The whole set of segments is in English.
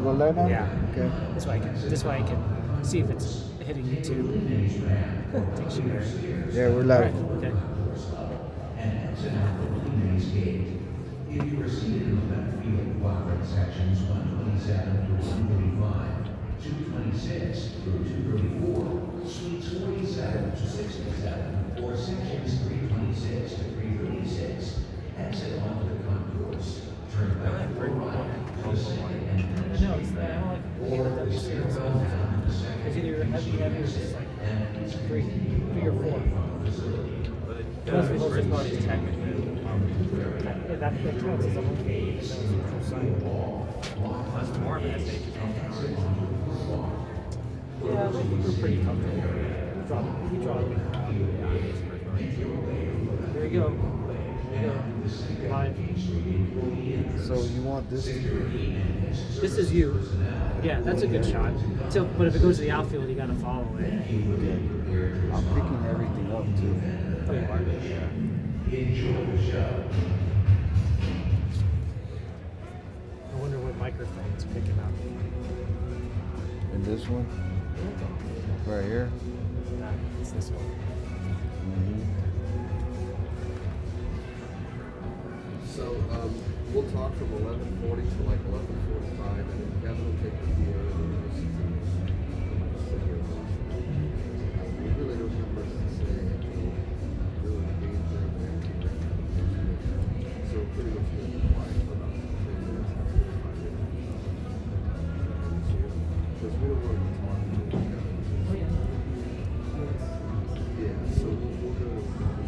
go left now? Yeah. Okay. This way I can see if it's hitting YouTube. Dictionary. Yeah, we're All live. right. Okay. And exit at the Innings Gate. If you are seated in the left field quadrant sections 127 through 135, 226 through 234, suites 47 to 67, or sections 326 to 336, exit onto the concourse. Turn left or right to the second and I know, it's I don't like the WC. It's either heavy or just like 3 or 4. Most bodies technically. Yeah, that counts as a home game. That's more of an SH. Yeah, we're pretty comfortable. We draw a big crowd. There you go. Live. So you want this? This is you. Yeah, that's a good shot. So, but if it goes to the outfield, you got to follow it. Okay. I'm picking everything up too. Oh, you are? I wonder what microphone it's picking up. And this one? Right here? Nah, it's this one. So we'll talk from 11:40 to like 11:45, and then Kevin will take the gear and then we'll sit here. We really don't have much to say. Really, the game's right there. So pretty much going to be quiet for about 10 minutes, 5 minutes. Because we don't want to be talking to Kevin. Yeah, so we'll go to 45.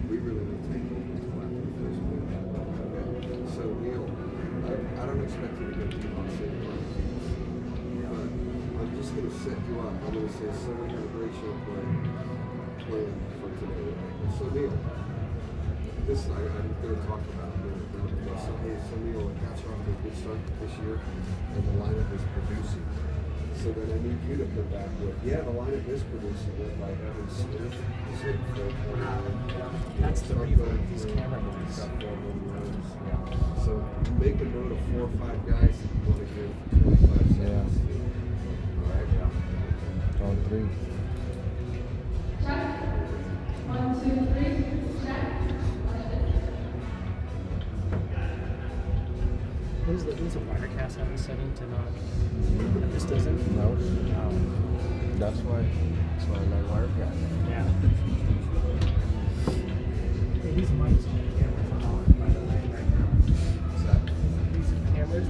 We really don't take over until after the first one. Okay. So Neil, I don't expect you to go too much in but I'm just going to set you up. I'm going to say, so we have a great show plan for today. So Neil, this I'm going to talk about a minute. So Neil, the Cats are off to a good start this year, and the lineup is producing. So then I need you to come back with, the lineup is producing led by Evan Smith. He's hitting 429. That's the reverb of these camera boys. So make a note of 4 or 5 guys that you want to hear for 25 seconds. All right? All three. Check. 1, 2, 3. Check. Who's the Wirecast have a setting to not? That this doesn't? No. That's why I like Wildcat. Yeah. Hey, these mics on the cameras are on, by the way, right now. What's that? These cameras.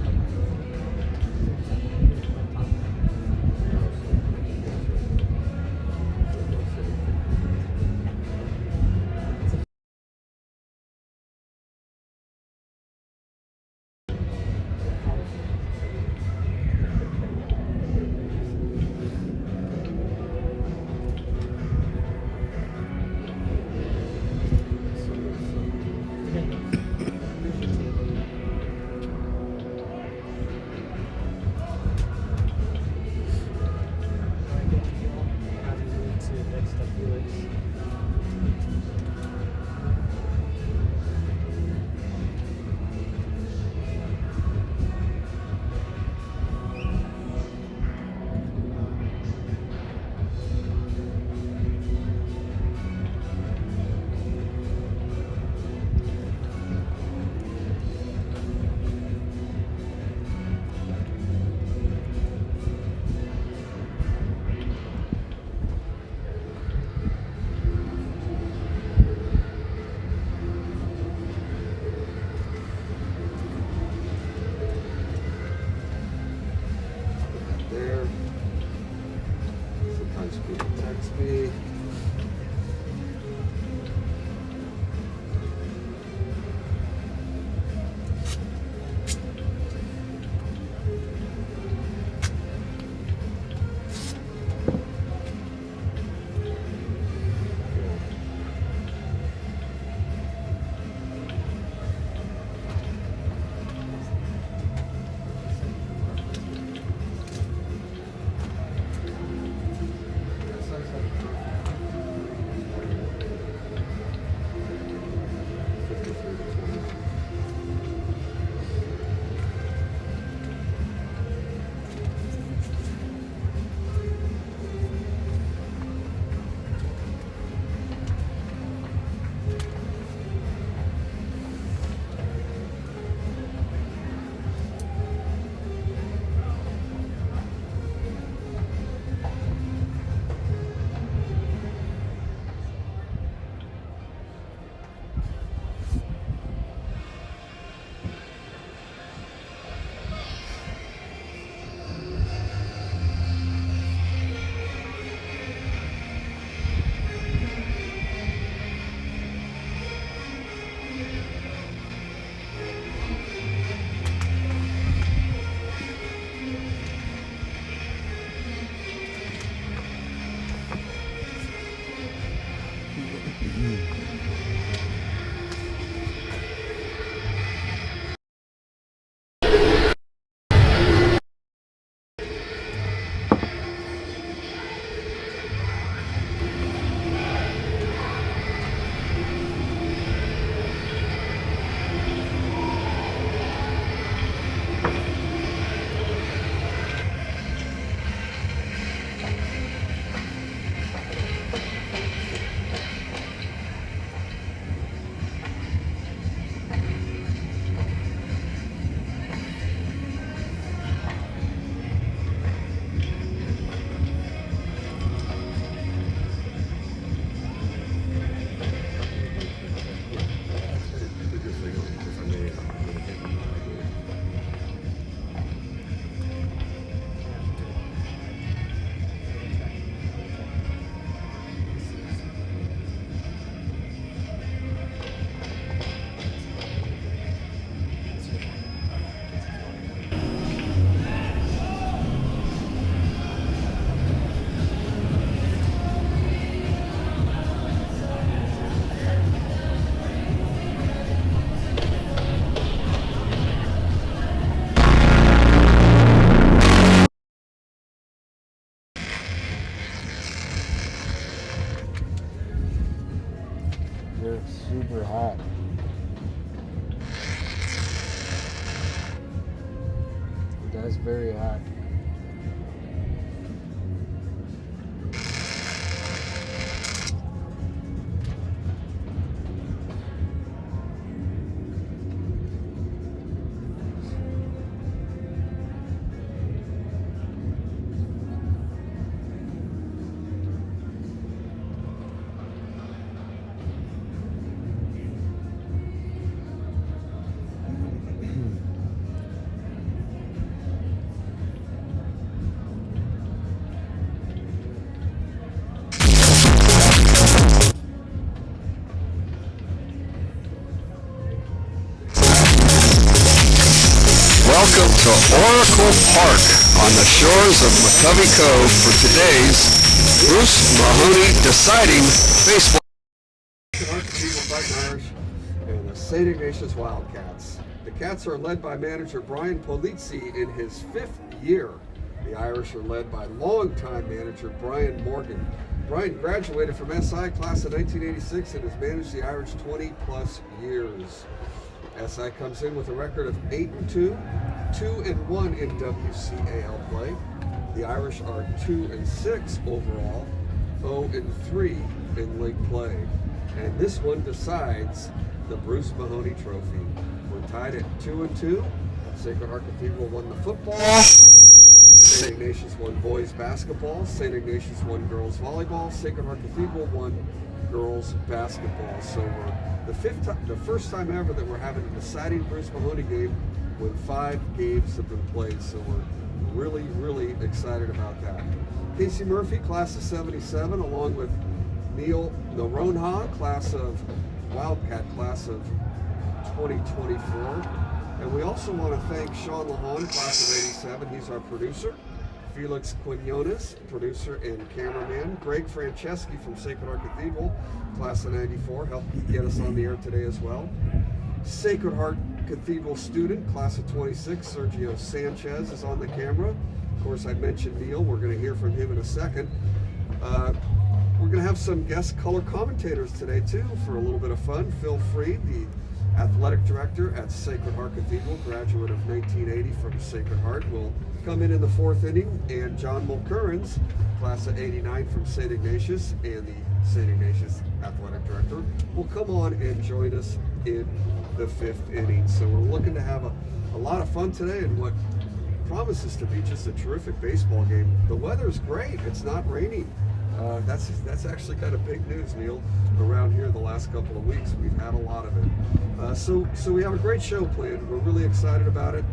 That's very high. Welcome to Oracle Park on the shores of McCovey Cove for today's Bruce-Mahoney deciding baseball. Cathedral Fighting Irish and the St. Ignatius Wildcats. The Cats are led by manager Brian Polizzi in his 5th year. The Irish are led by longtime manager Brian Morgan. Brian graduated from SI class of 1986 and has managed the Irish 20 plus years. SI comes in with a record of 8-2, 2-1 in WCAL play. The Irish are 2-6 overall, 0-3 in league play. And this one decides the Bruce-Mahoney Trophy. We're tied at 2-2. Sacred Heart Cathedral won the football. St. Ignatius won boys basketball. St. Ignatius won girls volleyball. Sacred Heart Cathedral won girls basketball. So we're the first time ever that we're having a deciding Bruce-Mahoney game when 5 games have been played. So we're really, really excited about that. Casey Murphy, class of 77, along with Neil Naronha, class of Wildcat, class of 2024. And we also want to thank Sean Lahan, class of 87. He's our producer. Felix Quinones, producer and cameraman. Greg Franceschi from Sacred Heart Cathedral, class of 94, helped get us on the air today as well. Sacred Heart Cathedral student, class of 26, Sergio Sanchez is on the camera. Of course, I mentioned Neil. We're going to hear from him in a second. We're going to have some guest color commentators today, too, for a little bit of fun. Phil Freed, the athletic director at Sacred Heart Cathedral, graduate of 1980 from Sacred Heart, will come in the 4th inning. And John Mulkerins, class of 89 from St. Ignatius, and the St. Ignatius athletic director, will come on and join us in the 5th inning. So we're looking to have a lot of fun today and what promises to be just a terrific baseball game. The weather's great. It's not raining. That's actually kind of big news, Neil, around here the last couple of weeks. We've had a lot of it. So we have a great show planned. We're really excited about it.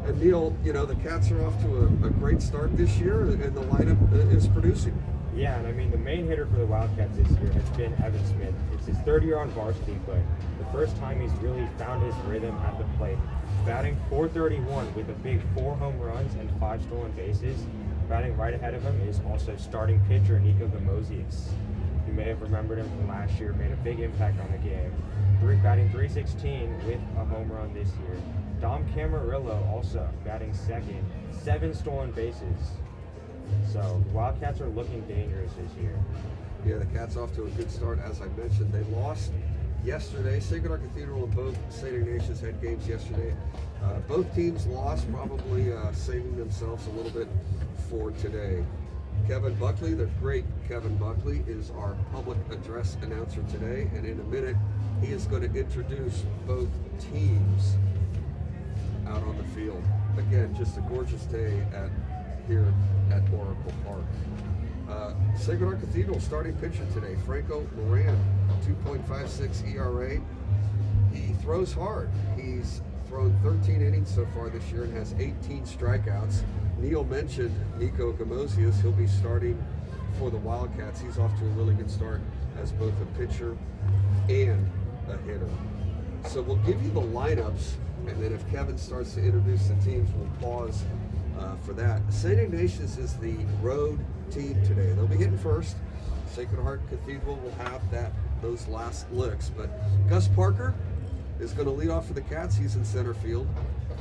And Neil, you know, the Cats are off to a great start this year, and the lineup is producing. Yeah, and I mean, the main hitter for the Wildcats this year has been Evan Smith. It's his 3rd year on varsity, but the first time he's really found his rhythm at the plate. Batting .431 with a big 4 home runs and 5 stolen bases. Batting right ahead of him is also starting pitcher Nico Gamosius. You may have remembered him from last year, made a big impact on the game. Batting .316 with a home run this year. Dom Camarillo also batting 2nd, 7 stolen bases. So the Wildcats are looking dangerous this year. Yeah, the Cats off to a good start. As I mentioned, they lost yesterday. Sacred Heart Cathedral and both St. Ignatius had games yesterday. Both teams lost, probably saving themselves a little bit for today. Kevin Buckley, the great Kevin Buckley, is our public address announcer today, and in a minute he is going to introduce both teams out on the field. Again, just a gorgeous day here at Oracle Park. Sacred Heart Cathedral starting pitcher today, Franco Moran, 2.56 ERA. He throws hard. He's thrown 13 innings so far this year and has 18 strikeouts. Neil mentioned Nico Gamosius. He'll be starting for the Wildcats. He's off to a really good start as both a pitcher and a hitter. So we'll give you the lineups, and then if Kevin starts to introduce the teams, we'll pause for that. St. Ignatius is the road team today. They'll be hitting first. Sacred Heart Cathedral will have those last licks, but Gus Parker is going to lead off for the Cats. He's in center field.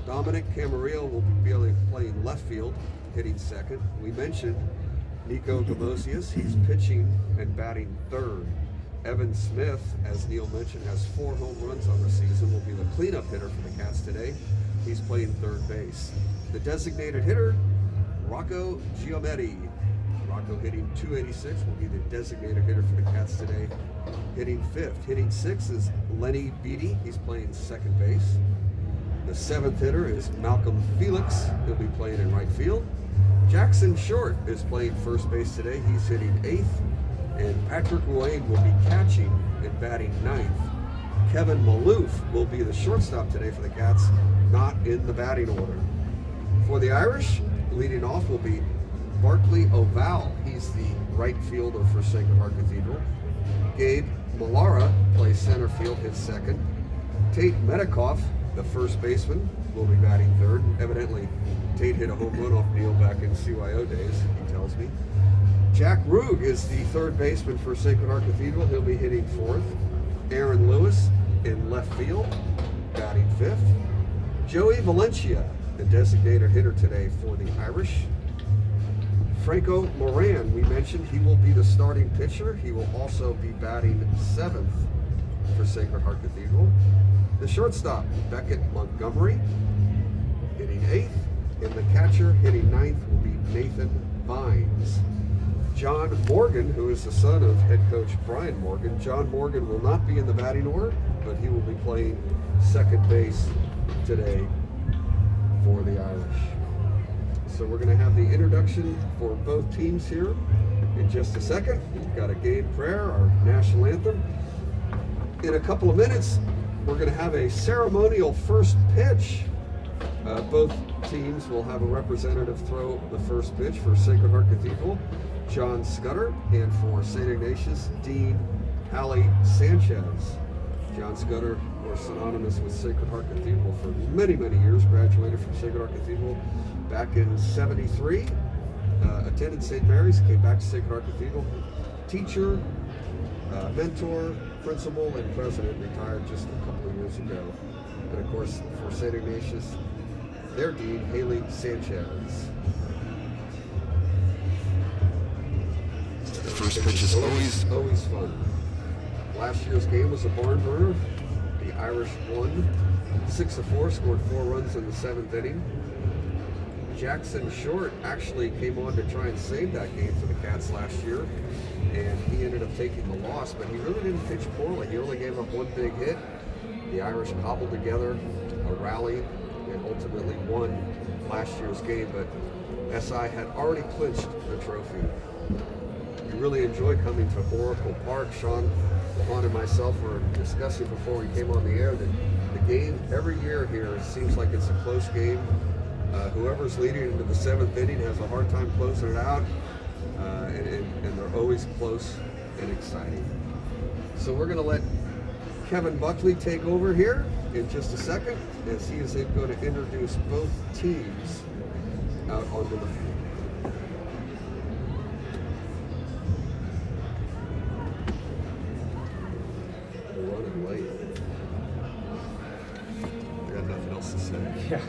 Dominic Camarillo will be playing left field, hitting 2nd. We mentioned Nico Gamosius. He's pitching and batting 3rd. Evan Smith, as Neil mentioned, has 4 home runs on the season, will be the cleanup hitter for the Cats today. He's playing 3rd base. the designated hitter, Rocco Giametti. Rocco hitting .286 will be the designated hitter for the Cats today. Hitting fifth. Hitting sixth is Lenny Beatty. He's playing second base. The seventh hitter is Malcolm Felix. He'll be playing in right field. Jackson Short is playing first base today. He's hitting eighth. And Patrick Ruane will be catching and batting ninth. Kevin Maloof will be the shortstop today for the Cats, not in the batting order. For the Irish, leading off will be Barkley Oval. He's the right fielder for Sacred Heart Cathedral. Gabe Malara plays center field, hits second. Tate Metcalf, the first baseman, will be batting third. Evidently, Tate hit a home run off Neil back in CYO days, he tells me. Jack Roog is the third baseman for Sacred Heart Cathedral. He'll be hitting fourth. Aaron Lewis in left field, batting fifth. Joey Valencia, the designated hitter today for the Irish. Franco Moran, we mentioned, he will be the starting pitcher. He will also be batting seventh for Sacred Heart Cathedral. The shortstop, Beckett Montgomery, hitting eighth. And the catcher hitting ninth will be Nathan Vines. John Morgan, who is the son of head coach Brian Morgan. John Morgan will not be in the batting order, but he will be playing second base today for the Irish. So we're going to have the introduction for both teams here in just a second. We've got a game prayer, our national anthem. In a couple of minutes, we're going to have a ceremonial first pitch. Both teams will have a representative throw the first pitch. For Sacred Heart Cathedral, John Scudder, and for St. Ignatius, Dean Hallie Sanchez. John Scudder was synonymous with Sacred Heart Cathedral for many, many years, graduated from Sacred Heart Cathedral back in '73, attended St. Mary's, came back to Sacred Heart Cathedral, teacher, mentor, principal, and president, retired just a couple of years ago. And of course, for St. Ignatius, their dean, Haley Sanchez. The first pitch is always fun. Last year's game was a barn burner. The Irish won 6-4, scored 4 runs in the 7th inning. Jackson Short actually came on to try and save that game for the Cats last year, and he ended up taking the loss, but he really didn't pitch poorly. He only gave up one big hit. The Irish cobbled together a rally and ultimately won last year's game, but SI had already clinched the trophy. We really enjoy coming to Oracle Park. Sean, Juan, and myself were discussing before we came on the air that the game every year here seems like it's a close game. Whoever's leading into the 7th inning has a hard time closing it out, and they're always close and exciting. So we're going to let Kevin Buckley take over here in just a second, as he is going to introduce both teams out onto the field. We're running late. I got nothing else to say. Yeah.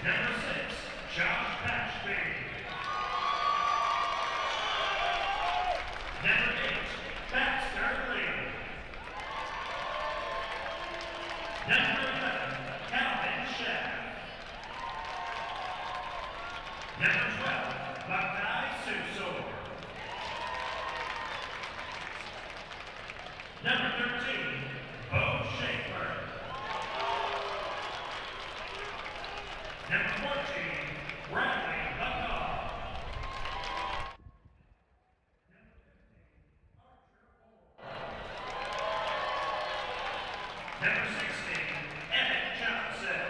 Number 6, Josh Patchby. Number 8, Baxter Liam. Number 11, Calvin Schaff. Number 12, Makai Susor. Number 13, Bo Schaefer. Number 14, Bradley McCall. Number 16, Evan Johnson.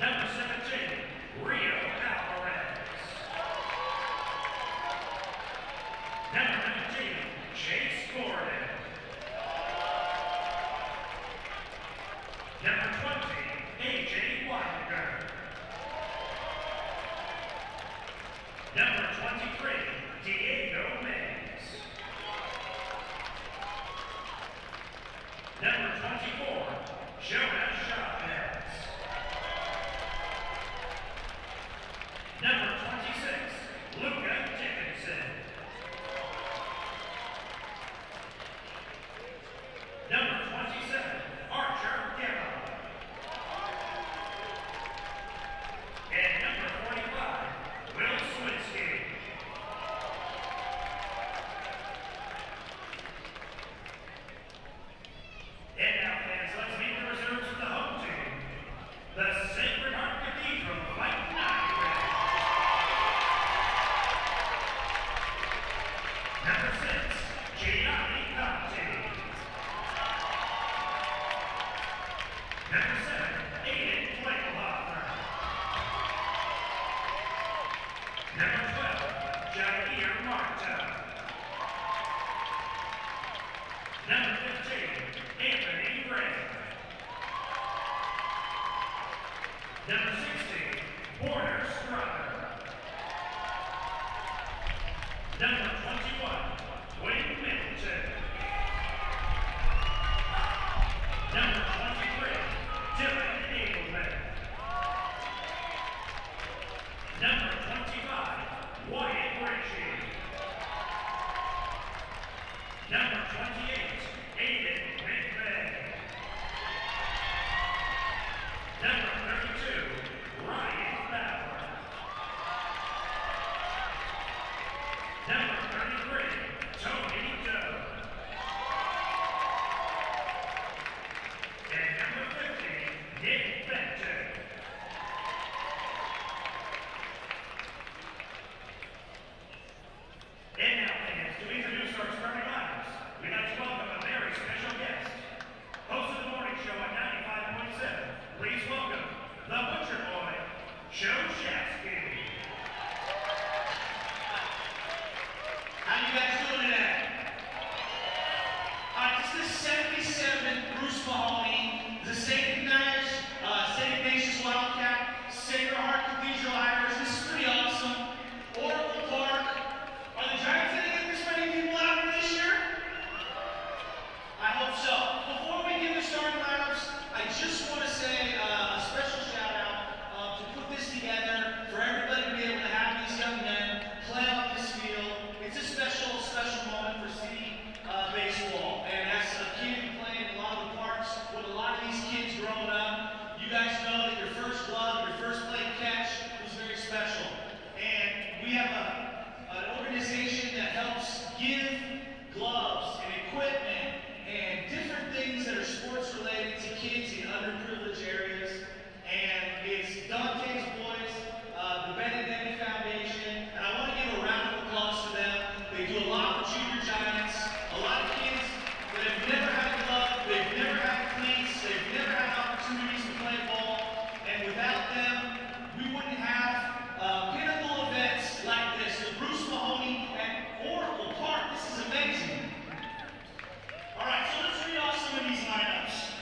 Number 17, Rio Alvarez. Number 19, Chase Gordon. Number 20, AJ Wilder. Number 23, Diego Mays. Number 24, Jonas Chavez. Number 26, Luca Dickinson. Number 27, Archer Guerra. And number 45, Will Swinsky. And now, fans, let's meet the reserves for the home team. The Sacred Heart Cathedral Fighting Irish. Number 6, Gianni Conti. Number 7, Aiden Flakelhofer. Number 12, Jair Marta. Number 15, Anthony Gray. Number 16, Porter Strother. Number 21, Wayne Middleton. Number 23, Dylan Eagleman. Number 25, Wyatt Ritchie. Number 28, Aiden McVeigh. Number 32, Ryan Bauer. Number 33, Tony Doe. And number 50, Nick Benton. And now, fans, to introduce our starting lineups, we'd like to welcome a very special guest. Host of the morning show at 95.7, please welcome the Butcher Boy, Joe Shasky. How you guys doing today? This is 77 Bruce-Mahoney, the St.Ignatius, St.Ignatius Wildcat, Sacred Heart Cathedral Irish. This is pretty awesome. Oracle Park. Are the Giants going to get this many people out here this year? I hope so. Before we give the starting lineups, I just want to say a special shout out to put this together for everybody to be able to have these young men play on this field. It's a special, special moment for city baseball. And as a kid who played in a lot of the parks with a lot of these kids growing up, you guys know that your first glove, your first play catch was very special. And we have an organization that helps give gloves and equipment and different things that are sports related to kids in underprivileged areas. And it's Dante's Boys, the Ben and Debbie Foundation, and I want to give a round of applause to them. They do a lot with junior giants, a lot of kids that have never had a glove, they've never had cleats, they've never had opportunities to play ball, and without them, we wouldn't have pinnacle events like this. The Bruce-Mahoney at Oracle Park, this is amazing. All right, so let's read off some of these lineups.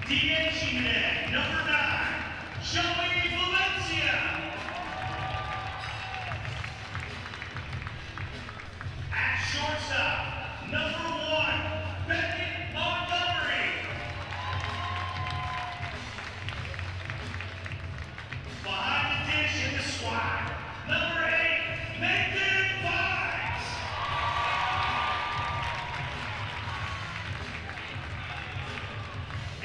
DH today, number 9, Joey Valencia. At shortstop, number 1, Beckett Montgomery. Behind the dish in the squad, number 8, Nathan Vines.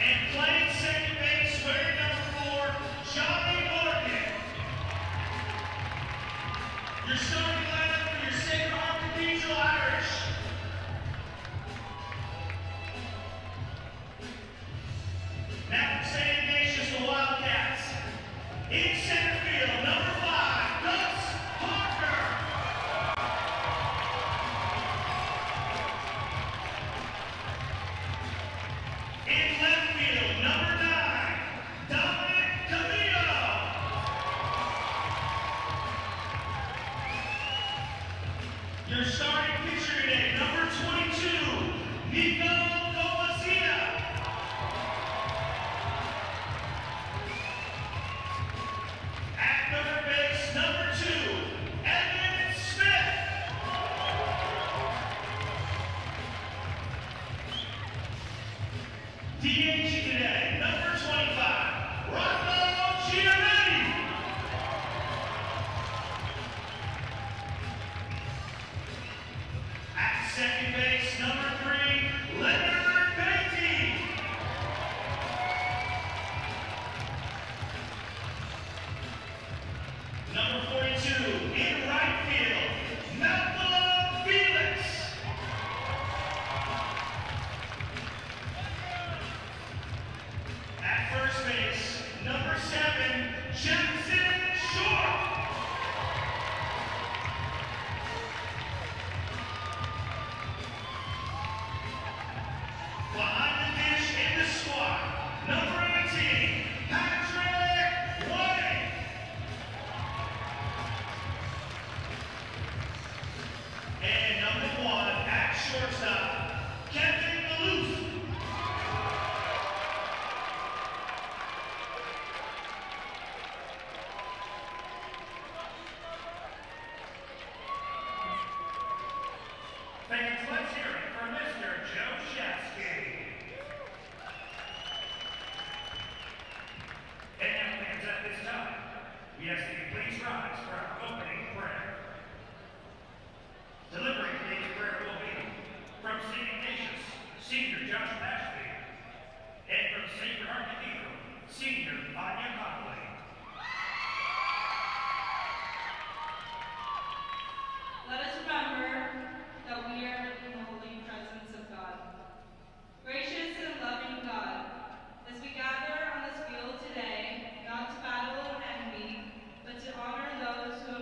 And playing second base, wearing number 4, Johnny Morgan. Your starting lineup for your Sacred Heart Cathedral Irish. Now for St. Ignatius, the Wildcats. In center field, number 5, Gus Parker. In left field, number 9, Dominic Camillo. Your starting pitcher today, number 22, Nico Gomazina. At third base, number 2, Evan Smith. DH today, number 25, Rocco Giannetti. At second base, number 3, Leonard Beatty. Number 42, in right field, Malcolm Felix. At first base, number 7, Jackson Short. Behind the dish in the squad, number 18, Patrick White. And number 1, at shortstop, Kevin Maloof. Fans, let's hear it for Mr. Joe Shasky. And now, fans, at this time, we ask that you please rise for our opening prayer. Delivering today's prayer will be from St. Ignatius, Senior Josh Ashby, and from Sacred Heart Cathedral, Senior Anya Conley. Let us remember that we are in the holy presence of God. Gracious and loving God, as we gather on this field today, not to battle and envy, but to honor those who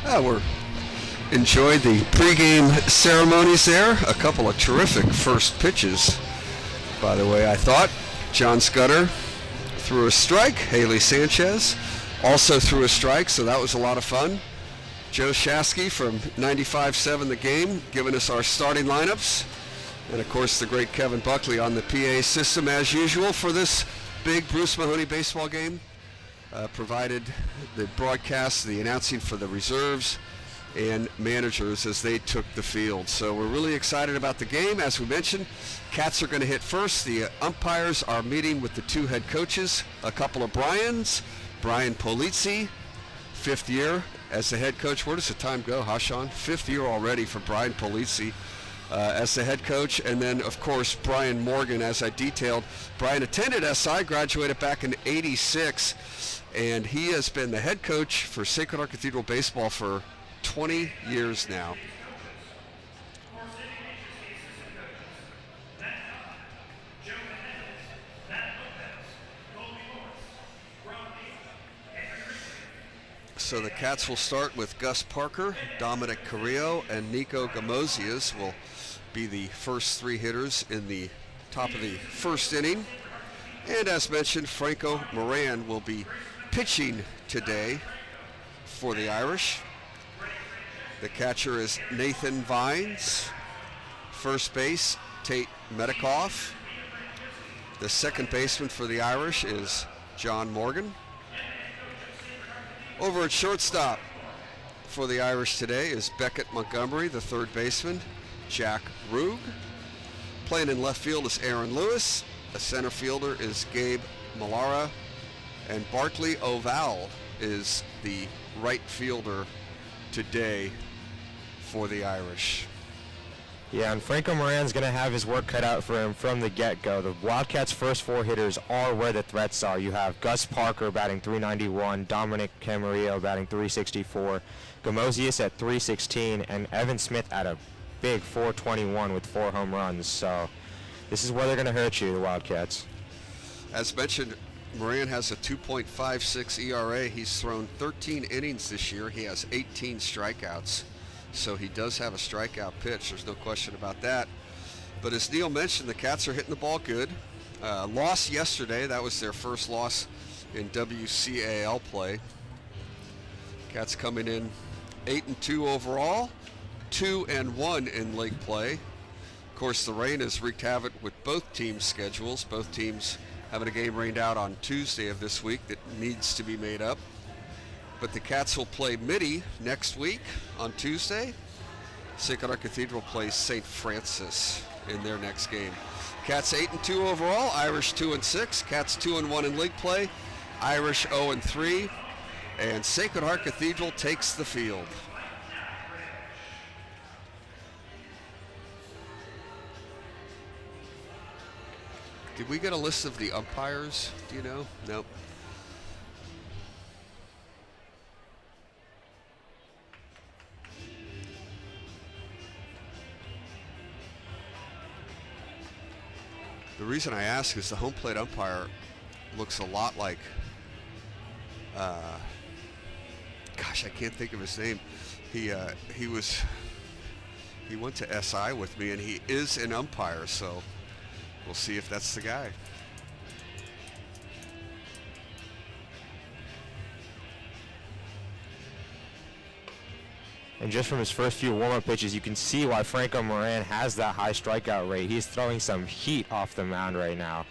We're enjoyed the pregame ceremonies there. A couple of terrific first pitches, by the way, I thought. John Scudder threw a strike. Haley Sanchez also threw a strike, so that was a lot of fun. Joe Shasky from 95.7 The Game giving us our starting lineups. And, of course, the great Kevin Buckley on the PA system, as usual, for this big Bruce-Mahoney baseball game. Provided the broadcast, the announcing for the reserves and managers as they took the field. So we're really excited about the game. As we mentioned, Cats are going to hit first. The umpires are meeting with the two head coaches, a couple of Brians. Brian Polizzi, 5th year as the head coach. Where does the time go, huh, Sean? 5th year already for Brian Polizzi as the head coach. And then, of course, Brian Morgan, as I detailed. Brian attended SI, graduated back in '86, and he has been the head coach for Sacred Heart Cathedral baseball for 20 years now. So the Cats will start with Gus Parker, Dominic Carrillo, and Nico Gamosias will be the first three hitters in the top of the first inning. And as mentioned, Franco Moran will be pitching today for the Irish. The catcher is Nathan Vines. First base, Tate Medikoff. The second baseman for the Irish is John Morgan. Over at shortstop for the Irish today is Beckett Montgomery, the third baseman, Jack Rugg. Playing in left field is Aaron Lewis. The center fielder is Gabe Malara. And Barkley Oval is the right fielder today for the Irish. Yeah, and Franco Moran's going to have his work cut out for him from the get-go. The Wildcats' first four hitters are where the threats are. You have Gus Parker batting .391, Dominic Camarillo batting .364, Gamosias at .316, and Evan Smith at a big .421 with 4 home runs. So this is where they're going to hurt you, the Wildcats. As mentioned, Moran has a 2.56 ERA. He's thrown 13 innings this year. He has 18 strikeouts. So he does have a strikeout pitch. There's no question about that. But as Neil mentioned, the Cats are hitting the ball good. Loss yesterday. That was their first loss in WCAL play. Cats coming in 8-2 overall, 2-1 in league play. Of course, the rain has wreaked havoc with both teams' schedules. Both teams having a game rained out on Tuesday of this week that needs to be made up. But the Cats will play Mitty next week on Tuesday. Sacred Heart Cathedral plays St. Francis in their next game. Cats 8-2 overall, Irish 2-6, Cats 2-1 in league play, Irish 0-3, and Sacred Heart Cathedral takes the field. Did we get a list of the umpires? Do you know? Nope. The reason I ask is the home plate umpire looks a lot like, gosh, I can't think of his name. He went to SI with me, and he is an umpire, so we'll see if that's the guy. And just from his first few warm-up pitches, you can see why Franco Moran has that high strikeout rate. He's throwing some heat off the mound right now.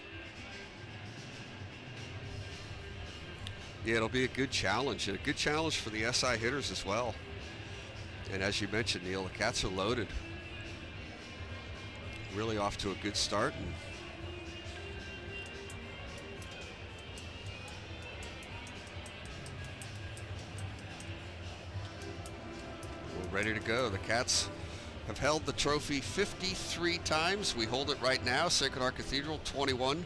Yeah, it'll be a good challenge, and a good challenge for the SI hitters as well. And as you mentioned, Neil, the Cats are loaded. Really off to a good start. And ready to go. The Cats have held the trophy 53 times. We hold it right now. Sacred Heart Cathedral 21.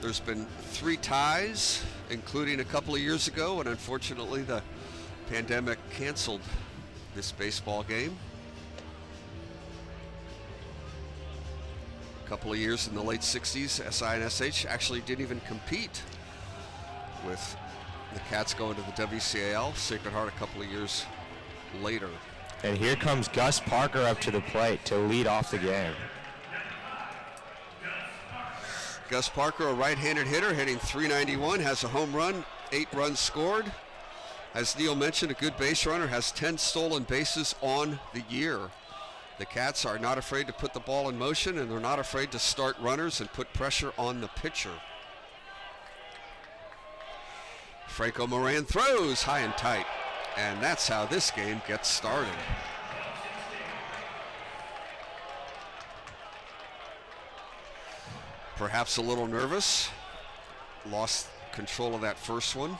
There's been 3 ties, including a couple of years ago, and unfortunately the pandemic canceled this baseball game. A couple of years in the late 60s, SI and SH actually didn't even compete, with the Cats going to the WCAL. Sacred Heart a couple of years later. And here comes Gus Parker up to the plate to lead off the game. Gus Parker, a right-handed hitter, hitting .391, has a home run, 8 runs scored. As Neil mentioned, a good base runner, has 10 stolen bases on the year. The Cats are not afraid to put the ball in motion, and they're not afraid to start runners and put pressure on the pitcher. Franco Moran throws high and tight, and that's how this game gets started. Perhaps a little nervous, lost control of that first one.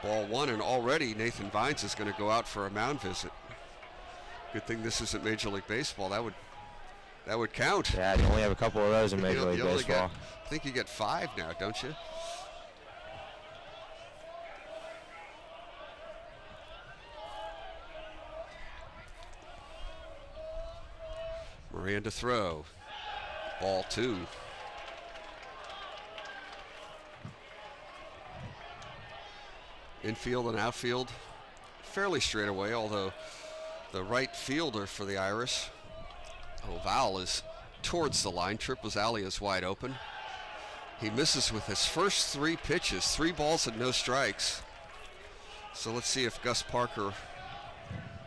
Ball 1, and already Nathan Vines is going to go out for a mound visit. Good thing this isn't Major League Baseball. That would count. Yeah, you only have a couple of those in Major League Baseball. I think you get 5 now, don't you? Moran to throw. Ball 2. Infield and outfield fairly straight away, although the right fielder for the Irish, Oval, is towards the line. Triple Alley is wide open. He misses with his first 3 pitches, 3 balls and no strikes. So let's see if Gus Parker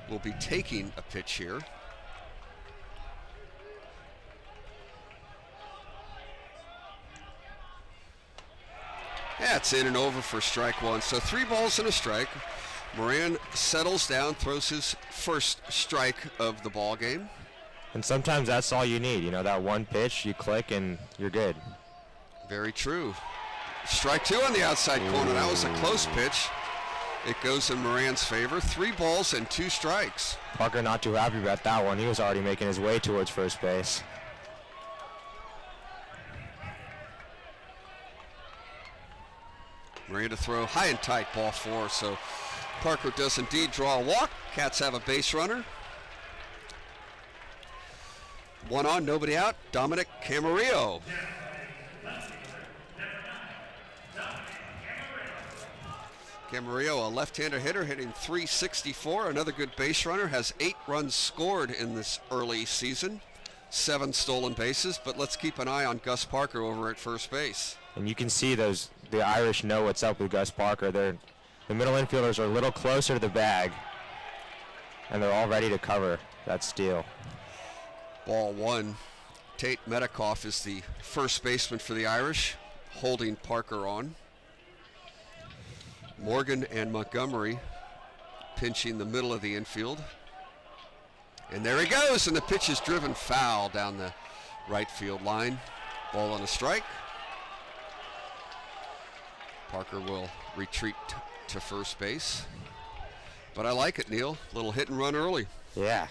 will be taking a pitch here. That's in and over for strike 1. So 3 balls and a strike. Moran settles down, throws his first strike of the ball game. And sometimes that's all you need. You know, that one pitch, you click and you're good. Very true. Strike 2 on the outside corner. That was a close pitch. It goes in Moran's favor. 3 balls and 2 strikes. Parker not too happy about that one. He was already making his way towards first base. Moran to throw high and tight, ball 4. So Parker does indeed draw a walk. Cats have a base runner. 1 on, nobody out. Dominic Camarillo. Camarillo, a left-hander hitter, hitting .364. Another good base runner, has 8 runs scored in this early season. 7 stolen bases, but let's keep an eye on Gus Parker over at first base. And you can see the Irish know what's up with Gus Parker. The middle infielders are a little closer to the bag, and they're all ready to cover that steal. Ball 1. Tate Metcalf is the first baseman for the Irish, holding Parker on. Morgan and Montgomery pinching the middle of the infield. And there he goes, and the pitch is driven foul down the right field line. Ball on a strike. Parker will retreat to first base. But I like it, Neil. Little hit and run early. Yeah.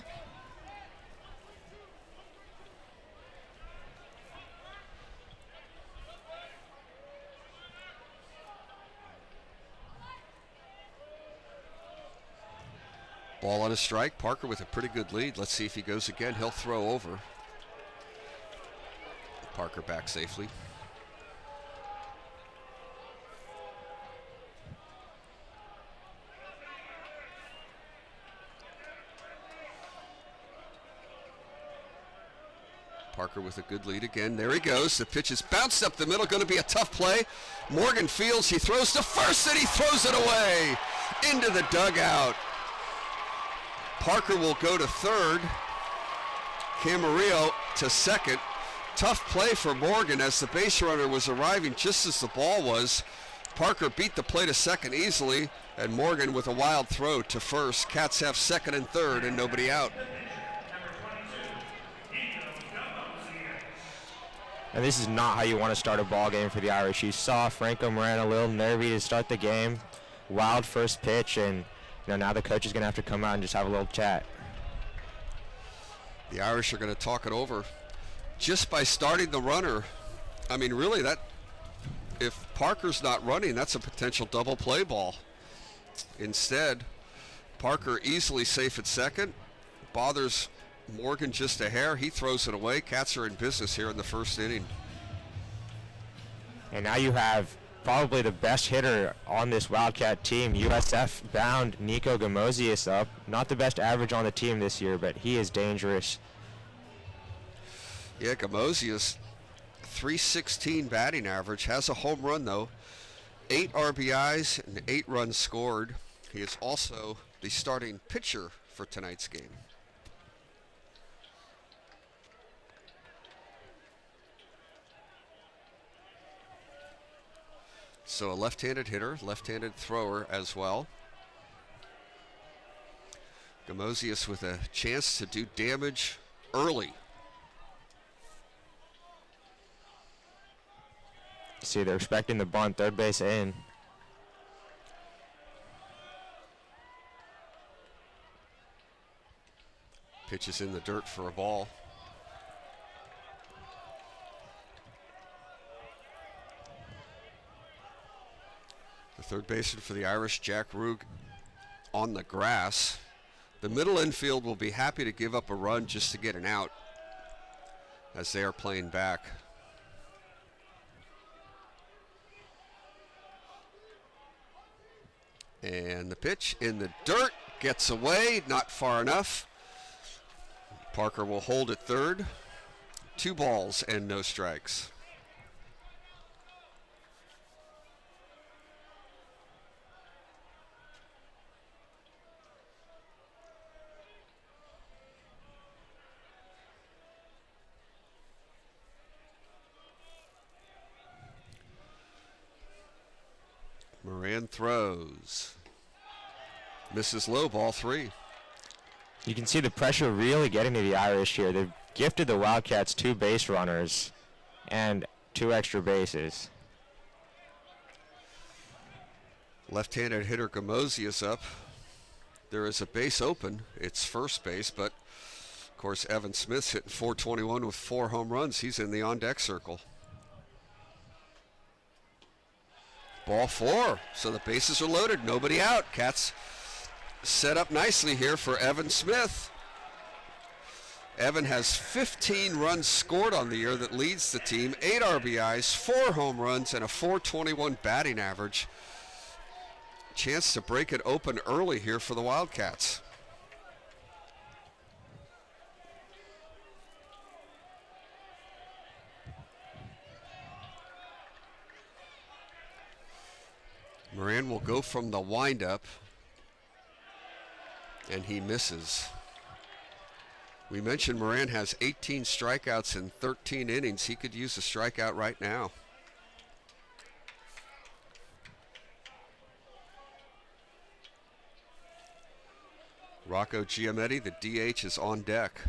Ball on a strike. Parker with a pretty good lead. Let's see if he goes again. He'll throw over. Parker back safely. Parker with a good lead again. There he goes. The pitch is bounced up the middle. Going to be a tough play. Morgan fields. He throws to first, and he throws it away into the dugout. Parker will go to third. Camarillo to second. Tough play for Morgan as the base runner was arriving just as the ball was. Parker beat the play to second easily, and Morgan with a wild throw to first. Cats have second and third and nobody out. And this is not how you want to start a ball game for the Irish. You saw Franco Moran a little nervy to start the game. Wild first pitch, and now the coach is going to have to come out and just have a little chat. The Irish are going to talk it over. Just by starting the runner, I mean, really, that if Parker's not running, that's a potential double play ball. Instead, Parker easily safe at second, bothers Morgan just a hair. He throws it away. Cats are in business here in the first inning. And now you have probably the best hitter on this Wildcat team. USF bound Nico Gamosius up. Not the best average on the team this year, but he is dangerous. Yeah, Gamosius, 316 batting average, has a home run though. 8 RBIs and 8 runs scored. He is also the starting pitcher for tonight's game. So a left-handed hitter, left-handed thrower as well. Gamosius with a chance to do damage early. See, they're expecting the bunt, third base in. Pitches in the dirt for a ball. The third baseman for the Irish, Jack Rugg, on the grass. The middle infield will be happy to give up a run just to get an out as they are playing back. And the pitch in the dirt gets away, not far enough. Parker will hold at third. 2 balls and no strikes. Moran throws. Misses low, ball 3. You can see the pressure really getting to the Irish here. They've gifted the Wildcats 2 base runners and 2 extra bases. Left-handed hitter Gamosius up. There is a base open. It's first base, but of course Evan Smith's hitting .421 with 4 home runs. He's in the on-deck circle. Ball 4, so the bases are loaded, nobody out. Cats set up nicely here for Evan Smith. Evan has 15 runs scored on the year that leads the team, 8 RBIs, 4 home runs, and a .421 batting average. Chance to break it open early here for the Wildcats. Moran will go from the windup, and he misses. We mentioned Moran has 18 strikeouts in 13 innings. He could use a strikeout right now. Rocco Giametti, the DH, is on deck.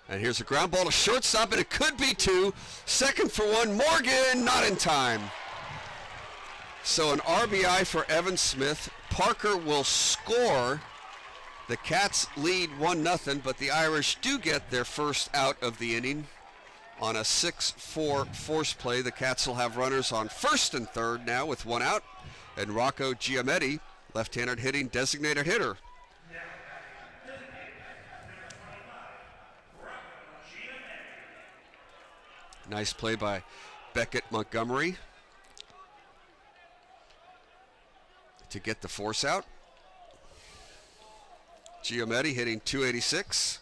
And here's a ground ball to shortstop, and it could be 2. Second for 1, Morgan, not in time. So an RBI for Evan Smith. Parker will score. The Cats lead 1-0, but the Irish do get their first out of the inning. On a 6-4 force play, the Cats will have runners on first and third now with 1 out. And Rocco Giametti, left-handed hitting designated hitter. Nice play by Beckett Montgomery to get the force out. Giametti hitting .286,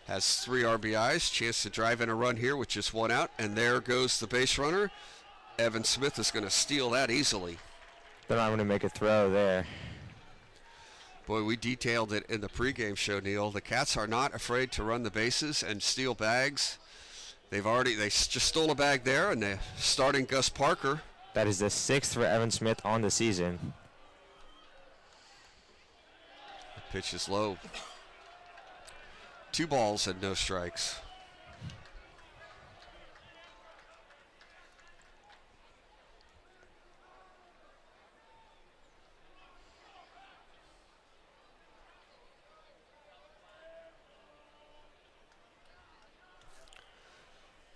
has 3 RBIs, chance to drive in a run here with just 1 out, and there goes the base runner. Evan Smith is going to steal that easily. They're not going to make a throw there. Boy, we detailed it in the pregame show, Neil. The Cats are not afraid to run the bases and steal bags. They just stole a bag there, and they're starting Gus Parker. That is the 6th for Evan Smith on the season. Pitch is low. 2 balls and no strikes.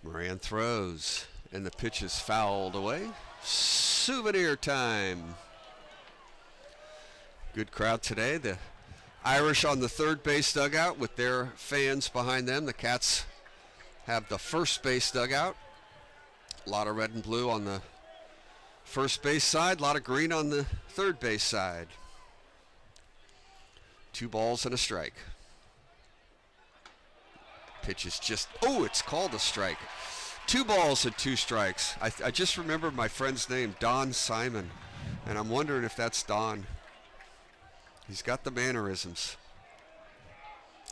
Moran throws, and the pitch is fouled away. Souvenir time. Good crowd today. The Irish on the third base dugout with their fans behind them. The Cats have the first base dugout. A lot of red and blue on the first base side, a lot of green on the third base side. 2 balls and a strike. Pitch is just, oh, it's called a strike. 2 balls and 2 strikes. I just remember my friend's name, Don Simon, and I'm wondering if that's Don. He's got the mannerisms.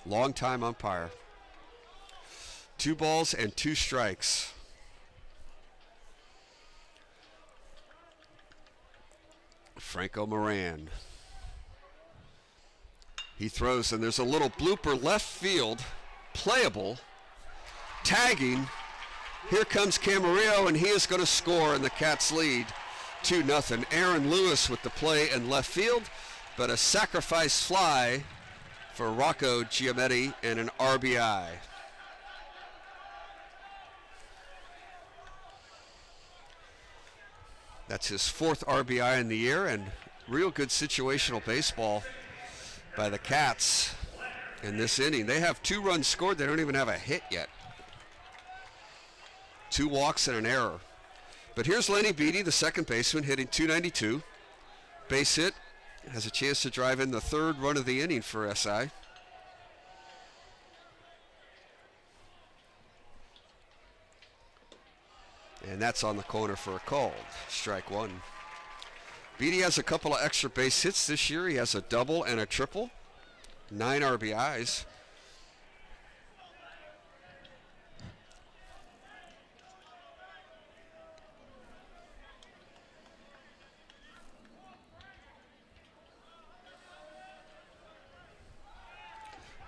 Long-time umpire. 2 balls and 2 strikes. Franco Moran. He throws, and there's a little blooper left field. Playable. Tagging. Here comes Camarillo, and he is going to score, and the Cats lead 2-0. Aaron Lewis with the play in left field, but a sacrifice fly for Rocco Giametti and an RBI. That's his 4th RBI in the year, and real good situational baseball by the Cats in this inning. They have 2 runs scored. They don't even have a hit yet. 2 walks and an error. But here's Lenny Beatty, the second baseman, hitting .292. Base hit. Has a chance to drive in the 3rd run of the inning for SI. And that's on the corner for a called. Strike 1. Beatty has a couple of extra base hits this year. He has a double and a triple. 9 RBIs.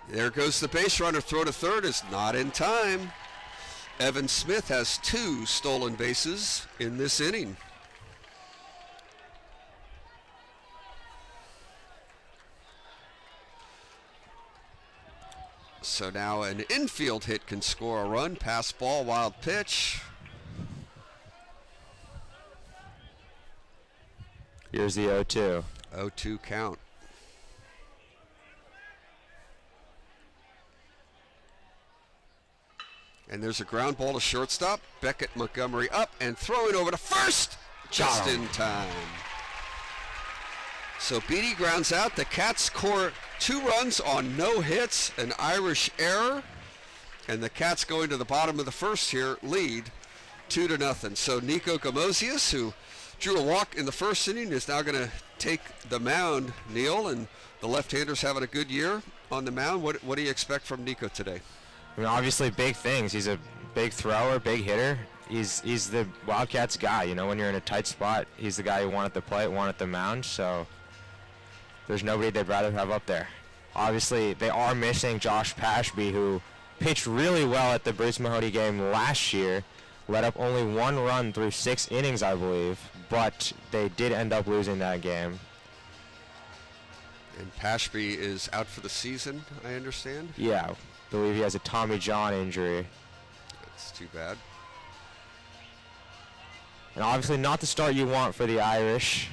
There goes the base runner. Throw to third is not in time. Evan Smith has 2 stolen bases in this inning. So now an infield hit can score a run. Pass ball, wild pitch. Here's the 0-2. 0-2 count. And there's a ground ball to shortstop. Beckett Montgomery up and throwing over to first. Just in time. So Beatty grounds out. The Cats score 2 runs on no hits, an Irish error. And the Cats going to the bottom of the first here lead 2-0. So Nico Gamosius, who drew a walk in the first inning, is now going to take the mound, Neil. And the left-hander's having a good year on the mound. What do you expect from Nico today? I mean, obviously big things. He's a big thrower, big hitter. He's the Wildcats guy. You know, when you're in a tight spot, he's the guy you want at the plate, want at the mound. So there's nobody they'd rather have up there. Obviously, they are missing Josh Pashby, who pitched really well at the Bruce-Mahoney game last year. Let up only 1 run through 6 innings, I believe. But they did end up losing that game. And Pashby is out for the season, I understand? Yeah. I believe he has a Tommy John injury. That's too bad. And obviously not the start you want for the Irish.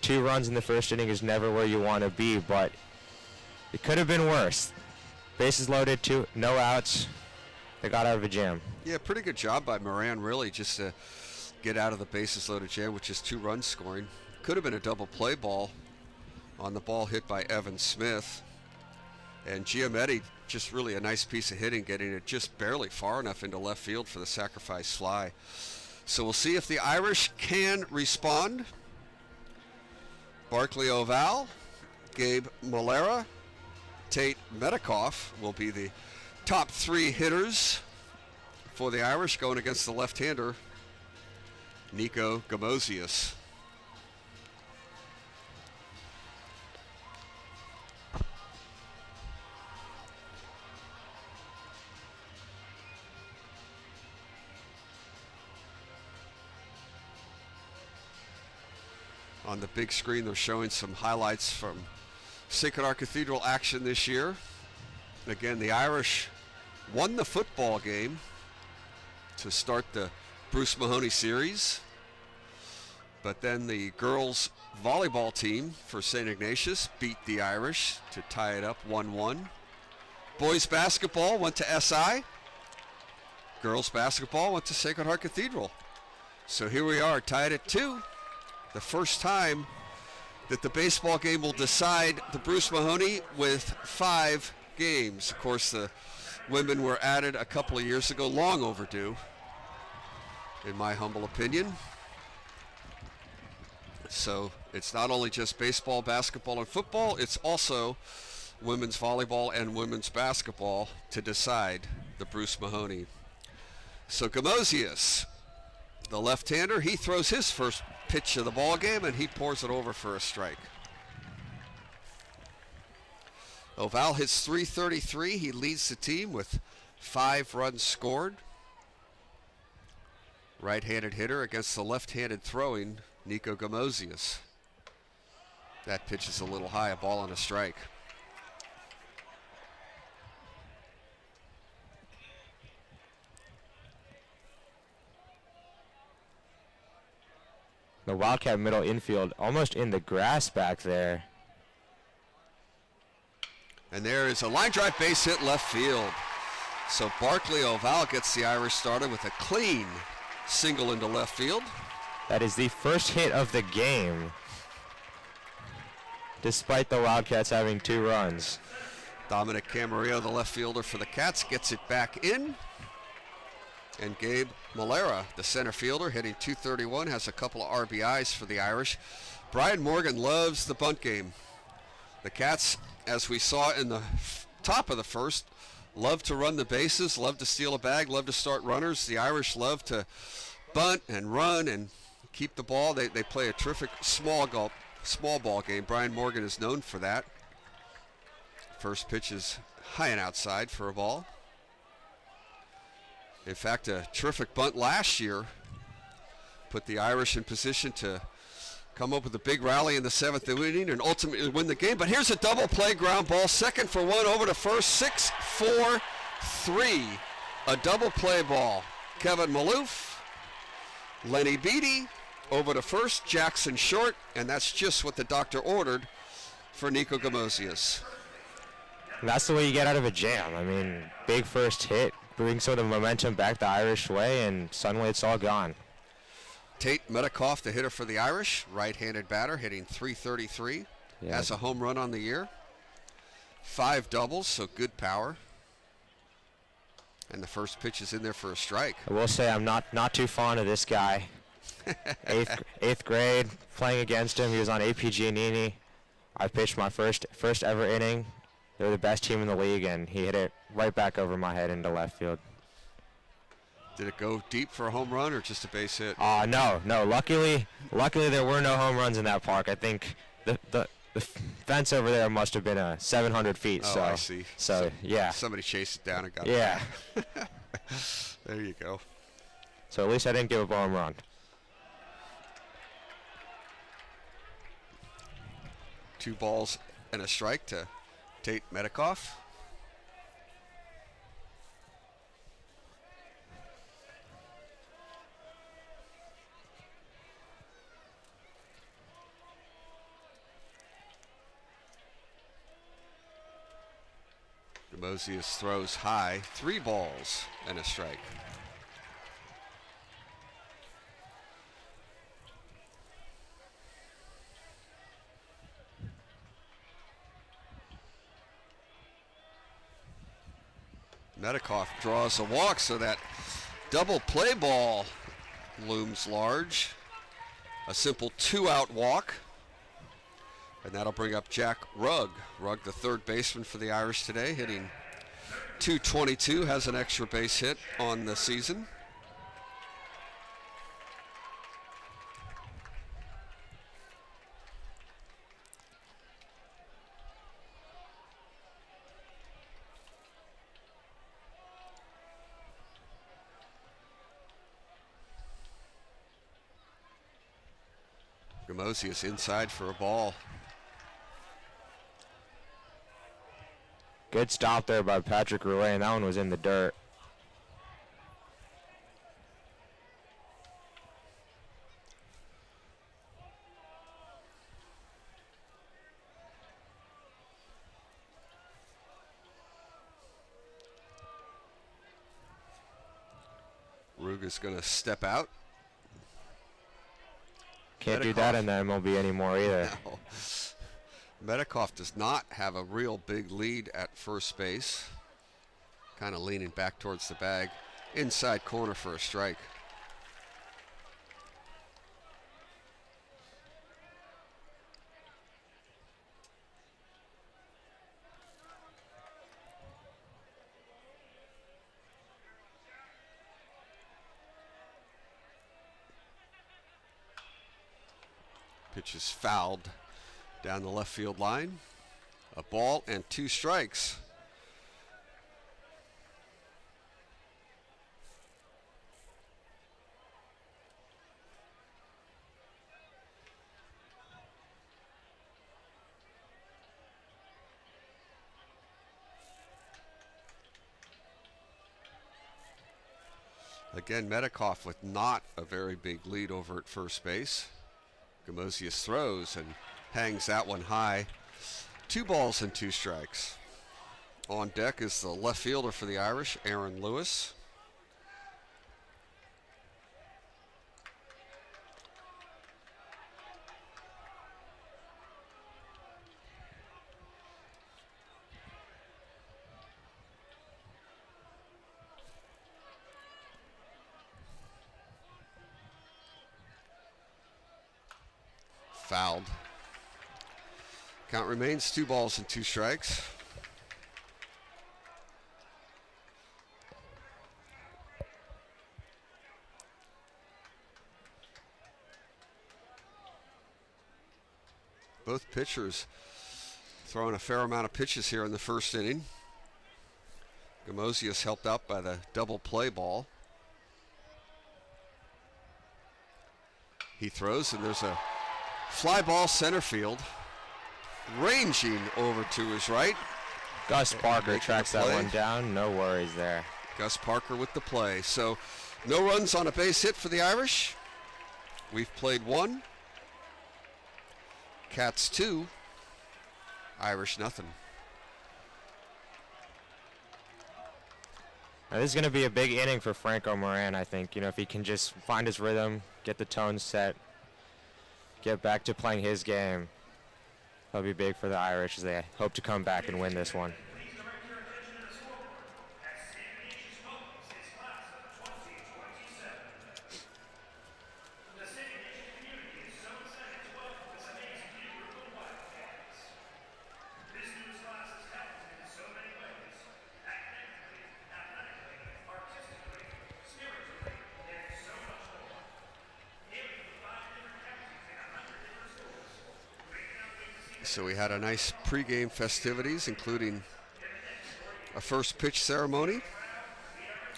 2 runs in the first inning is never where you want to be, but it could have been worse. Bases loaded, no outs. They got out of a jam. Yeah, pretty good job by Moran, really, just to get out of the bases loaded jam, which is 2 runs scoring. Could have been a double play ball on the ball hit by Evan Smith. And Giametti, just really a nice piece of hitting, getting it just barely far enough into left field for the sacrifice fly. So we'll see if the Irish can respond. Barclay Oval, Gabe Malera, Tate Metcalf will be the top 3 hitters for the Irish, going against the left-hander, Nico Gamosius. On the big screen, they're showing some highlights from Sacred Heart Cathedral action this year. Again, the Irish won the football game to start the Bruce-Mahoney series. But then the girls volleyball team for St. Ignatius beat the Irish to tie it up 1-1. Boys basketball went to SI. Girls basketball went to Sacred Heart Cathedral. So here we are, tied at 2. The first time that the baseball game will decide the Bruce-Mahoney with 5 games. Of course, the women were added a couple of years ago, long overdue, in my humble opinion. So it's not only just baseball, basketball, and football, it's also women's volleyball and women's basketball to decide the Bruce-Mahoney. So Gamosius, the left-hander, he throws his first pitch of the ball game, and he pours it over for a strike. Oval hits .333. He leads the team with 5 runs scored. Right-handed hitter against the left-handed throwing Nico Gamosius. That pitch is a little high, a ball and a strike. The Wildcat middle infield almost in the grass back there. And there is a line drive base hit left field. So Barkley Oval gets the Irish started with a clean single into left field. That is the first hit of the game, despite the Wildcats having 2 runs. Dominic Camarillo, the left fielder for the Cats, gets it back in. And Gabe Malera, the center fielder, hitting .231, has a couple of RBIs for the Irish. Brian Morgan loves the bunt game. The Cats, as we saw in the top of the first, love to run the bases, love to steal a bag, love to start runners. The Irish love to bunt and run and keep the ball. They play a terrific small ball game. Brian Morgan is known for that. First pitch is high and outside for a ball. In fact, a terrific bunt last year put the Irish in position to come up with a big rally in the 7th inning and ultimately win the game. But here's a double play ground ball, second for 1 over to first, 6-4-3. A double play ball. Kevin Maloof, Lenny Beatty over to first, Jackson short, and that's just what the doctor ordered for Nico Gamosius. That's the way you get out of a jam. I mean, big first hit, bring some of the momentum back the Irish way, and suddenly it's all gone. Tate Metcalf, the hitter for the Irish, right-handed batter, hitting .333, has a home run on the year. 5 doubles, so good power. And the first pitch is in there for a strike. I will say I'm not too fond of this guy. Eighth grade, playing against him. He was on AP Giannini. I pitched my first ever inning. They were the best team in the league, and he hit it right back over my head into left field. Did it go deep for a home run or just a base hit? No. Luckily there were no home runs in that park. I think the fence over there must have been 700 feet. Oh, so I see. So yeah. Somebody chased it down and got it. Yeah. There you go. So at least I didn't give up a home run. 2 balls and a strike to Tate Metcalf. Gamosius throws high, 3 balls and a strike. Metcalf draws a walk, so that double play ball looms large. A simple 2-out walk. And that'll bring up Jack Rugg. Rugg, the third baseman for the Irish today, hitting .222, has an extra base hit on the season. Gamosius inside for a ball. Good stop there by Patrick Roulet, and that one was in the dirt. Rugg is going to step out. Can't do that in the MLB anymore either. No. Medikoff does not have a real big lead at first base. Kind of leaning back towards the bag. Inside corner for a strike. Pitch is fouled down the left field line. A ball and 2 strikes. Again, Medikoff with not a very big lead over at first base. Gamosius throws and hangs that one high. 2 balls and 2 strikes. On deck is the left fielder for the Irish, Aaron Lewis. Fouled. Count remains 2 balls and 2 strikes. Both pitchers throwing a fair amount of pitches here in the first inning. Gamosius helped out by the double play ball. He throws and there's a fly ball center field, ranging over to his right. Gus Parker tracks that one down. No worries there. Gus Parker with the play. So no runs on a base hit for the Irish. We've played 1. Cats 2. Irish nothing. Now, this is going to be a big inning for Franco Moran, I think. You know, if he can just find his rhythm, get the tone set, get back to playing his game, that'll be big for the Irish as they hope to come back and win this one. Please direct your attention to the scoreboard as St.Ignatius welcomes its class of 2027. The St.Ignatius community is so excited to welcome this amazing new group of Wildcats. This newest class is talented in so many ways: academically, athletically, artistically, spiritually, and so much more. Hailing from 5 different counties and 100 different schools, we cannot wait to see. So we had a nice pregame festivities, including a first pitch ceremony.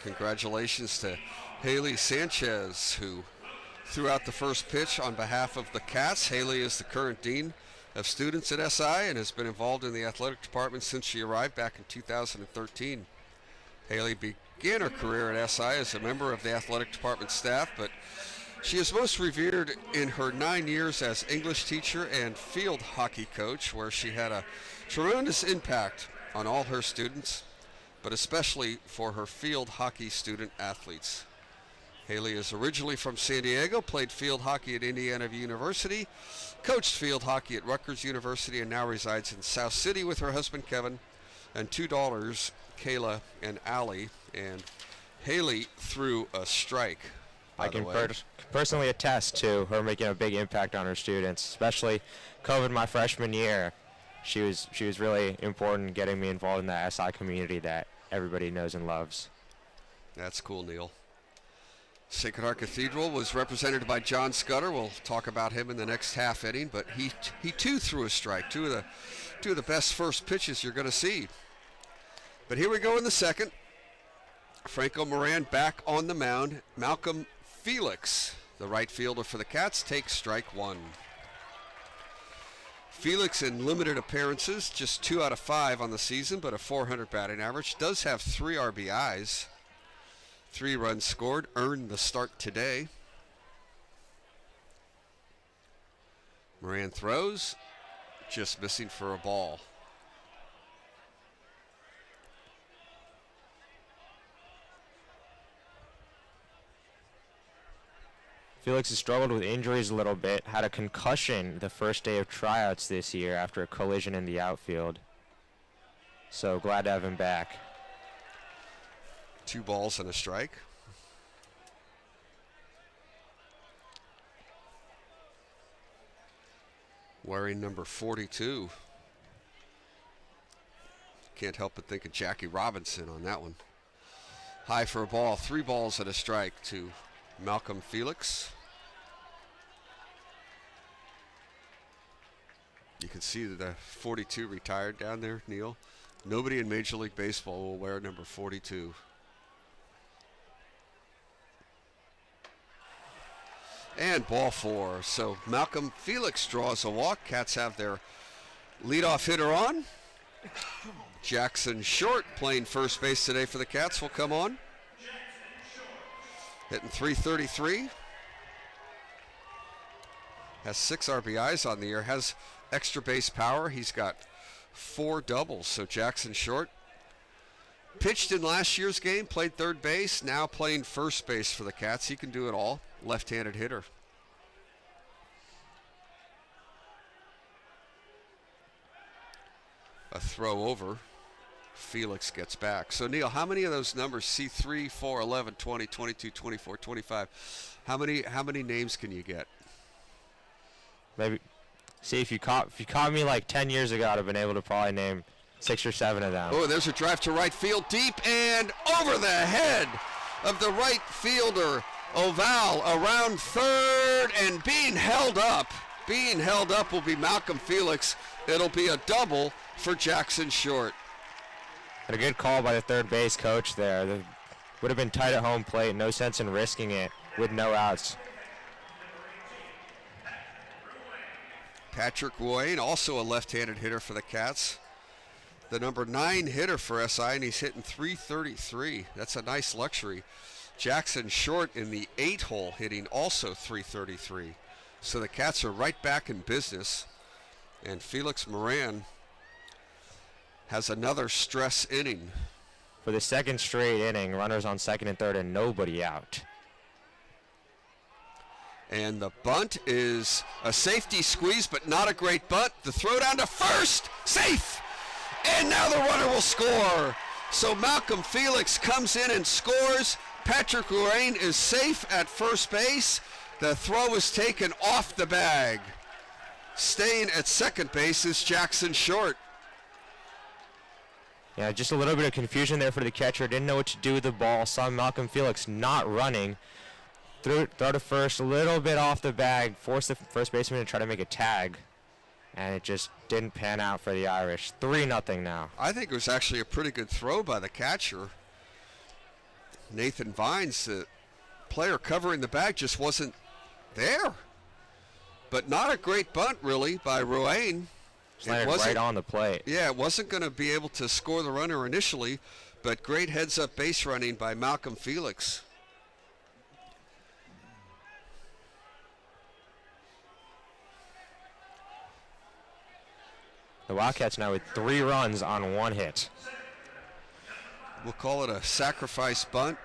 Congratulations to Haley Sanchez, who threw out the first pitch on behalf of the Cats. Haley is the current dean of students at SI and has been involved in the athletic department since she arrived back in 2013. Haley began her career at SI as a member of the athletic department staff, but she is most revered in her 9 years as English teacher and field hockey coach, where she had a tremendous impact on all her students, but especially for her field hockey student athletes. Haley is originally from San Diego, played field hockey at Indiana University, coached field hockey at Rutgers University, and now resides in South City with her husband Kevin and 2 daughters, Kayla and Allie. And Haley threw a strike. I can personally attest to her making a big impact on her students, especially COVID my freshman year. She was really important in getting me involved in the SI community that everybody knows and loves. That's cool, Neil. Sacred Heart Cathedral was represented by John Scudder. We'll talk about him in the next half inning, but he too threw a strike. Two of the best first pitches you're going to see. But here we go in the second. Franco Moran back on the mound. Malcolm Felix, the right fielder for the Cats, takes strike 1. Felix, in limited appearances, just 2 out of 5 on the season, but a .400 batting average, does have 3 RBIs. 3 runs scored, earned the start today. Moran throws, just missing for a ball. Felix has struggled with injuries a little bit, had a concussion the first day of tryouts this year after a collision in the outfield. So glad to have him back. 2 balls and a strike. Wearing number 42. Can't help but think of Jackie Robinson on that one. High for a ball, 3 balls and a strike to Malcolm Felix. You can see that the 42 retired down there, Neil. Nobody in Major League Baseball will wear number 42. And ball 4. So Malcolm Felix draws a walk. Cats have their leadoff hitter on. Jackson Short, playing first base today for the Cats, will come on. Hitting .333. Has 6 RBIs on the year. Has extra base power. He's got 4 doubles. So Jackson Short pitched in last year's game, played third base, now playing first base for the Cats. He can do it all. Left-handed hitter. A throw over. Felix gets back. So, Neil, how many of those numbers, C3, 4, 11, 20, 22, 24, 25, how many names can you get? Maybe, see, if you caught me like 10 years ago, I'd have been able to probably name 6 or 7 of them. Oh, there's a drive to right field, deep and over the head of the right fielder. Oval around third and being held up. Being held up will be Malcolm Felix. It'll be a double for Jackson Short. And a good call by the third base coach there. Would have been tight at home plate. No sense in risking it with no outs. Patrick Wayne, also a left-handed hitter for the Cats. The number 9 hitter for SI, and he's hitting .333. That's a nice luxury. Jackson Short in the 8 hole, hitting also .333. So the Cats are right back in business. And Felix Moran has another stress inning. For the second straight inning, runners on second and third and nobody out. And the bunt is a safety squeeze, but not a great bunt. The throw down to first, safe! And now the runner will score. So Malcolm Felix comes in and scores. Patrick Urain is safe at first base. The throw is taken off the bag. Staying at second base is Jackson Short. Yeah, just a little bit of confusion there for the catcher. Didn't know what to do with the ball. Saw Malcolm Felix not running. Throw to first, a little bit off the bag. Forced the first baseman to try to make a tag. And it just didn't pan out for the Irish. 3-0 now. I think it was actually a pretty good throw by the catcher. Nathan Vines, the player covering the bag, just wasn't there. But not a great bunt, really, by Ruane. Landed right on the plate. Yeah, it wasn't going to be able to score the runner initially, but great heads-up base running by Malcolm Felix. The Wildcats now with 3 runs on 1 hit. We'll call it a sacrifice bunt.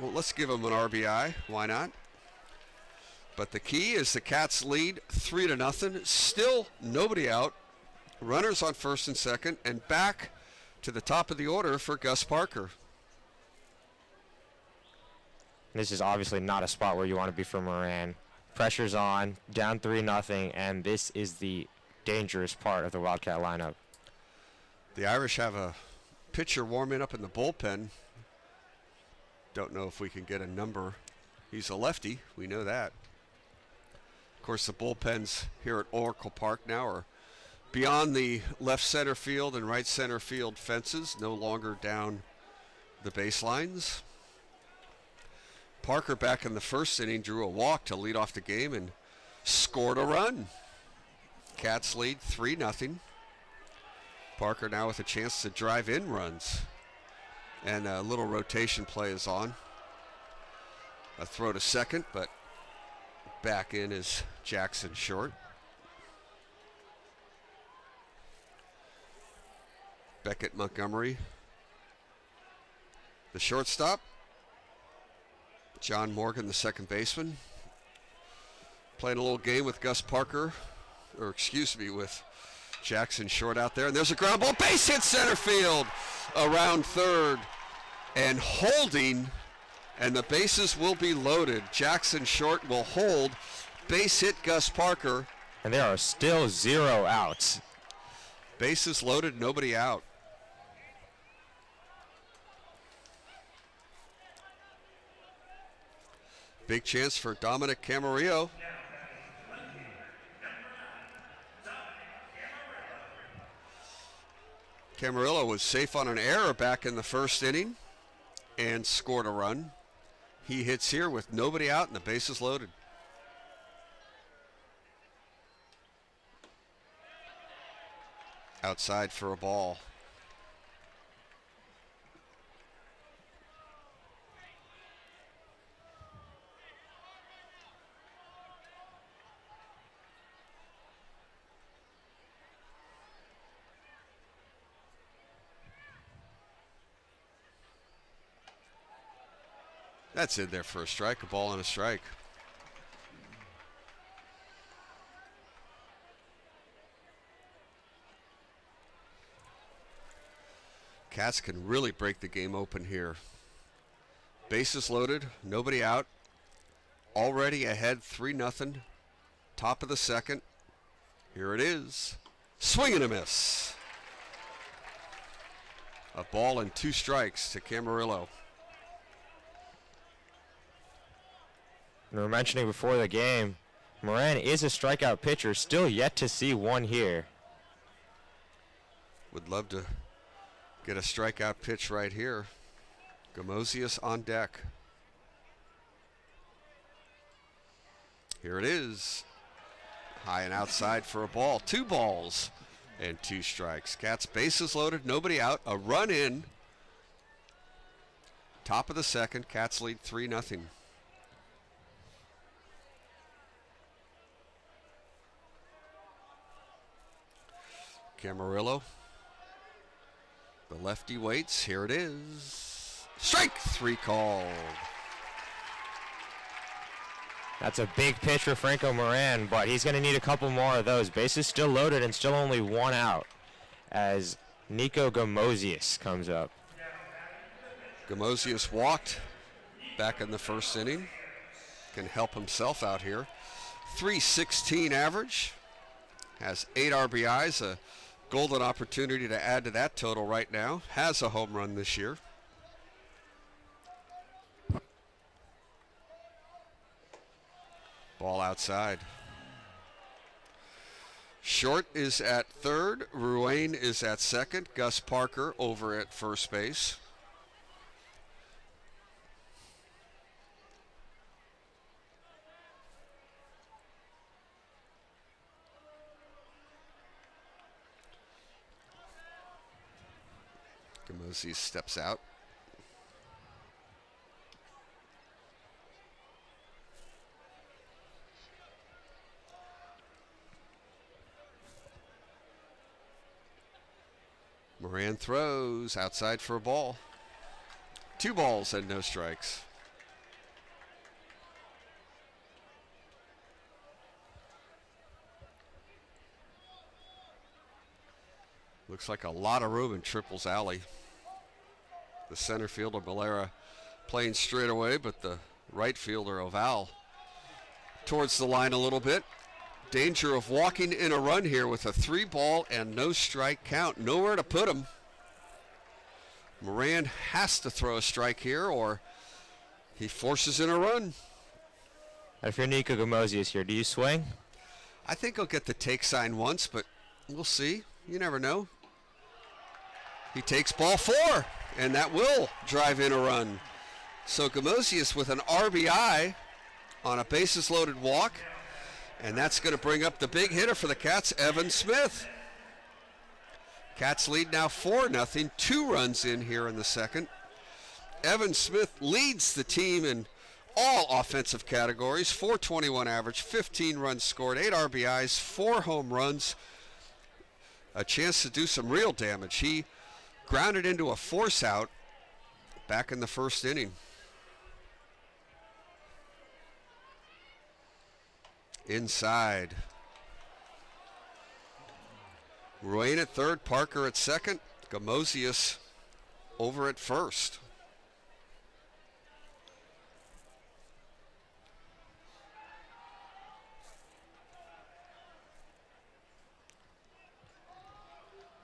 Well, let's give them an RBI. Why not? But the key is the Cats lead 3-0. Still nobody out. Runners on first and second, and back to the top of the order for Gus Parker. This is obviously not a spot where you want to be for Moran. Pressure's on, down 3-0, and this is the dangerous part of the Wildcat lineup. The Irish have a pitcher warming up in the bullpen. Don't know if we can get a number. He's a lefty, we know that. Of course, the bullpens here at Oracle Park now are beyond the left center field and right center field fences, no longer down the baselines. Parker, back in the first inning, drew a walk to lead off the game and scored a run. Cats lead 3-0. Parker now with a chance to drive in runs. And a little rotation play is on. A throw to second, but back in is Jackson Short. Beckett Montgomery, the shortstop. John Morgan, the second baseman, playing a little game with Gus Parker, or excuse me, with Jackson Short out there. And there's a ground ball, base hit center field, around third, and holding, and the bases will be loaded. Jackson Short will hold, base hit Gus Parker. And there are still 0 outs. Bases loaded, nobody out. Big chance for Dominic Camarillo. Camarillo was safe on an error back in the first inning and scored a run. He hits here with nobody out and the bases loaded. Outside for a ball. That's in there for a strike, a ball and a strike. Cats can really break the game open here. Bases loaded, nobody out. Already ahead 3-0. Top of the second. Here it is. Swing and a miss. A ball and 2 strikes to Camarillo. We were mentioning before the game, Moran is a strikeout pitcher, still yet to see one here. Would love to get a strikeout pitch right here. Gamosius on deck. Here it is. High and outside for a ball. 2 balls and 2 strikes. Cats bases loaded, nobody out. A run in. Top of the second. Cats lead 3-0. Camarillo. The lefty waits. Here it is. Strike 3 called. That's a big pitch for Franco Moran, but he's going to need a couple more of those. Bases still loaded and still only 1 out as Nico Gamosius comes up. Gamosius walked back in the first inning. Can help himself out here. .316 average. Has 8 RBIs, a golden opportunity to add to that total right now. Has a home run this year. Ball outside. Short is at third. Ruane is at second. Gus Parker over at first base. Gamosius steps out. Moran throws outside for a ball. 2 balls and no strikes. Looks like a lot of room in Triple's alley. The center fielder, Valera, playing straight away, but the right fielder, Oval, towards the line a little bit. Danger of walking in a run here with a 3-ball and no strike count. Nowhere to put him. Moran has to throw a strike here or he forces in a run. If you're Nico Gamosius here, do you swing? I think he'll get the take sign once, but we'll see. You never know. He takes ball 4, and that will drive in a run. So Gamosius with an RBI on a bases-loaded walk, and that's going to bring up the big hitter for the Cats, Evan Smith. Cats lead now 4-0, 2 runs in here in the second. Evan Smith leads the team in all offensive categories, .421 average, 15 runs scored, 8 RBIs, 4 home runs. A chance to do some real damage. He grounded into a force out back in the first inning. inside. Ruane at third, Parker at second, Gamosius over at first.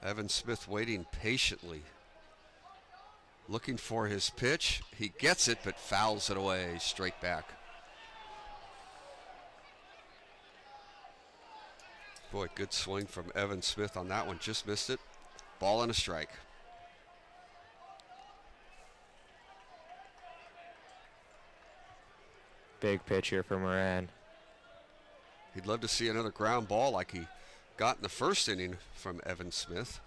Evan Smith waiting patiently, looking for his pitch. He gets it, but fouls it away straight back. Boy, good swing from Evan Smith on that one. Just missed it. Ball and a strike. Big pitch here for Moran. He'd love to see another ground ball like he got in the first inning from Evan Smith.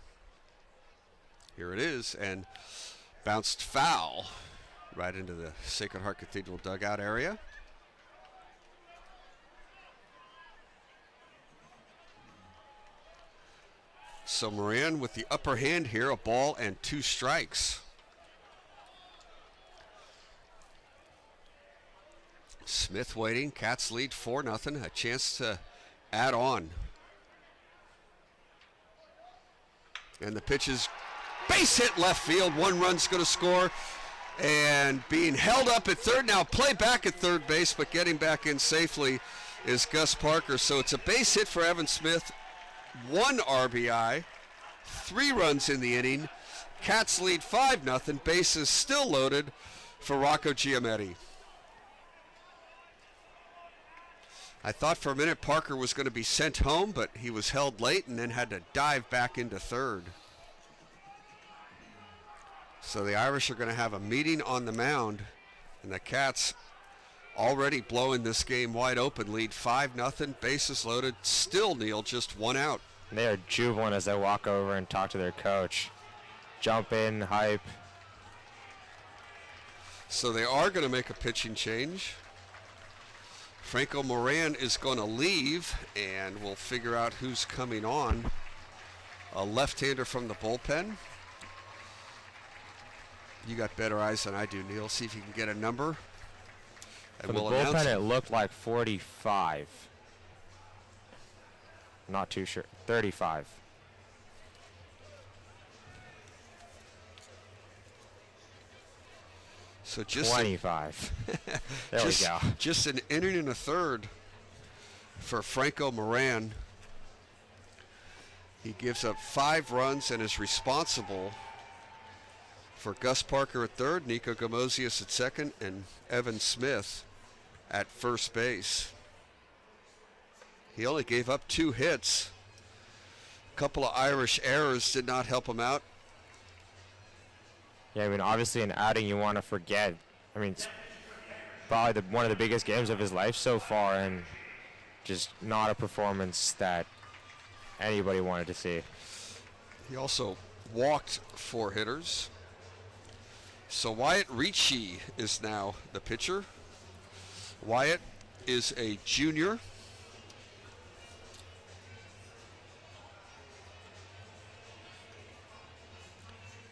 Here it is, and bounced foul right into the Sacred Heart Cathedral dugout area. So Moran with the upper hand here, a ball and 2 strikes. Smith waiting, Cats lead 4-0, a chance to add on. And the pitch is base hit left field, 1 run's going to score. And being held up at third, now play back at third base, but getting back in safely is Gus Parker. So it's a base hit for Evan Smith, 1 RBI, 3 runs in the inning. Cats lead 5-0, bases still loaded for Rocco Giametti. I thought for a minute Parker was going to be sent home, but he was held late and then had to dive back into third. So the Irish are going to have a meeting on the mound, and the Cats already blowing this game wide open, lead 5-0, bases loaded, still Neil, just 1 out. They are jubilant as they walk over and talk to their coach. Jump in, hype. So they are going to make a pitching change. Franco Moran is going to leave, and we'll figure out who's coming on. A left-hander from the bullpen. You got better eyes than I do, Neil. See if you can get a number. And For the we'll announce bullpen, it. it looked like 45. Not too sure. 35. So just 25. There we go. Just an inning and a third for Franco Moran. He gives up 5 runs and is responsible for Gus Parker at third, Nico Gamosius at second, and Evan Smith at first base. He only gave up 2 hits. A couple of Irish errors did not help him out. Yeah, I mean, obviously an outing you want to forget. I mean, it's probably one of the biggest games of his life so far, and just not a performance that anybody wanted to see. He also walked 4 hitters. So Wyatt Ricci is now the pitcher. Wyatt is a junior.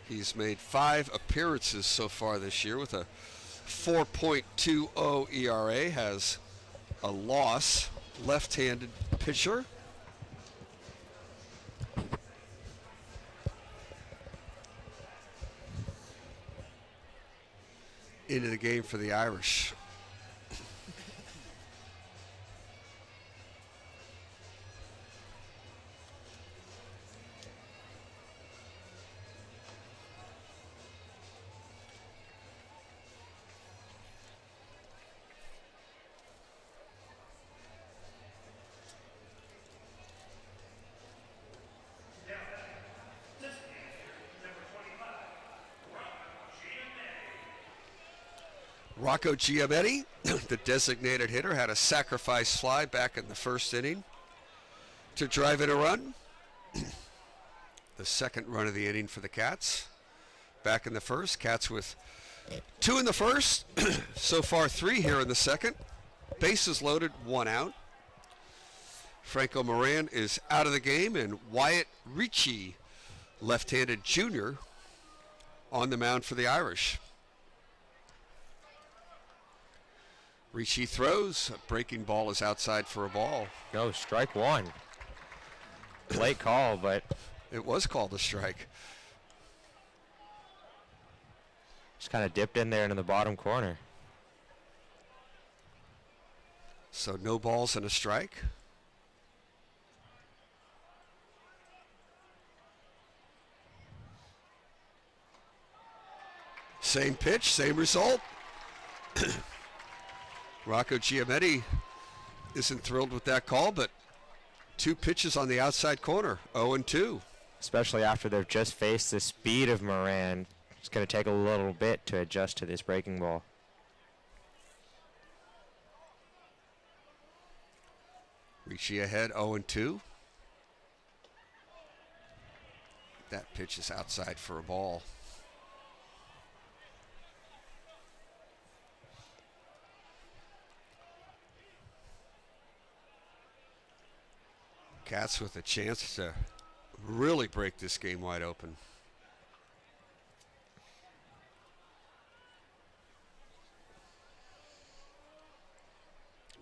He's made 5 appearances so far this year with a 4.20 ERA, has a loss, left-handed pitcher. Into the game for the Irish. Rocco Giametti, the designated hitter, had a sacrifice fly back in the first inning to drive in a run. The second run of the inning for the Cats. Back in the first, Cats with 2 in the first, so far 3 here in the second. Bases loaded, 1 out. Franco Moran is out of the game, and Wyatt Ricci, left-handed junior, on the mound for the Irish. Ricci throws. A breaking ball is outside for a ball. No, strike one. Late call, but It was called a strike. just kind of dipped in there into the bottom corner. So no balls and a strike. Same pitch, same result. Rocco Giametti isn't thrilled with that call, but 2 pitches on the outside corner, 0-2. Especially after they've just faced the speed of Moran. It's going to take a little bit to adjust to this breaking ball. Ricci ahead, 0-2. That pitch is outside for a ball. Cats with a chance to really break this game wide open.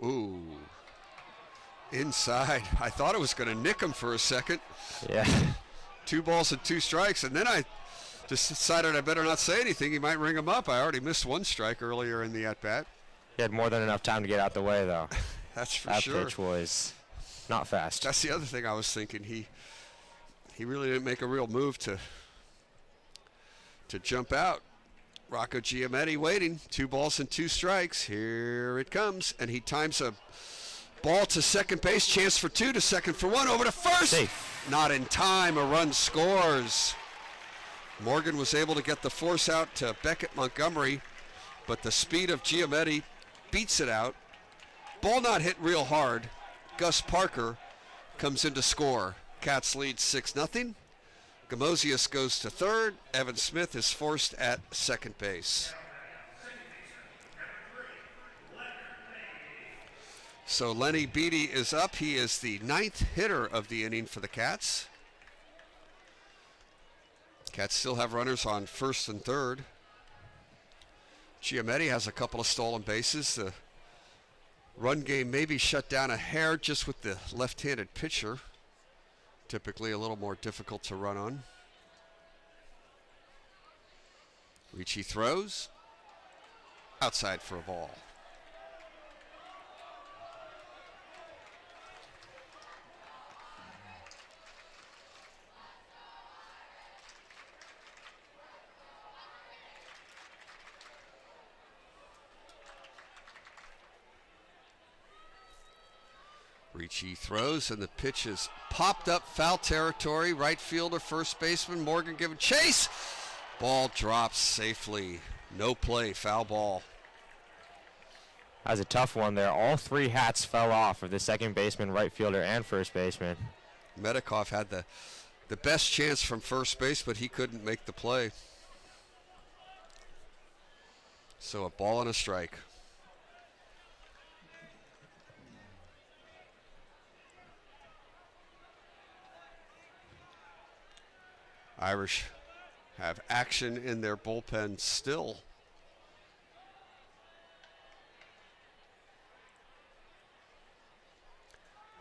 Ooh. Inside. I thought it was going to nick him for a second. Yeah. 2 balls and 2 strikes, and then I just decided I better not say anything. He might ring him up. I already missed 1 strike earlier in the at-bat. He had more than enough time to get out the way, though. That's for That sure. pitch was not fast. That's the other thing I was thinking. He really didn't make a real move to jump out. Rocco Giametti waiting. 2 balls and 2 strikes. Here it comes, and he times a ball to second base. Chance for 2 to second for 1. Over to first. Safe. Not in time. A run scores. Morgan was able to get the force out to Beckett Montgomery, but the speed of Giametti beats it out. Ball not hit real hard. Gus Parker comes in to score. Cats lead 6-0. Gamosius goes to third. Evan Smith is forced at second base. So Lenny Beatty is up. He is the 9th hitter of the inning for the Cats. Cats still have runners on first and third. Giametti has a couple of stolen bases. The run game may be shut down a hair just with the left-handed pitcher. Typically a little more difficult to run on. Ricci throws. Outside for a ball. Ricci throws, and the pitch is popped up, foul territory. Right fielder, first baseman Morgan giving chase. Ball drops safely. No play, foul ball. That was a tough one there. All 3 hats fell off of the second baseman, right fielder, and first baseman. Medikoff had the best chance from first base, but he couldn't make the play. So a ball and a strike. Irish have action in their bullpen still.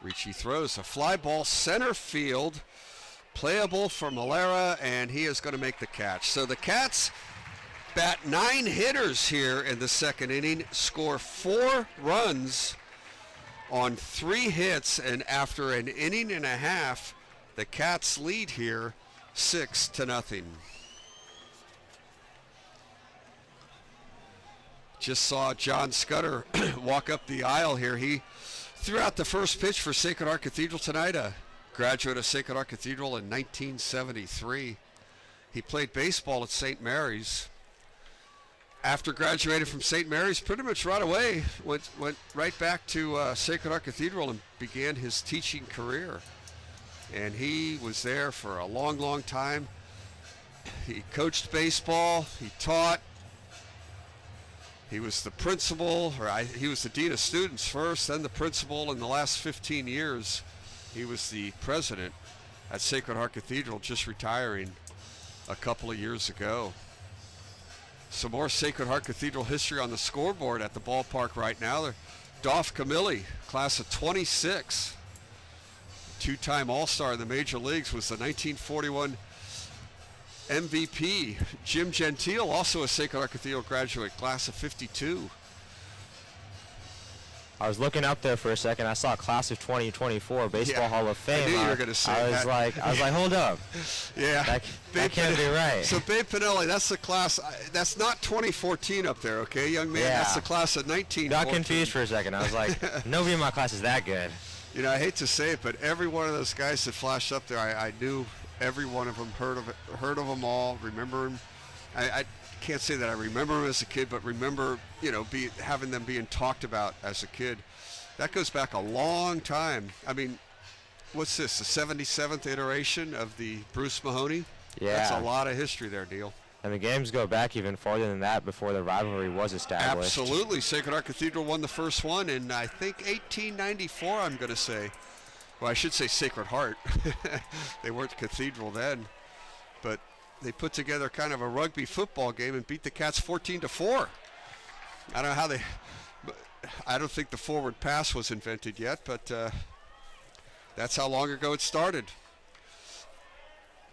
Ricci throws a fly ball center field, playable for Malera, and he is going to make the catch. So the Cats bat 9 hitters here in the second inning, score 4 runs on 3 hits, and after an inning and a half, the Cats lead here 6-0. Just saw John Scudder walk up the aisle here. He threw out the first pitch for Sacred Heart Cathedral tonight, a graduate of Sacred Heart Cathedral in 1973. He played baseball at St. Mary's. After graduating from St. Mary's, pretty much right away, went right back to Sacred Heart Cathedral and began his teaching career. And he was there for a long, long time. He coached baseball, he taught. He was the principal, he was the dean of students first, then the principal. In the last 15 years, he was the president at Sacred Heart Cathedral, just retiring a couple of years ago. Some more Sacred Heart Cathedral history on the scoreboard at the ballpark right now. Dolph Camilli, class of 26, two-time All-Star in the major leagues, was the 1941 MVP. Jim Gentile, also a Sacred Heart Cathedral graduate, class of 52. I was looking up there for a second. I saw class of 2024 Baseball Hall of Fame. I knew you were going to say I was like, hold up. Yeah, that can't be right. So Babe Pinelli, that's the class. That's not 2014 up there, okay, young man. Yeah. That's the class of 1914. Got confused for a second. I was like, nobody in my class is that good. You know, I hate to say it, but every one of those guys that flashed up there, I knew every one of them, heard of them all, remember them. I can't say that I remember them as a kid, but remember, you know, having them being talked about as a kid. That goes back a long time. I mean, what's this, the 77th iteration of the Bruce-Mahoney? Yeah. That's a lot of history there, Neil. And the games go back even farther than that before the rivalry was established. Absolutely. Sacred Heart Cathedral won the first one in, I think, 1894, I'm going to say. Well, I should say Sacred Heart. They weren't Cathedral then. But they put together kind of a rugby football game and beat the Cats 14-4. I don't know how they... I don't think the forward pass was invented yet, but that's how long ago it started.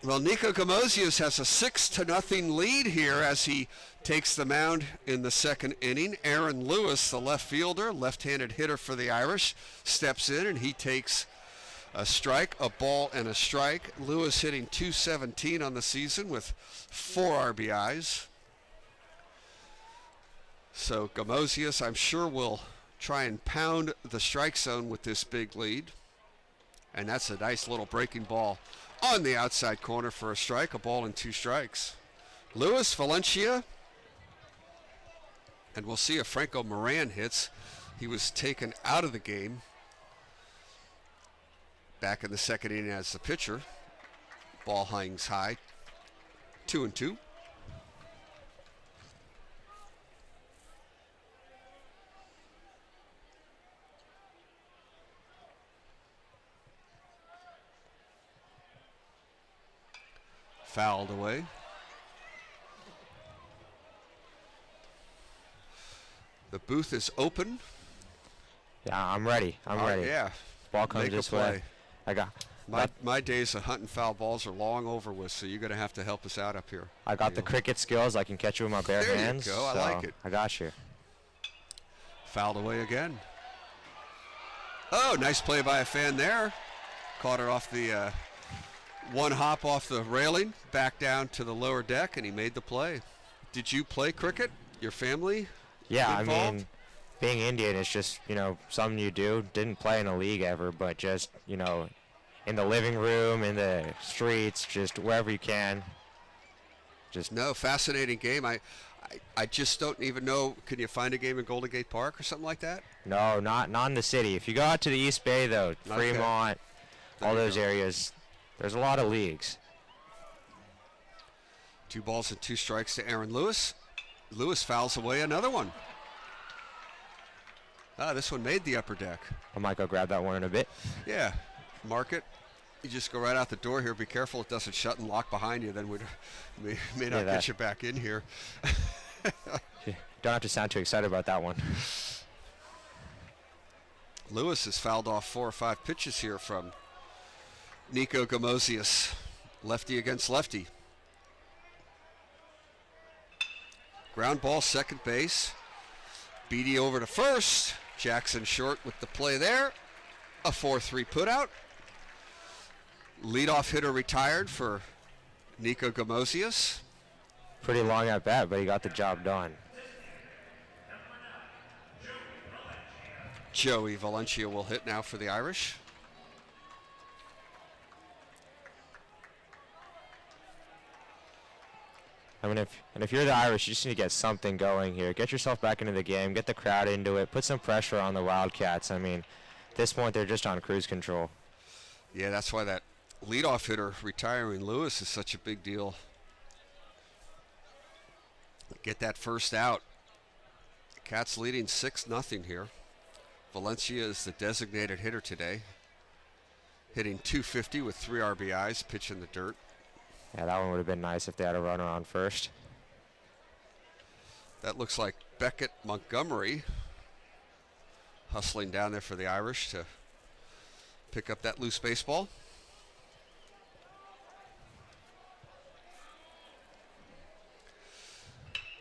Well, Nico Gamosius has a 6-0 lead here as he takes the mound in the second inning. Aaron Lewis, the left fielder, left-handed hitter for the Irish, steps in and he takes a strike, a ball, and a strike. Lewis hitting .217 on the season with 4 RBIs. So Gamosius, I'm sure, will try and pound the strike zone with this big lead. And that's a nice little breaking ball on the outside corner for a strike, a ball and 2 strikes. Lewis, Valencia, and we'll see if Franco Moran hits. He was taken out of the game back in the second inning as the pitcher. Ball hangs high, 2-2. Fouled away. The booth is open. Yeah, I'm ready. I'm ready. Yeah. Ball comes Make a this play. way. I got my days of hunting foul balls are long over with, so you're going to have to help us out up here. I got the cricket skills. I can catch you with my bare hands. There you go. I so like it. I got you. Fouled away again. Oh, nice play by a fan there. Caught it off the one hop off the railing, back down to the lower deck, and he made the play. Did you play cricket? Your family? Yeah, involved? I mean, being Indian is just, you know, something you do. Didn't play in a league ever, but just, you know, in the living room, in the streets, just wherever you can. Just No, fascinating game. I just don't even know. Can you find a game in Golden Gate Park or something like that? No, not in the city. If you go out to the East Bay, though, Okay. Fremont, all those areas, there's a lot of leagues. 2 balls and 2 strikes to Aaron Lewis. Lewis fouls away another one. This one made the upper deck. I might go grab that one in a bit. Yeah, mark it. You just go right out the door here. Be careful it doesn't shut and lock behind you. Then we may not get you back in here. Don't have to sound too excited about that one. Lewis has fouled off 4 or 5 pitches here from Nico Gamosius. Lefty against lefty. Ground ball, second base. Beatty over to first. Jackson short with the play there. A 4-3 putout. Leadoff hitter retired for Nico Gamosius. Pretty long at bat, but he got the job done. Joey Valencia will hit now for the Irish. I mean, if you're the Irish, you just need to get something going here. Get yourself back into the game. Get the crowd into it. Put some pressure on the Wildcats. I mean, at this point, they're just on cruise control. Yeah, that's why that leadoff hitter retiring Lewis is such a big deal. Get that first out. Cats leading 6-0 here. Valencia is the designated hitter today. Hitting .250 with 3 RBIs, pitch in the dirt. Yeah, that one would have been nice if they had a runner on first. That looks like Beckett Montgomery hustling down there for the Irish to pick up that loose baseball.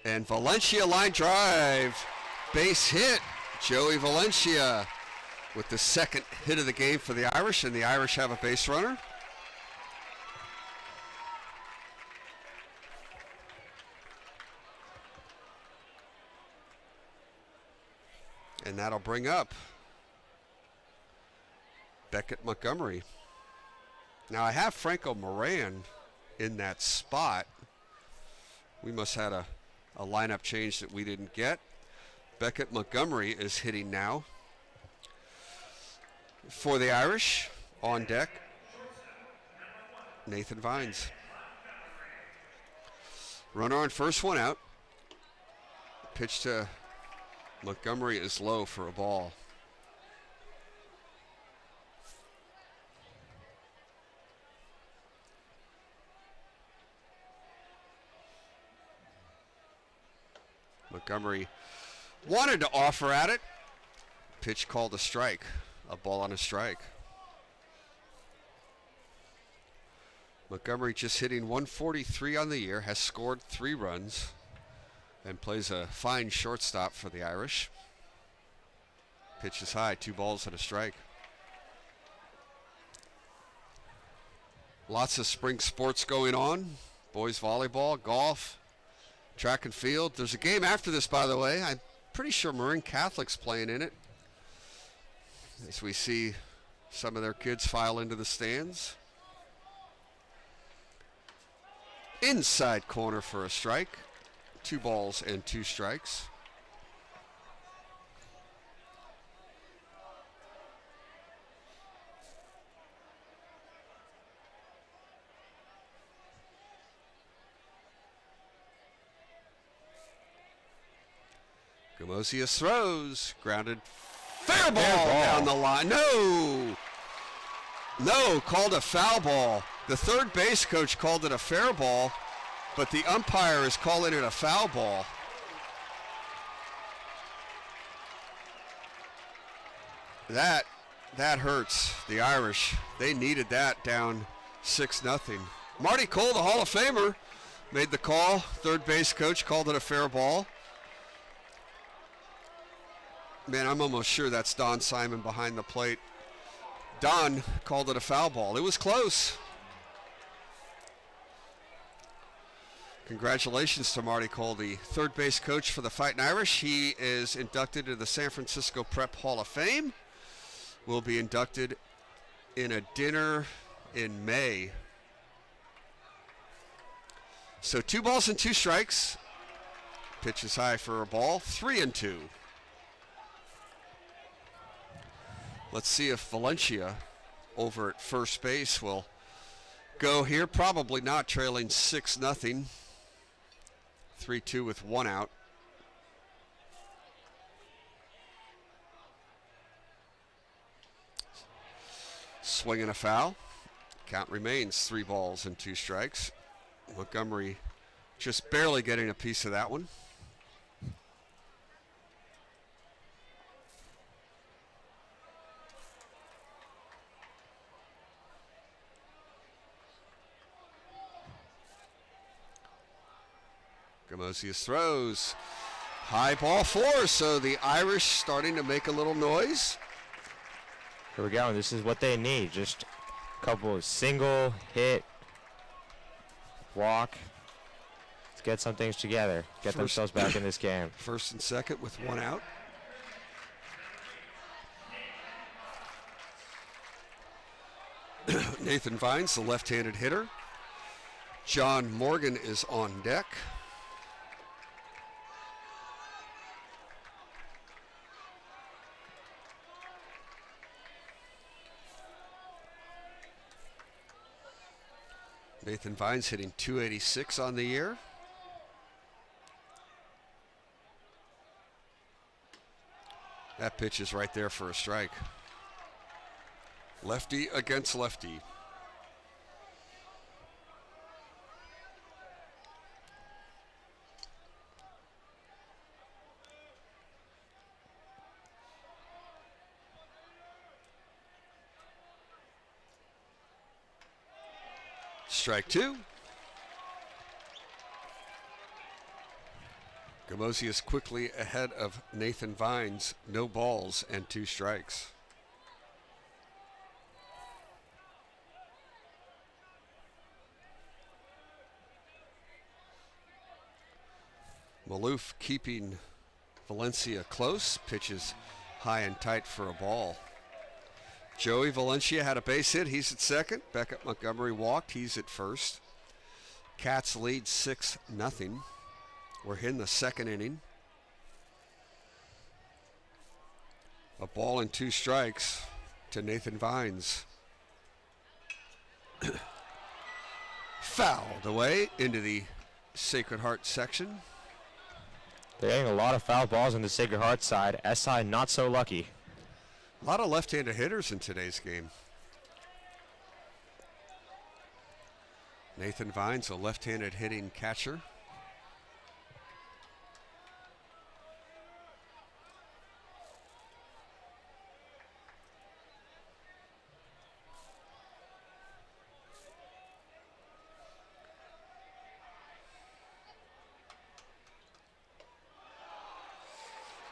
And Valencia line drive, base hit. Joey Valencia with the second hit of the game for the Irish, and the Irish have a base runner. And that'll bring up Beckett Montgomery. Now I have Franco Moran in that spot. We must have had a lineup change that we didn't get. Beckett Montgomery is hitting now for the Irish. On deck, Nathan Vines. Runner on first, one out. Pitch to Montgomery is low for a ball. Montgomery wanted to offer at it. Pitch called a strike. A ball on a strike. Montgomery just hitting 143 on the year, has scored 3 runs, and plays a fine shortstop for the Irish. Pitch is high, 2 balls and a strike. Lots of spring sports going on. Boys volleyball, golf, track and field. There's a game after this, by the way. I'm pretty sure Marin Catholic's playing in it. As we see some of their kids file into the stands. Inside corner for a strike. 2 balls and 2 strikes. Gamosius throws, grounded, fair ball down the line. No, called a foul ball. The third base coach called it a fair ball, but the umpire is calling it a foul ball. That hurts the Irish. They needed that down 6-0. Marty Cole, the Hall of Famer, made the call. Third base coach called it a fair ball. Man, I'm almost sure that's Don Simon behind the plate. Don called it a foul ball. It was close. Congratulations to Marty Cole, the third base coach for the Fighting Irish. He is inducted into the San Francisco Prep Hall of Fame. Will be inducted in a dinner in May. So 2 balls and 2 strikes. Pitch is high for a ball, 3-2. Let's see if Valencia over at first base will go here. Probably not, trailing 6-0. 3-2 with 1 out. Swing and a foul. Count remains 3 balls and 2 strikes. Montgomery just barely getting a piece of that one. Gamosius throws. High ball 4, so the Irish starting to make a little noise. Here we go. This is what they need. Just a couple of single, hit, walk. Let's get some things together. Get themselves back in this game. First and second with 1 out. Nathan Vines, the left-handed hitter. John Morgan is on deck. Nathan Vines hitting .286 on the year. That pitch is right there for a strike. Lefty against lefty. Strike two. Gamosius quickly ahead of Nathan Vines. No balls and 2 strikes. Maloof keeping Valencia close. Pitches high and tight for a ball. Joey Valencia had a base hit. He's at second. Beckett Montgomery walked. He's at first. Cats lead 6-0. We're in the second inning. A ball and 2 strikes to Nathan Vines. Fouled away into the Sacred Heart section. They're getting a lot of foul balls on the Sacred Heart side. SI not so lucky. A lot of left-handed hitters in today's game. Nathan Vines, a left-handed hitting catcher.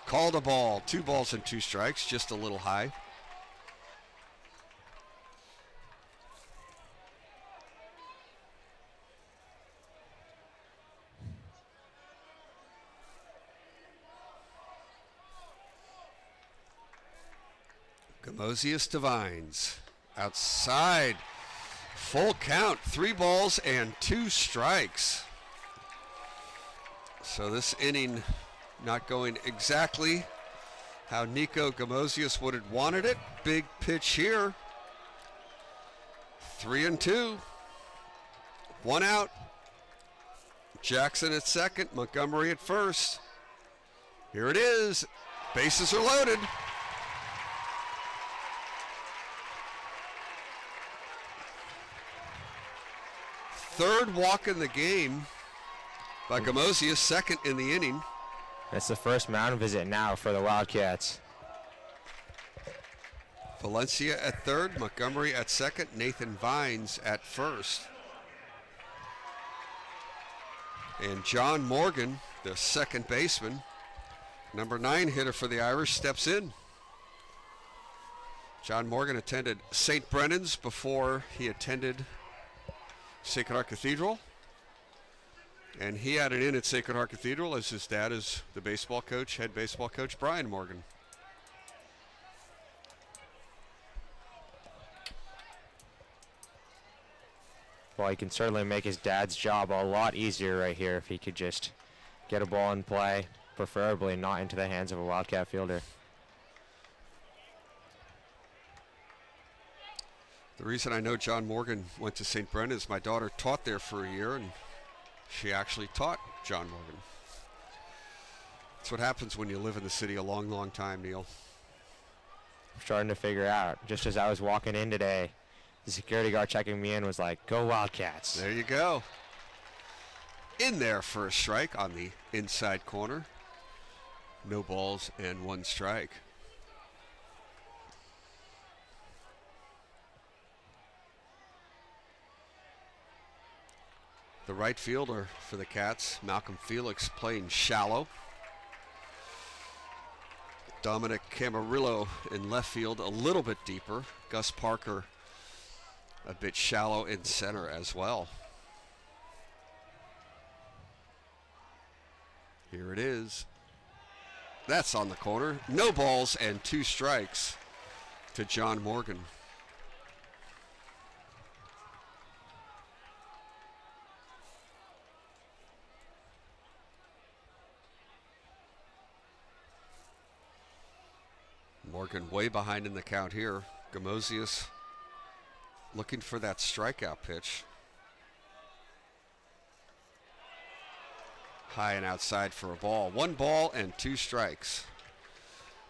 Called a ball. 2 balls and 2 strikes, just a little high. Gamosius to Vines. Outside. Full count. 3 balls and 2 strikes. So this inning not going exactly how Nico Gamosius would have wanted it. Big pitch here. 3-2. 1 out. Jackson at second. Montgomery at first. Here it is. Bases are loaded. Third walk in the game by Gamosius, second in the inning. That's the first mound visit now for the Wildcats. Valencia at third, Montgomery at second, Nathan Vines at first. And John Morgan, the second baseman, number 9 hitter for the Irish, steps in. John Morgan attended St. Brennan's before he attended Sacred Heart Cathedral. And he had it in at Sacred Heart Cathedral as his dad is the baseball coach, head baseball coach, Brian Morgan. Well, he can certainly make his dad's job a lot easier right here if he could just get a ball in play, preferably not into the hands of a Wildcat fielder. The reason I know John Morgan went to St. Brennan is my daughter taught there for a year, and she actually taught John Morgan. That's what happens when you live in the city a long, long time, Neil. I'm starting to figure out. Just as I was walking in today, the security guard checking me in was like, "Go Wildcats." There you go. In there for a strike on the inside corner. No balls and 1 strike. The right fielder for the Cats, Malcolm Felix, playing shallow. Dominic Camarillo in left field, a little bit deeper. Gus Parker a bit shallow in center as well. Here it is. That's on the corner. No balls and 2 strikes to John Morgan. Morgan way behind in the count here. Gamosius looking for that strikeout pitch. High and outside for a ball. 1 ball and 2 strikes.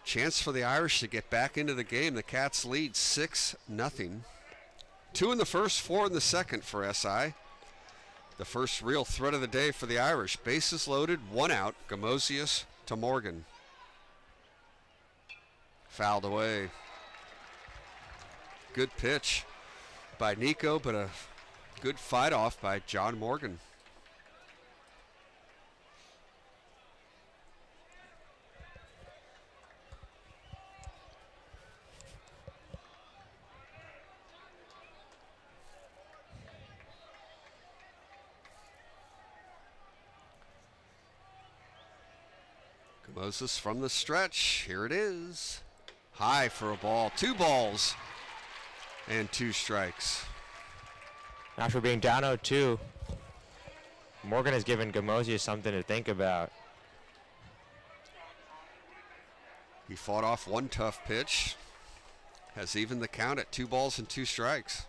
Chance for the Irish to get back into the game. The Cats lead 6-0. 2 in the first, 4 in the second for SI. The first real threat of the day for the Irish. Bases loaded, 1 out. Gamosius to Morgan. Fouled away. Good pitch by Nico, but a Good fight off by John Morgan. Moses from the stretch. Here it is. High for a ball. 2 balls and 2 strikes. After being down 0-2, Morgan has given Gamosius something to think about. He fought off one tough pitch. Has even the count at 2 balls and 2 strikes.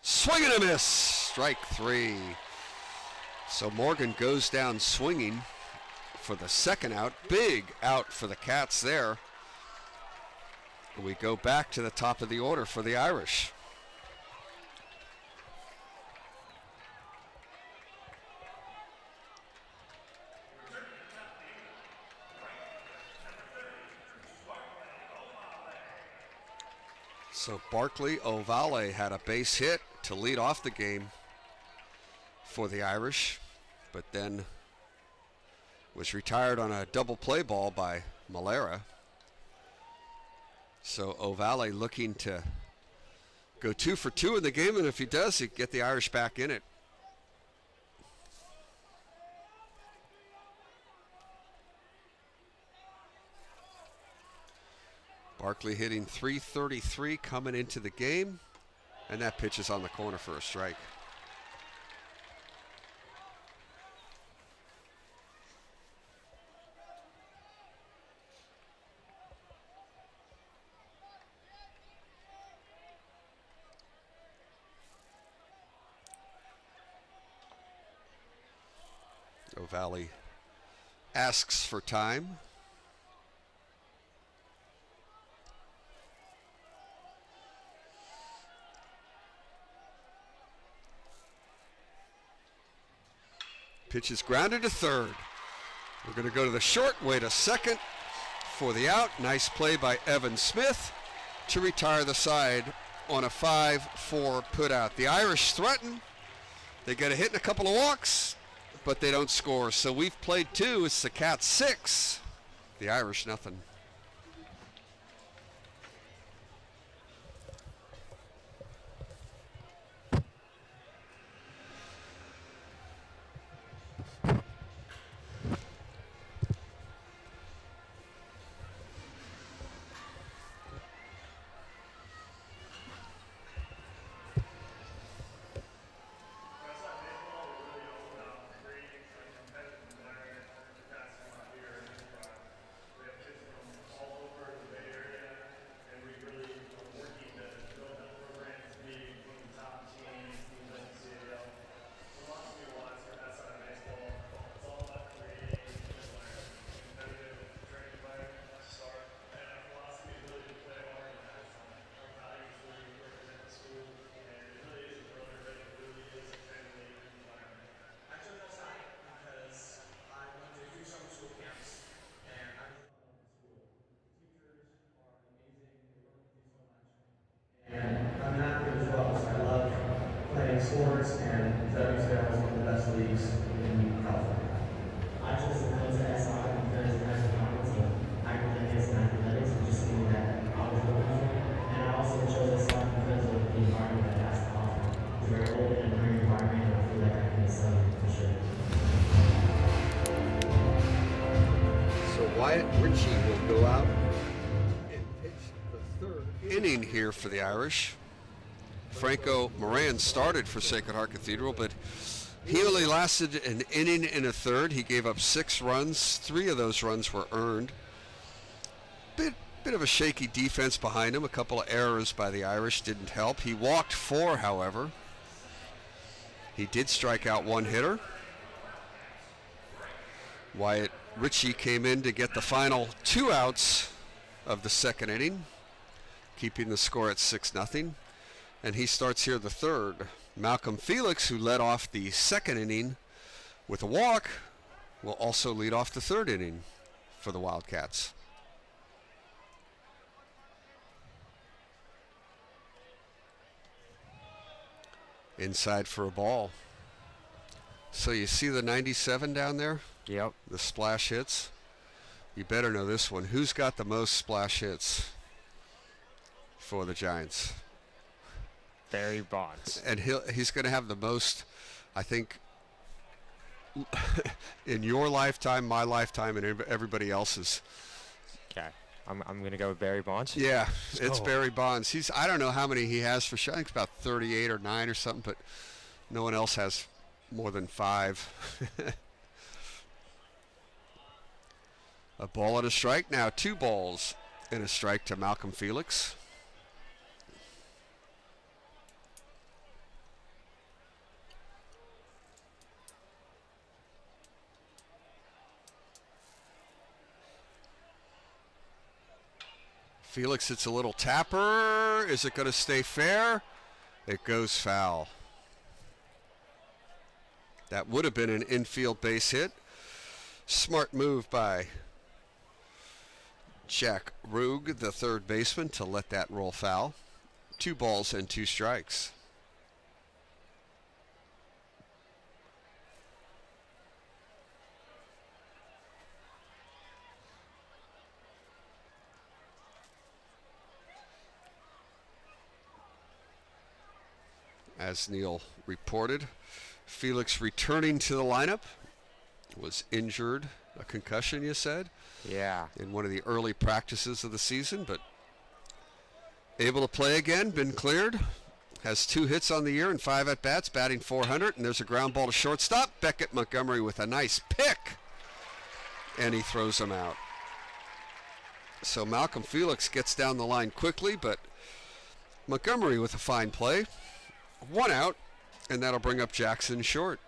Swing and a miss. Strike 3. So Morgan goes down swinging for the second out. Big out for the Cats there. We go back to the top of the order for the Irish. So Barkley Ovale had a base hit to lead off the game for the Irish, but then was retired on a double play ball by Malera. So Ovale looking to go 2 for 2 in the game, and if he does, he get the Irish back in it. Barkley hitting .333 coming into the game, and that pitch is on the corner for a strike. O'Valley asks for time. Pitch is grounded to third. We're going to go to the short, wait a second for the out. Nice play by Evan Smith to retire the side on a 5-4 put out. The Irish threaten. They get a hit and a couple of walks, but they don't score. So we've played 2. It's the Cats 6. The Irish nothing. Sports, and WCL is one of the best leagues in California. I chose to come to SI because it has a conference of academics and athletics, which is something that I was looking for. And I also chose SI because of the environment that it has to offer. It's a very open and learning environment, and I feel like I can study for sure. So Wyatt Ritchie will go out and pitch the third inning here for the Irish. Franco Moran started for Sacred Heart Cathedral, but he only lasted an inning and a third. He gave up 6 runs. 3 of those runs were earned. Bit of a shaky defense behind him. A couple of errors by the Irish didn't help. He walked 4, however. He did strike out 1 hitter. Wyatt Ritchie came in to get the final 2 outs of the second inning, keeping the score at 6-0. And he starts here the third. Malcolm Felix, who led off the second inning with a walk, will also lead off the third inning for the Wildcats. inside for a ball. So you see the 97 down there? Yep. The splash hits. You better know this one. Who's got the most splash hits for the Giants? Barry Bonds. And he's going to have the most, I think, in your lifetime, my lifetime, and everybody else's. Okay. I'm going to go with Barry Bonds. Yeah, it's Barry Bonds. I don't know how many he has for sure. I think it's about 38 or 9 or something, but no one else has more than 5. A ball and a strike. Now 2 balls and a strike to Malcolm Felix. Felix hits a little tapper. Is it going to stay fair? It goes foul. That would have been an infield base hit. Smart move by Jack Rugg, the third baseman, to let that roll foul. 2 balls and 2 strikes. As Neil reported, Felix returning to the lineup, was injured, a concussion you said? Yeah. In one of the early practices of the season, but able to play again, been cleared. Has 2 hits on the year and 5 at-bats, batting .400, and there's a ground ball to shortstop. Beckett Montgomery with a nice pick, and he throws him out. So Malcolm Felix gets down the line quickly, but Montgomery with a fine play. 1 out, and that'll bring up Jackson Short.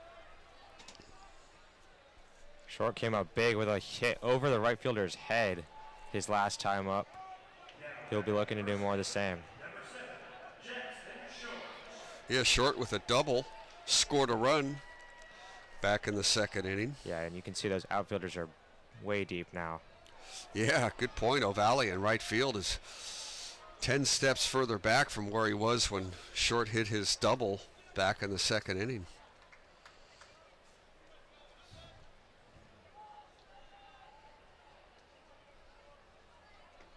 Short came up big with a hit over the right fielder's head his last time up. He'll be looking to do more of the same. Yeah, Short with a double, scored a run back in the 2nd inning. Yeah, and you can see those outfielders are way deep now. Yeah, good point. O'Valley in right field is 10 steps further back from where he was when Short hit his double back in the 2nd inning.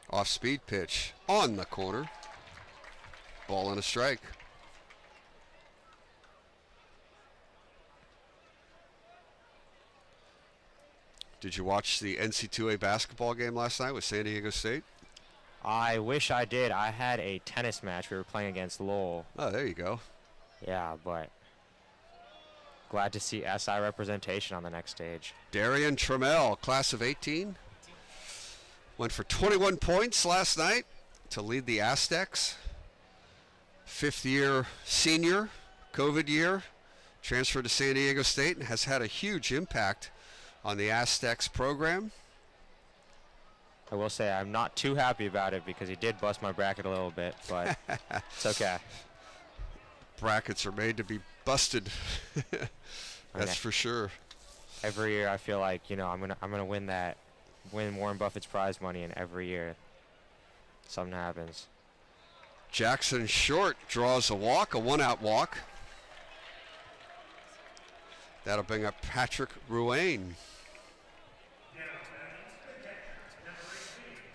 Off-speed pitch on the corner. Ball and a strike. Did you watch the NC2A basketball game last night with San Diego State? I wish I did. I had a tennis match. We were playing against Lowell. Oh, there you go. Yeah, but glad to see SI representation on the next stage. Darian Trammell, class of 18. Went for 21 points last night to lead the Aztecs. 5th-year senior, COVID year. Transferred to San Diego State and has had a huge impact on the Aztecs program. I will say I'm not too happy about it because he did bust my bracket a little bit, but it's okay. Brackets are made to be busted. That's for sure. Every year I feel like, I'm gonna win Warren Buffett's prize money, and every year something happens. Jackson Short draws a walk, a 1-out walk. That'll bring up Patrick Ruane.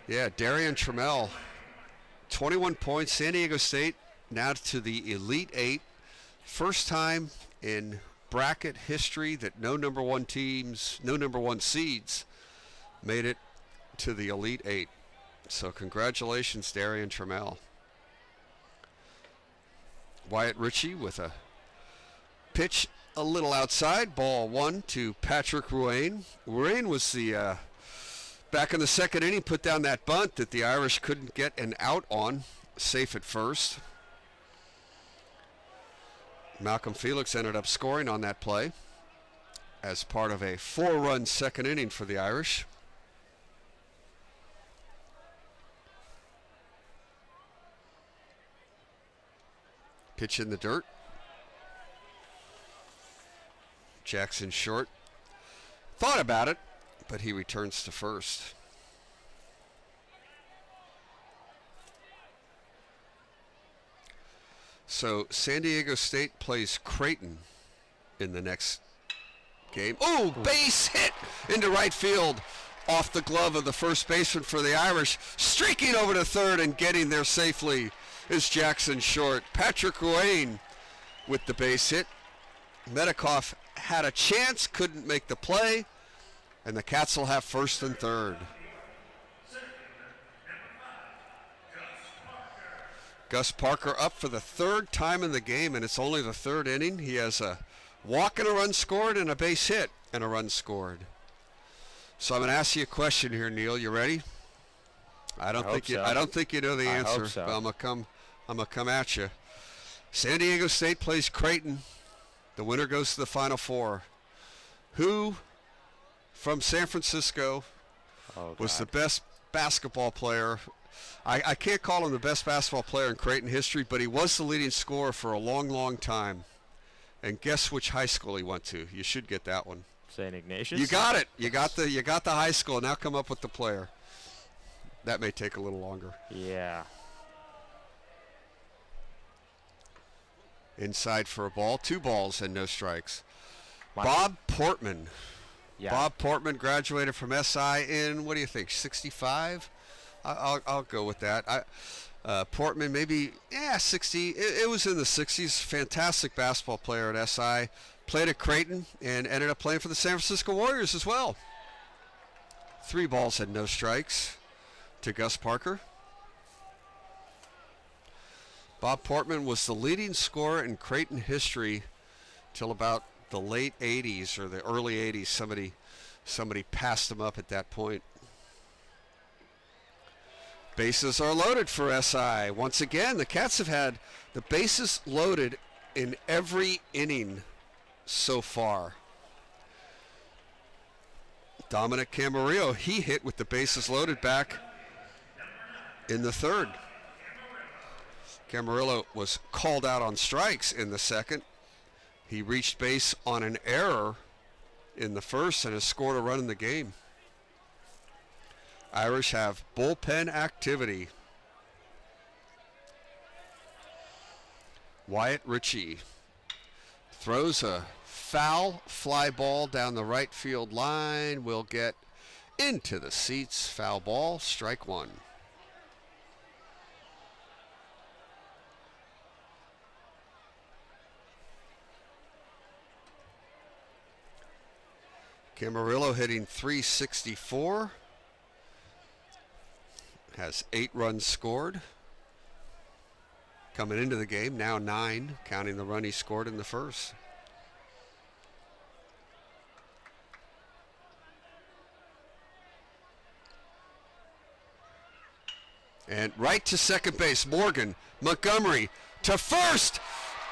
Yeah, Darian Trammell, 21 points. San Diego State now to the Elite 8. First time in bracket history that no number 1 seeds made it to the Elite 8. So congratulations, Darian Trammell. Wyatt Ritchie with a pitch a little outside. Ball 1 to Patrick Ruane. Ruane was the back in the 2nd inning, put down that bunt that the Irish couldn't get an out on. Safe at first. Malcolm Felix ended up scoring on that play as part of a 4-run 2nd inning for the Irish. Pitch in the dirt. Jackson Short thought about it, but he returns to first. So San Diego State plays Creighton in the next game. Oh, base hit into right field off the glove of the first baseman for the Irish. Streaking over to third and getting there safely is Jackson Short. Patrick Wayne with the base hit. Medikoff had a chance, couldn't make the play, and the Cats will have first and third. Gus Parker up for the third time in the game, and it's only the third inning. He has a walk and a run scored and a base hit and a run scored. So I'm going to ask you a question here, Neil. You ready? I don't think you know the answer, so. but I'm gonna come at you. San Diego State plays Creighton. The winner goes to the Final Four. Who from San Francisco was the best basketball player? I can't call him the best basketball player in Creighton history, but he was the leading scorer for a long, long time. And guess which high school he went to? You should get that one. St. Ignatius? You got it. You got the high school. Now come up with the player. That may take a little longer. Yeah. Inside for a ball. 2 balls and no strikes. My Bob Portman. Yeah. Bob Portman graduated from SI in, what do you think, 65? I'll go with that. Portman, maybe, 60. It was in the 60s. Fantastic basketball player at SI. Played at Creighton and ended up playing for the San Francisco Warriors as well. 3 balls and no strikes to Gus Parker. Bob Portman was the leading scorer in Creighton history till about the late 80s or the early 80s. Somebody passed him up at that point. Bases are loaded for SI. Once again, the Cats have had the bases loaded in every inning so far. Dominic Camarillo, he hit with the bases loaded back in the third. Camarillo was called out on strikes in the second. He reached base on an error in the first and has scored a run in the game. Irish have bullpen activity. Wyatt Ritchie throws a foul fly ball down the right field line. Will get into the seats. Foul ball, strike 1. Camarillo hitting .364. Has 8 runs scored. Coming into the game, now 9, counting the run he scored in the first. And right to second base, Morgan. Montgomery to first.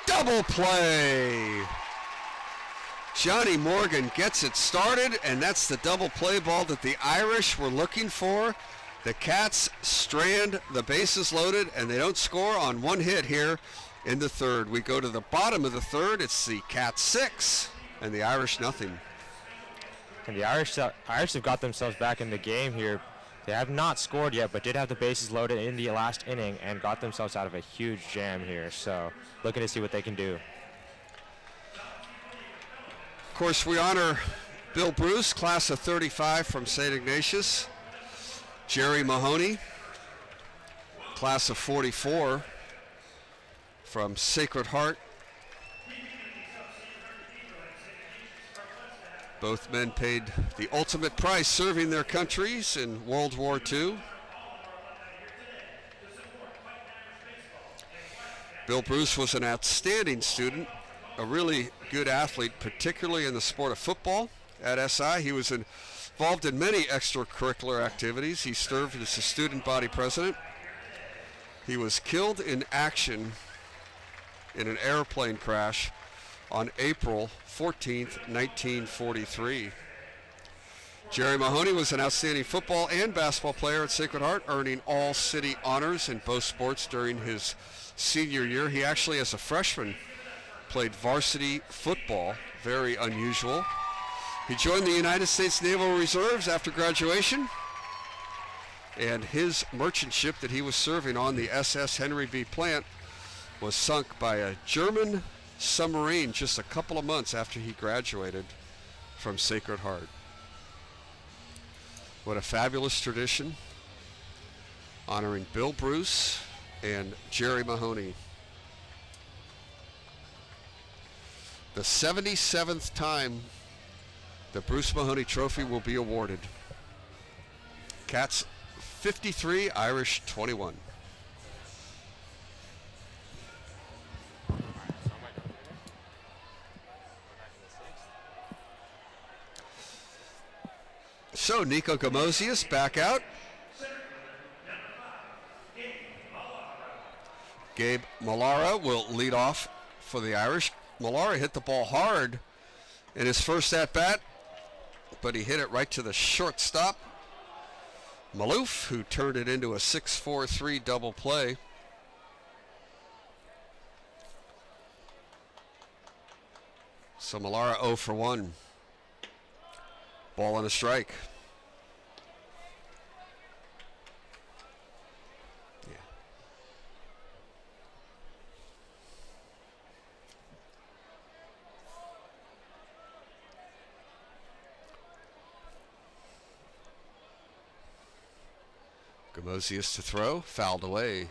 Double play. Johnny Morgan gets it started, and that's the double play ball that the Irish were looking for. The Cats strand the bases loaded, and they don't score on 1 hit here in the third. We go to the bottom of the third. It's the Cats 6 and the Irish nothing. And the Irish have got themselves back in the game here. They have not scored yet, but did have the bases loaded in the last inning and got themselves out of a huge jam here. So looking to see what they can do. Of course, we honor Bill Bruce, class of 35 from St. Ignatius. Jerry Mahoney, class of 44 from Sacred Heart. Both men paid the ultimate price serving their countries in World War II. Bill Bruce was an outstanding student, a really good athlete, particularly in the sport of football at SI. He was involved in many extracurricular activities. He served as a student body president. He was killed in action in an airplane crash on April 14th, 1943. Jerry Mahoney was an outstanding football and basketball player at Sacred Heart, earning all city honors in both sports during his senior year. He actually, as a freshman, played varsity football, very unusual. He joined the United States Naval Reserves after graduation, and his merchant ship that he was serving on, the SS Henry B. Plant, was sunk by a German submarine just a couple of months after he graduated from Sacred Heart. What a fabulous tradition, honoring Bill Bruce and Jerry Mahoney. The 77th time the Bruce-Mahoney Trophy will be awarded. Cats 53, Irish 21. So Nico Gamosius back out. Gabe Mallara will lead off for the Irish. Mallara hit the ball hard in his first at-bat, but he hit it right to the shortstop, Maloof, who turned it into a 6-4-3 double play. So Mallara 0 for 1. Ball and a strike. Yeah. Gamosius to throw, fouled away.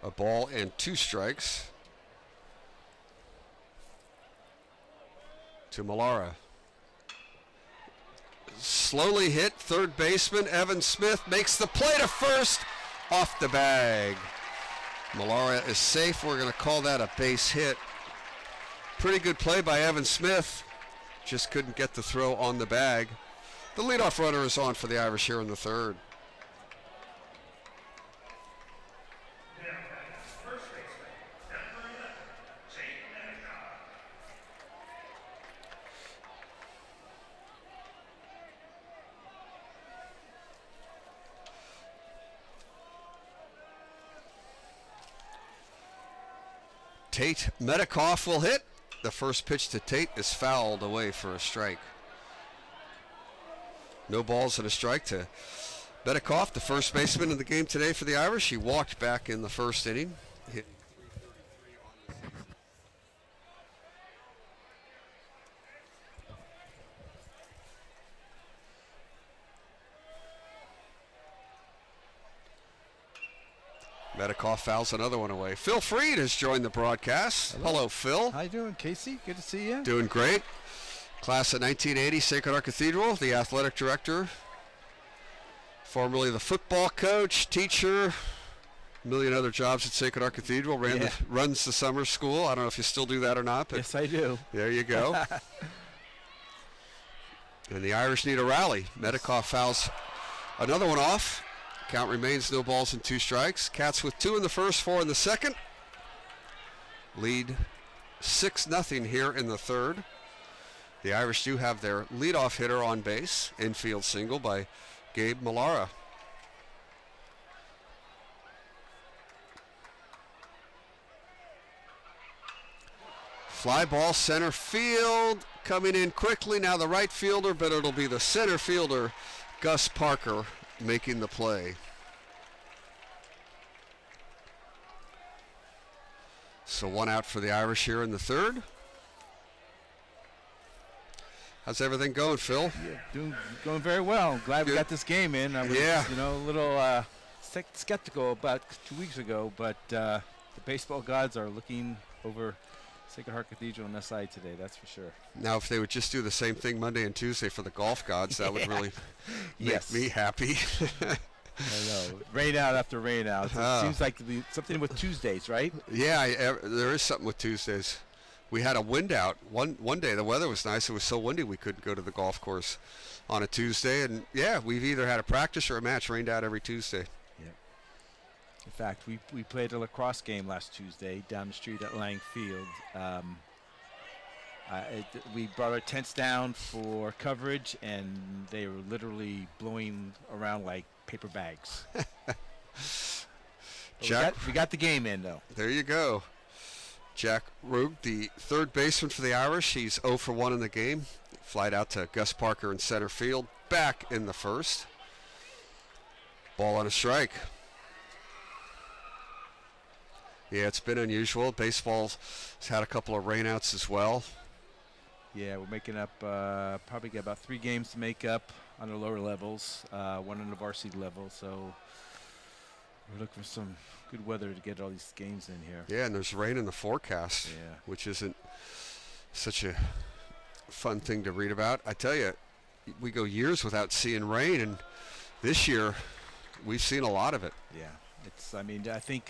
A ball and 2 strikes to Mallara. Slowly hit, third baseman Evan Smith makes the play to first, off the bag. Mallara is safe. We're going to call that a base hit. Pretty good play by Evan Smith. Just couldn't get the throw on the bag. The leadoff runner is on for the Irish here in the third. Tate Metcalf will hit. The first pitch to Tate is fouled away for a strike. No balls and a strike to Metcalf, the first baseman in the game today for the Irish. He walked back in the first inning. Hit Metcalf fouls another one away. Phil Freed has joined the broadcast. Hello, Phil. How you doing, Casey? Good to see you. Doing great. Class of 1980, Sacred Heart Cathedral, the athletic director, formerly the football coach, teacher, a million other jobs at Sacred Heart Cathedral, runs the summer school. I don't know if you still do that or not. But yes, I do. There you go. And the Irish need a rally. Metcalf fouls another one off. Count remains no balls and 2 strikes. Cats with 2 in the first, 4 in the second. Lead 6-0 here in the third. The Irish do have their leadoff hitter on base. Infield single by Gabe Mallara. Fly ball center field coming in quickly. Now the right fielder, but it'll be the center fielder, Gus Parker, making the play. So 1 out for the Irish here in the third. How's everything going, Phil? Yeah, going very well. Glad we got this game in. I was, a little skeptical about 2 weeks ago, but the baseball gods are looking over Sacred Heart Cathedral and SI today, that's for sure. Now, if they would just do the same thing Monday and Tuesday for the golf gods, that would really make me happy. I know. Rain out after rain out. It seems like to be something with Tuesdays, right? Yeah, there is something with Tuesdays. We had a wind out. One day the weather was nice. It was so windy we couldn't go to the golf course on a Tuesday. And, yeah, we've either had a practice or a match rained out every Tuesday. Yeah. In fact, we played a lacrosse game last Tuesday down the street at Lang Field. We brought our tents down for coverage, and they were literally blowing around like paper bags. Jack, we got the game in, though. There you go. Jack Rugg, the third baseman for the Irish, he's 0 for 1 in the game. Flied out to Gus Parker in center field, back in the first. Ball on a strike. Yeah, it's been unusual. Baseball's had a couple of rainouts as well. Yeah, we're making up, probably got about 3 games to make up on the lower levels, 1 on the varsity level, so we're looking for some good weather to get all these games in here. Yeah, and there's rain in the forecast, yeah, which isn't such a fun thing to read about. I tell you, we go years without seeing rain, and this year we've seen a lot of it. Yeah, I think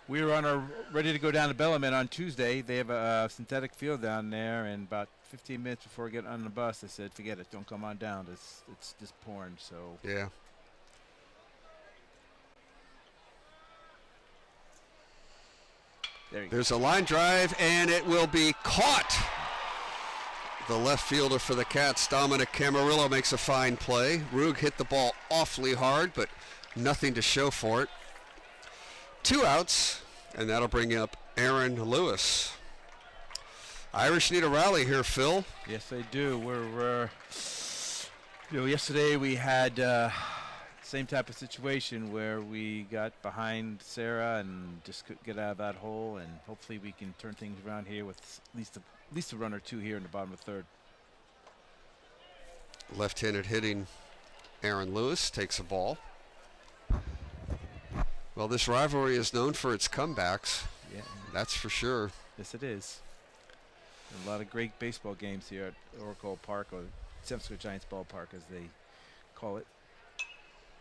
we were ready to go down to Bellarmine on Tuesday. They have a synthetic field down there, and about 15 minutes before we get on the bus, they said, forget it, don't come on down. It's just pouring, so. Yeah. There's a line drive, and it will be caught. The left fielder for the Cats, Dominic Camarillo, makes a fine play. Rugg hit the ball awfully hard, but nothing to show for it. 2 outs, and that'll bring up Aaron Lewis. Irish need a rally here, Phil. Yes, they do. We're yesterday we had same type of situation where we got behind Sarah and just couldn't get out of that hole, and hopefully we can turn things around here with at least a run or 2 here in the bottom of the 3rd. Left-handed hitting Aaron Lewis takes a ball. Well, this rivalry is known for its comebacks. Yeah, that's for sure. Yes, it is. A lot of great baseball games here at Oracle Park, or San Francisco Giants Ballpark, as they call it.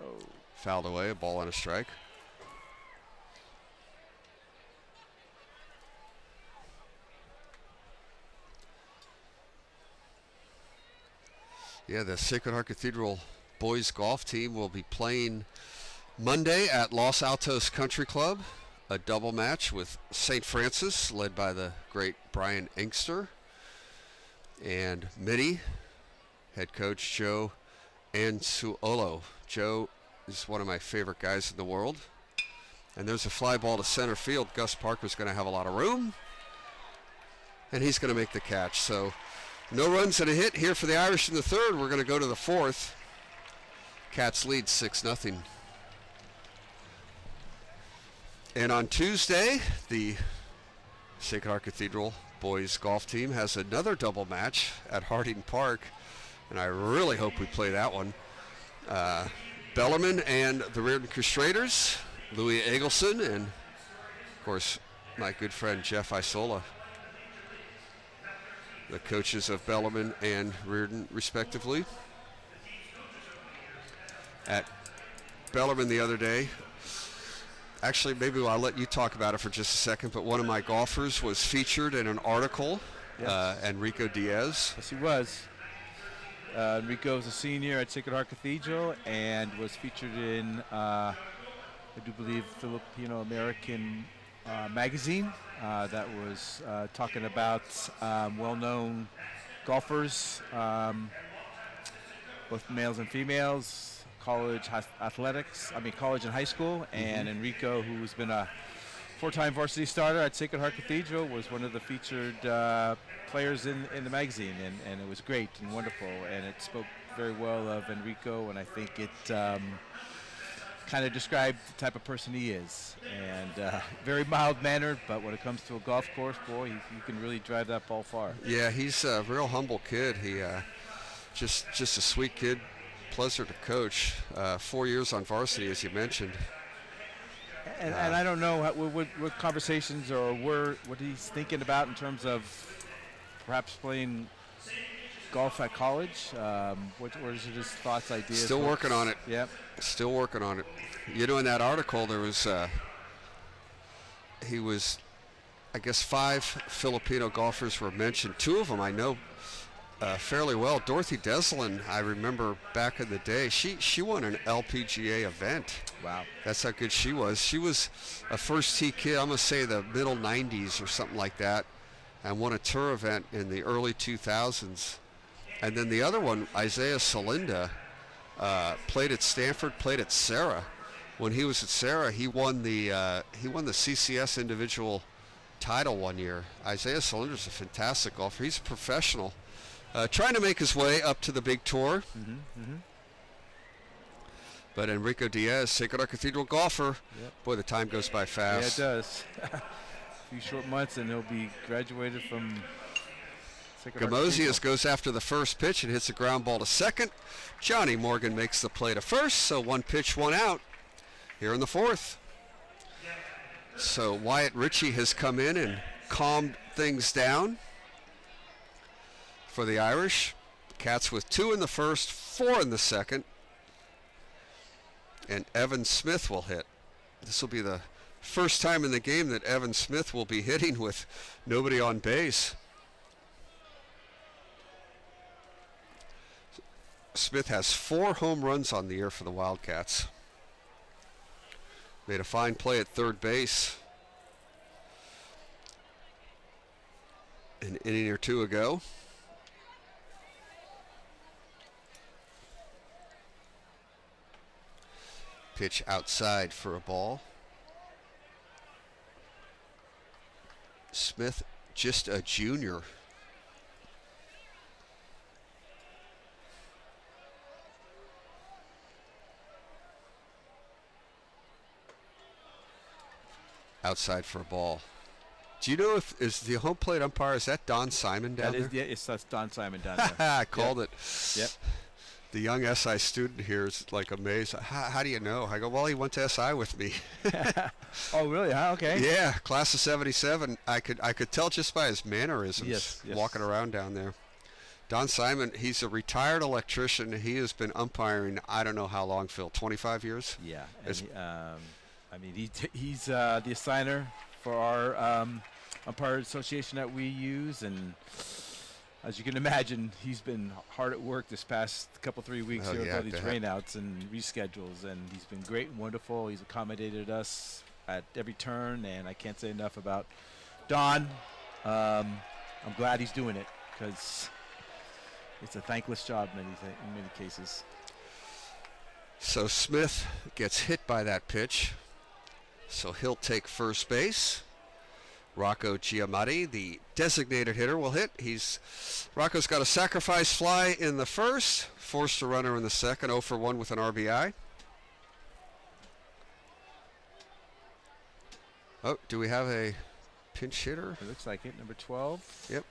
Oh. Fouled away, a ball on a strike. Yeah, the Sacred Heart Cathedral boys golf team will be playing Monday at Los Altos Country Club, a double match with St. Francis, led by the great Brian Inkster, and Mitty, head coach Joe Anzuolo. Joe is one of my favorite guys in the world. And there's a fly ball to center field. Gus Parker's going to have a lot of room, and he's going to make the catch. So no runs and a hit here for the Irish in the 3rd. We're going to go to the 4th. Cats lead 6-0. And on Tuesday, the Sacred Heart Cathedral boys golf team has another double match at Harding Park, and I really hope we play that one. Bellarmine and the Reardon Crusaders, Louis Eggleston, and of course my good friend Jeff Isola, the coaches of Bellarmine and Reardon respectively. At Bellarmine the other day, actually maybe I'll let you talk about it for just a second, but one of my golfers was featured in an article, Enrico Diaz. Yes, he was. Enrico is a senior at Sacred Heart Cathedral and was featured in, I do believe, Filipino American magazine that was talking about well-known golfers, both males and females, college and high school. And Enrico, who's been a 4-time varsity starter at Sacred Heart Cathedral, was one of the featured players in the magazine, and it was great and wonderful, and it spoke very well of Enrico, and I think it kind of described the type of person he is, and very mild-mannered, but when it comes to a golf course, boy, you can really drive that ball far. Yeah, he's a real humble kid. He just a sweet kid, pleasure to coach. 4 years on varsity, as you mentioned. And I don't know what conversations or what he's thinking about in terms of perhaps playing golf at college. What are his thoughts, ideas? Still working on it. Yep. Still working on it. You know, in that article, there was, I guess 5 Filipino golfers were mentioned. 2 of them I know fairly well. Dorothy Deslin, I remember back in the day, she won an LPGA event. Wow. That's how good she was. She was a first tee kid, I'm going to say the middle 90s or something like that, and won a tour event in the early 2000s. And then the other one, Isaiah Salinda, played at Stanford, played at Sarah. When he was at Sarah, he won the CCS individual title one year. Isaiah Cylinder's a fantastic golfer. He's a professional, trying to make his way up to the big tour. But Enrico Diaz, Sacred Heart Cathedral golfer. Boy, the time goes by fast. Yeah, it does. A few short months and he'll be graduated from Sacred Heart Gamosius Cathedral. goes after the first pitch and hits a ground ball to second. Johnny Morgan makes the play to first, so 1 pitch, 1 out here in the fourth. So Wyatt Ritchie has come in and calmed things down for the Irish. Cats with 2 in the first, 4 in the second. And Evan Smith will hit. This will be the first time in the game that Evan Smith will be hitting with nobody on base. Smith has 4 home runs on the year for the Wildcats. Made a fine play at third base an inning or two ago. Pitch outside for a ball. Smith, just a junior. Outside for a ball. Do you know if is the home plate umpire, is that Don Simon down there? Yeah, that's Don Simon down there. I called it. Yep. The young SI student here is like amazed. How do you know? I go, well, he went to SI with me. Oh, really? Huh? Okay. Yeah, class of '77. I could tell just by his mannerisms Yes. walking around down there. Don Simon, he's a retired electrician. He has been umpiring, I don't know how long, Phil, 25 years? Yeah. And I mean, he's the assigner for our umpire association that we use, and as you can imagine, he's been hard at work this past couple 3 weeks here with all these rainouts and reschedules, and he's been great and wonderful. He's accommodated us at every turn, and I can't say enough about Don. I'm glad he's doing it because it's a thankless job in many cases. So Smith gets hit by that pitch, so he'll take first base. Rocco Giamatti, the designated hitter, will hit. Rocco's got a sacrifice fly in the first, forced a runner in the second, 0 for 1 with an RBI. Oh, do we have a pinch hitter? It looks like it, number 12. Yep.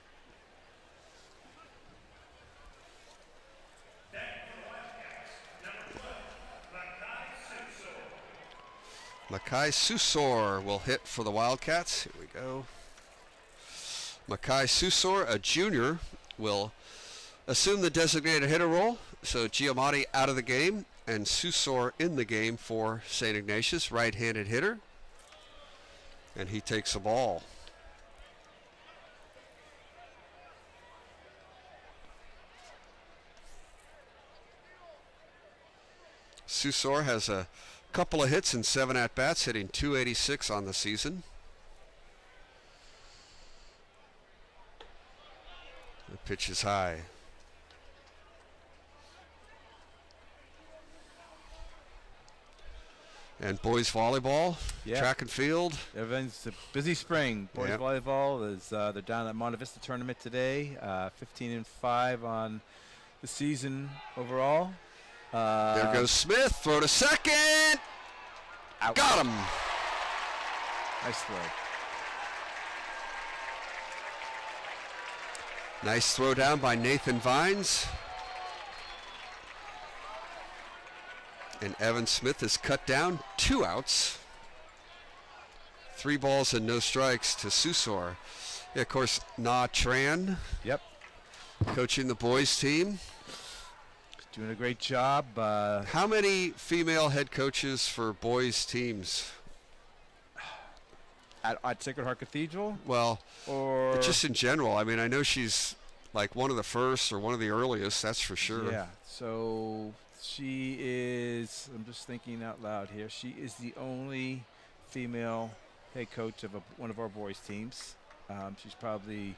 Makai Susor will hit for the Wildcats. Here we go. Makai Susor, a junior, will assume the designated hitter role. So Giamatti out of the game and Susor in the game for St. Ignatius, right-handed hitter. And he takes the ball. Susor has a couple of hits and 7 at-bats, hitting .286 on the season. The pitch is high. And boys volleyball, track and field. Everything's a busy spring. Boys volleyball is they're down at Monte Vista tournament today. 15-5 on the season overall. There goes Smith. Throw to second. Out. Got him. Nice throw. Nice throw down by Nathan Vines. And Evan Smith is cut down. 2 outs. 3 balls and no strikes to Susor. Yeah, of course, Na Tran. Yep. Coaching the boys team. Doing a great job. How many female head coaches for boys teams? At Sacred Heart Cathedral? Well, or just in general. I mean, I know she's like one of the first or one of the earliest, that's for sure. Yeah, so she is, I'm just thinking out loud here, she is the only female head coach of one of our boys teams. She's probably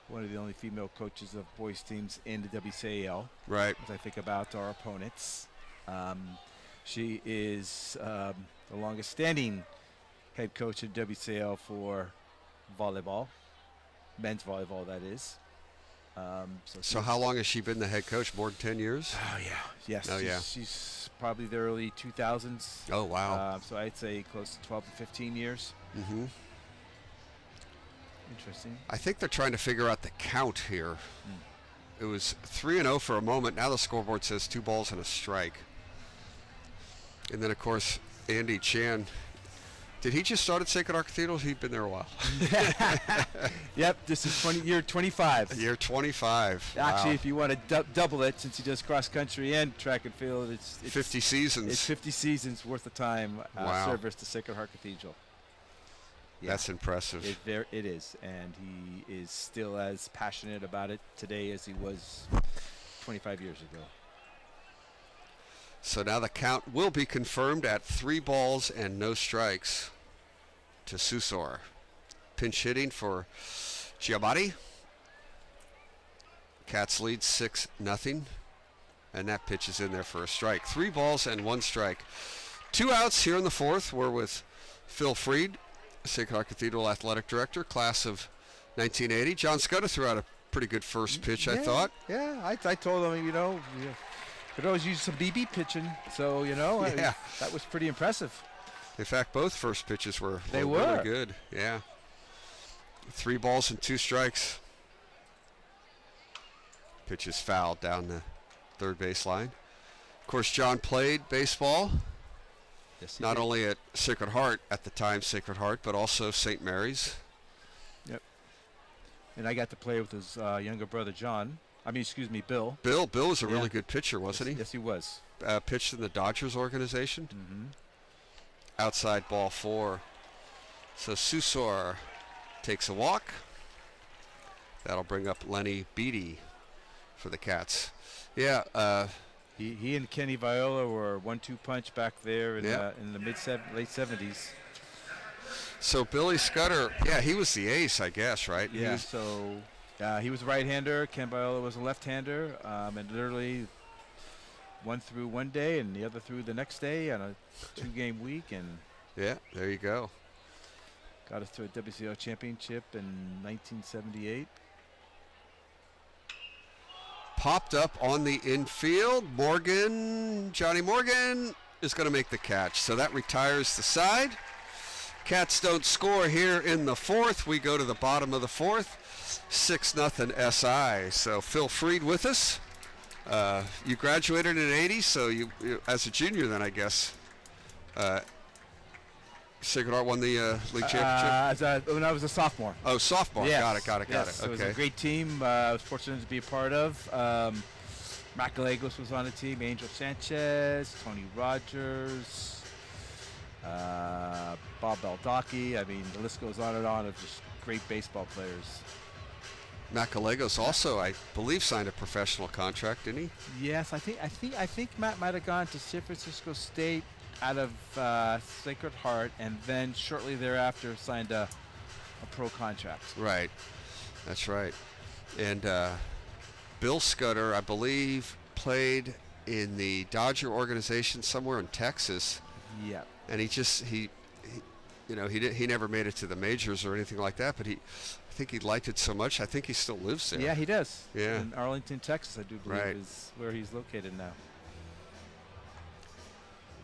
one of the only female coaches of boys teams in the WCAL. Right. As I think about our opponents. She is the longest standing head coach of WCAL for volleyball, men's volleyball, that is. So how long has she been the head coach? More than 10 years? Oh, yeah. Yes. Oh, yeah. She's probably the early 2000s. Oh, wow. So I'd say close to 12 to 15 years. Mm-hmm. Interesting. I think they're trying to figure out the count here. It was 3-0 for a moment. Now the scoreboard says 2 balls and a strike. And then, of course, Andy Chan. Did he just start at Sacred Heart Cathedral? He'd been there a while. Yep, this is year 25. Year 25. Actually, Wow. if you want to double it, since he does cross country and track and field, it's 50 seasons. It's 50 seasons worth of time service to Sacred Heart Cathedral. Yeah. That's impressive. It is, and he is still as passionate about it today as he was 25 years ago. So now the count will be confirmed at 3 balls and no strikes to Susor. Pinch hitting for Giamatti. Cats lead 6-0. And that pitch is in there for a strike. 3 balls and 1 strike. 2 outs here in the 4th. We're with Phil Freed, Sacred Heart Cathedral Athletic Director, class of 1980. John Scudder threw out a pretty good first pitch, I thought. Yeah, I told him, could always use some BB pitching, so that was pretty impressive. In fact, both first pitches were They really were good. Yeah, 3 balls and 2 strikes. Pitch is fouled down the third baseline. Of course, John played baseball. Yes, not did. only at Sacred Heart at the time, Sacred Heart, but also St. Mary's. Yep. And I got to play with his younger brother John. Bill. Bill was a really good pitcher, wasn't he? Yes, he was. Pitched in the Dodgers organization. Mm-hmm. Outside ball 4. So Susor takes a walk. That'll bring up Lenny Beatty for the Cats. Yeah. He and Kenny Viola were 1-2 punch back there in the late 70s. So Billy Scudder, he was the ace, I guess, right? Yeah. He was a right-hander. Ken Viola was a left-hander, and literally one threw one day and the other threw the next day on a 2-game week, and yeah, there you go. Got us to a WCO championship in 1978. Popped up on the infield. Johnny Morgan is going to make the catch. So that retires the side. Cats don't score here in the 4th. We go to the bottom of the 4th. 6-0 SI. So Phil Freed with us. You graduated in '80, so you as a junior then, I guess. Sacred Heart won the league championship? When I was a sophomore. Oh, sophomore. Yes. Got it. It was a great team. I was fortunate to be a part of. Macalegos was on the team. Angel Sanchez, Tony Rogers, Bob Baldacchi. I mean, the list goes on and on of just great baseball players. Macalegos also, I believe, signed a professional contract, didn't he? Yes, I think Matt might have gone to San Francisco State out of Sacred Heart, and then shortly thereafter signed a pro contract. Right, that's right. And Bill Scudder, I believe, played in the Dodger organization somewhere in Texas. Yeah. And he never made it to the majors or anything like that, but I think he liked it so much. I think he still lives there. Yeah, he does. Yeah. In Arlington, Texas, I do believe Right. is where he's located now.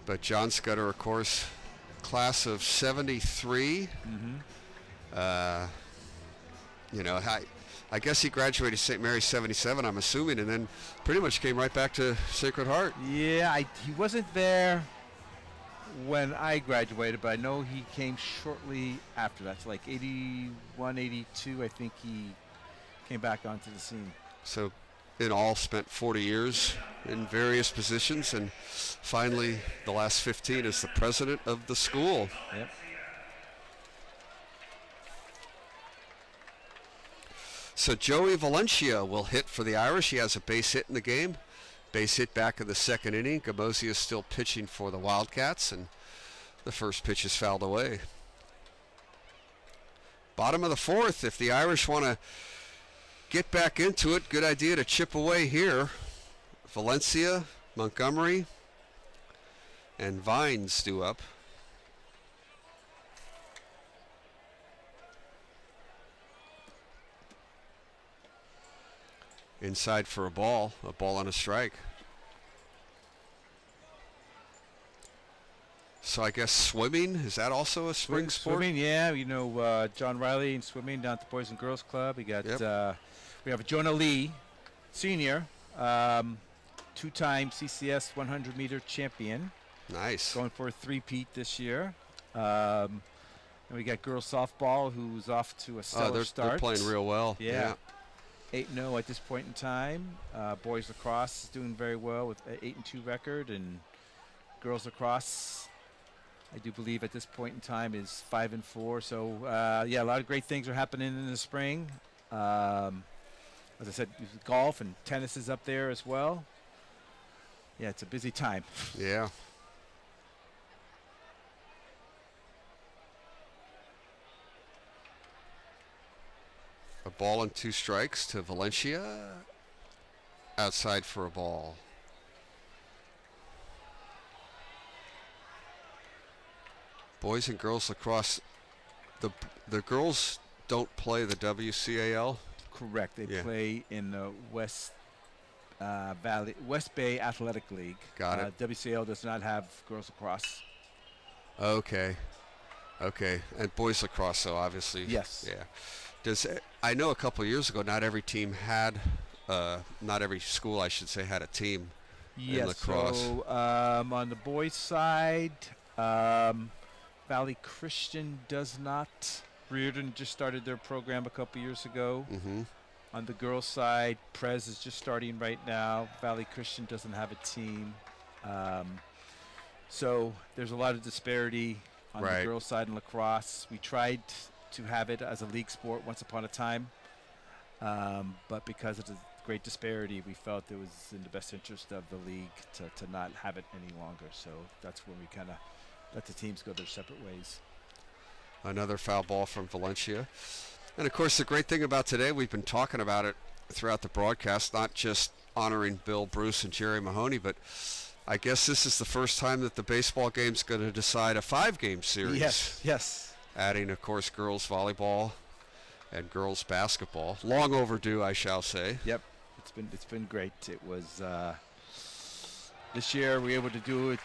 But John Scudder, of course, class of 73. Mm-hmm. I guess he graduated St. Mary's 77, I'm assuming, and then pretty much came right back to Sacred Heart. Yeah, he wasn't there when I graduated, but I know he came shortly after that. So like 81, 82, I think he came back onto the scene. So in all spent 40 years in various positions, and finally the last 15 as the president of the school. Yep. So Joey Valencia will hit for the Irish. He has a base hit in the game. Base hit back in the 2nd inning. Gamosi is still pitching for the Wildcats, and the first pitch is fouled away. Bottom of the 4th, if the Irish want to get back into it, good idea to chip away here. Valencia, Montgomery, and Vines due up. Inside for a ball and a strike. So I guess swimming, is that also a spring sport? Swimming, yeah. John Riley in swimming down at the Boys and Girls Club. We got we have Jonah Lee, senior, two-time CCS 100-meter champion. Nice. Going for a three-peat this year. And we got girls softball, who's off to a stellar start. They're playing real well. Yeah. 8-0 at this point in time. Boys lacrosse is doing very well with an 8-2 record, and girls lacrosse, I do believe at this point in time, is 5-4. So a lot of great things are happening in the spring. As I said, golf and tennis is up there as well. Yeah, it's a busy time. Yeah. A ball and 2 strikes to Valencia. Outside for a ball. Boys and girls lacrosse. The girls don't play the WCAL. Correct. They play in the West Bay Athletic League. Got it. WCAL does not have girls lacrosse. Okay. And boys lacrosse, so obviously. Yes. Yeah. I know a couple of years ago, not every team had, not every school, I should say, had a team in lacrosse. So on the boys' side, Valley Christian does not. Reardon just started their program a couple years ago. Mm-hmm. On the girls' side, Prez is just starting right now. Valley Christian doesn't have a team. So there's a lot of disparity on the girls' side in lacrosse. We tried to have it as a league sport once upon a time, but because of the great disparity, we felt it was in the best interest of the league to not have it any longer. So that's when we kind of let the teams go their separate ways. Another foul ball from Valencia. And, of course, the great thing about today, we've been talking about it throughout the broadcast, not just honoring Bill, Bruce, and Jerry Mahoney, but I guess this is the first time that the baseball game's going to decide a 5-game series. Yes. Adding, of course, girls volleyball and girls basketball. Long overdue, I shall say. Yep. It's been great. It was this year we were able to do it,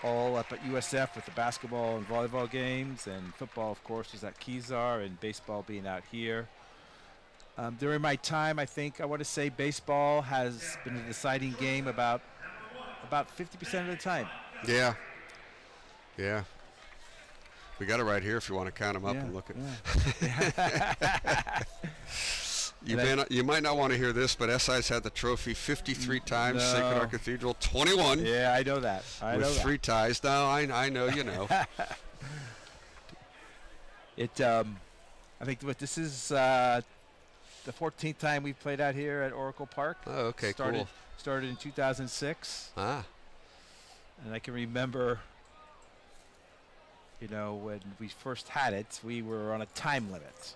all up at USF with the basketball and volleyball games, and football, of course, was at Kezar, and baseball being out here. During my time, I want to say baseball has been a deciding game about 50% of the time. Yeah. We got it right here if you want to count them up and look at. You might not want to hear this, but SI's had the trophy 53 times. No. Sacred Heart Cathedral 21. Yeah, I know that. With 3 ties. No, I know you know. I think this is the 14th time we've played out here at Oracle Park. Oh, okay, cool. Started in 2006. And I can remember, when we first had it, we were on a time limit.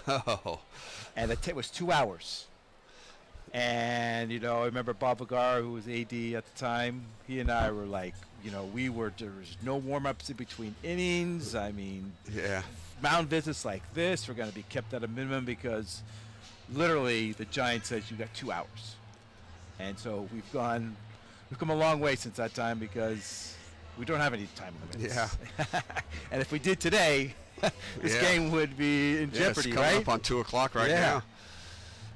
Oh. And it was 2 hours. And, I remember Bob Agar, who was AD at the time, he and I were like, there was no warm-ups in between innings. I mean, mound visits like this were going to be kept at a minimum because literally the Giant says you got 2 hours. And so we've come a long way since that time because we don't have any time limits. Yeah. And if we did today, this game would be in jeopardy, it's coming up on 2 o'clock now.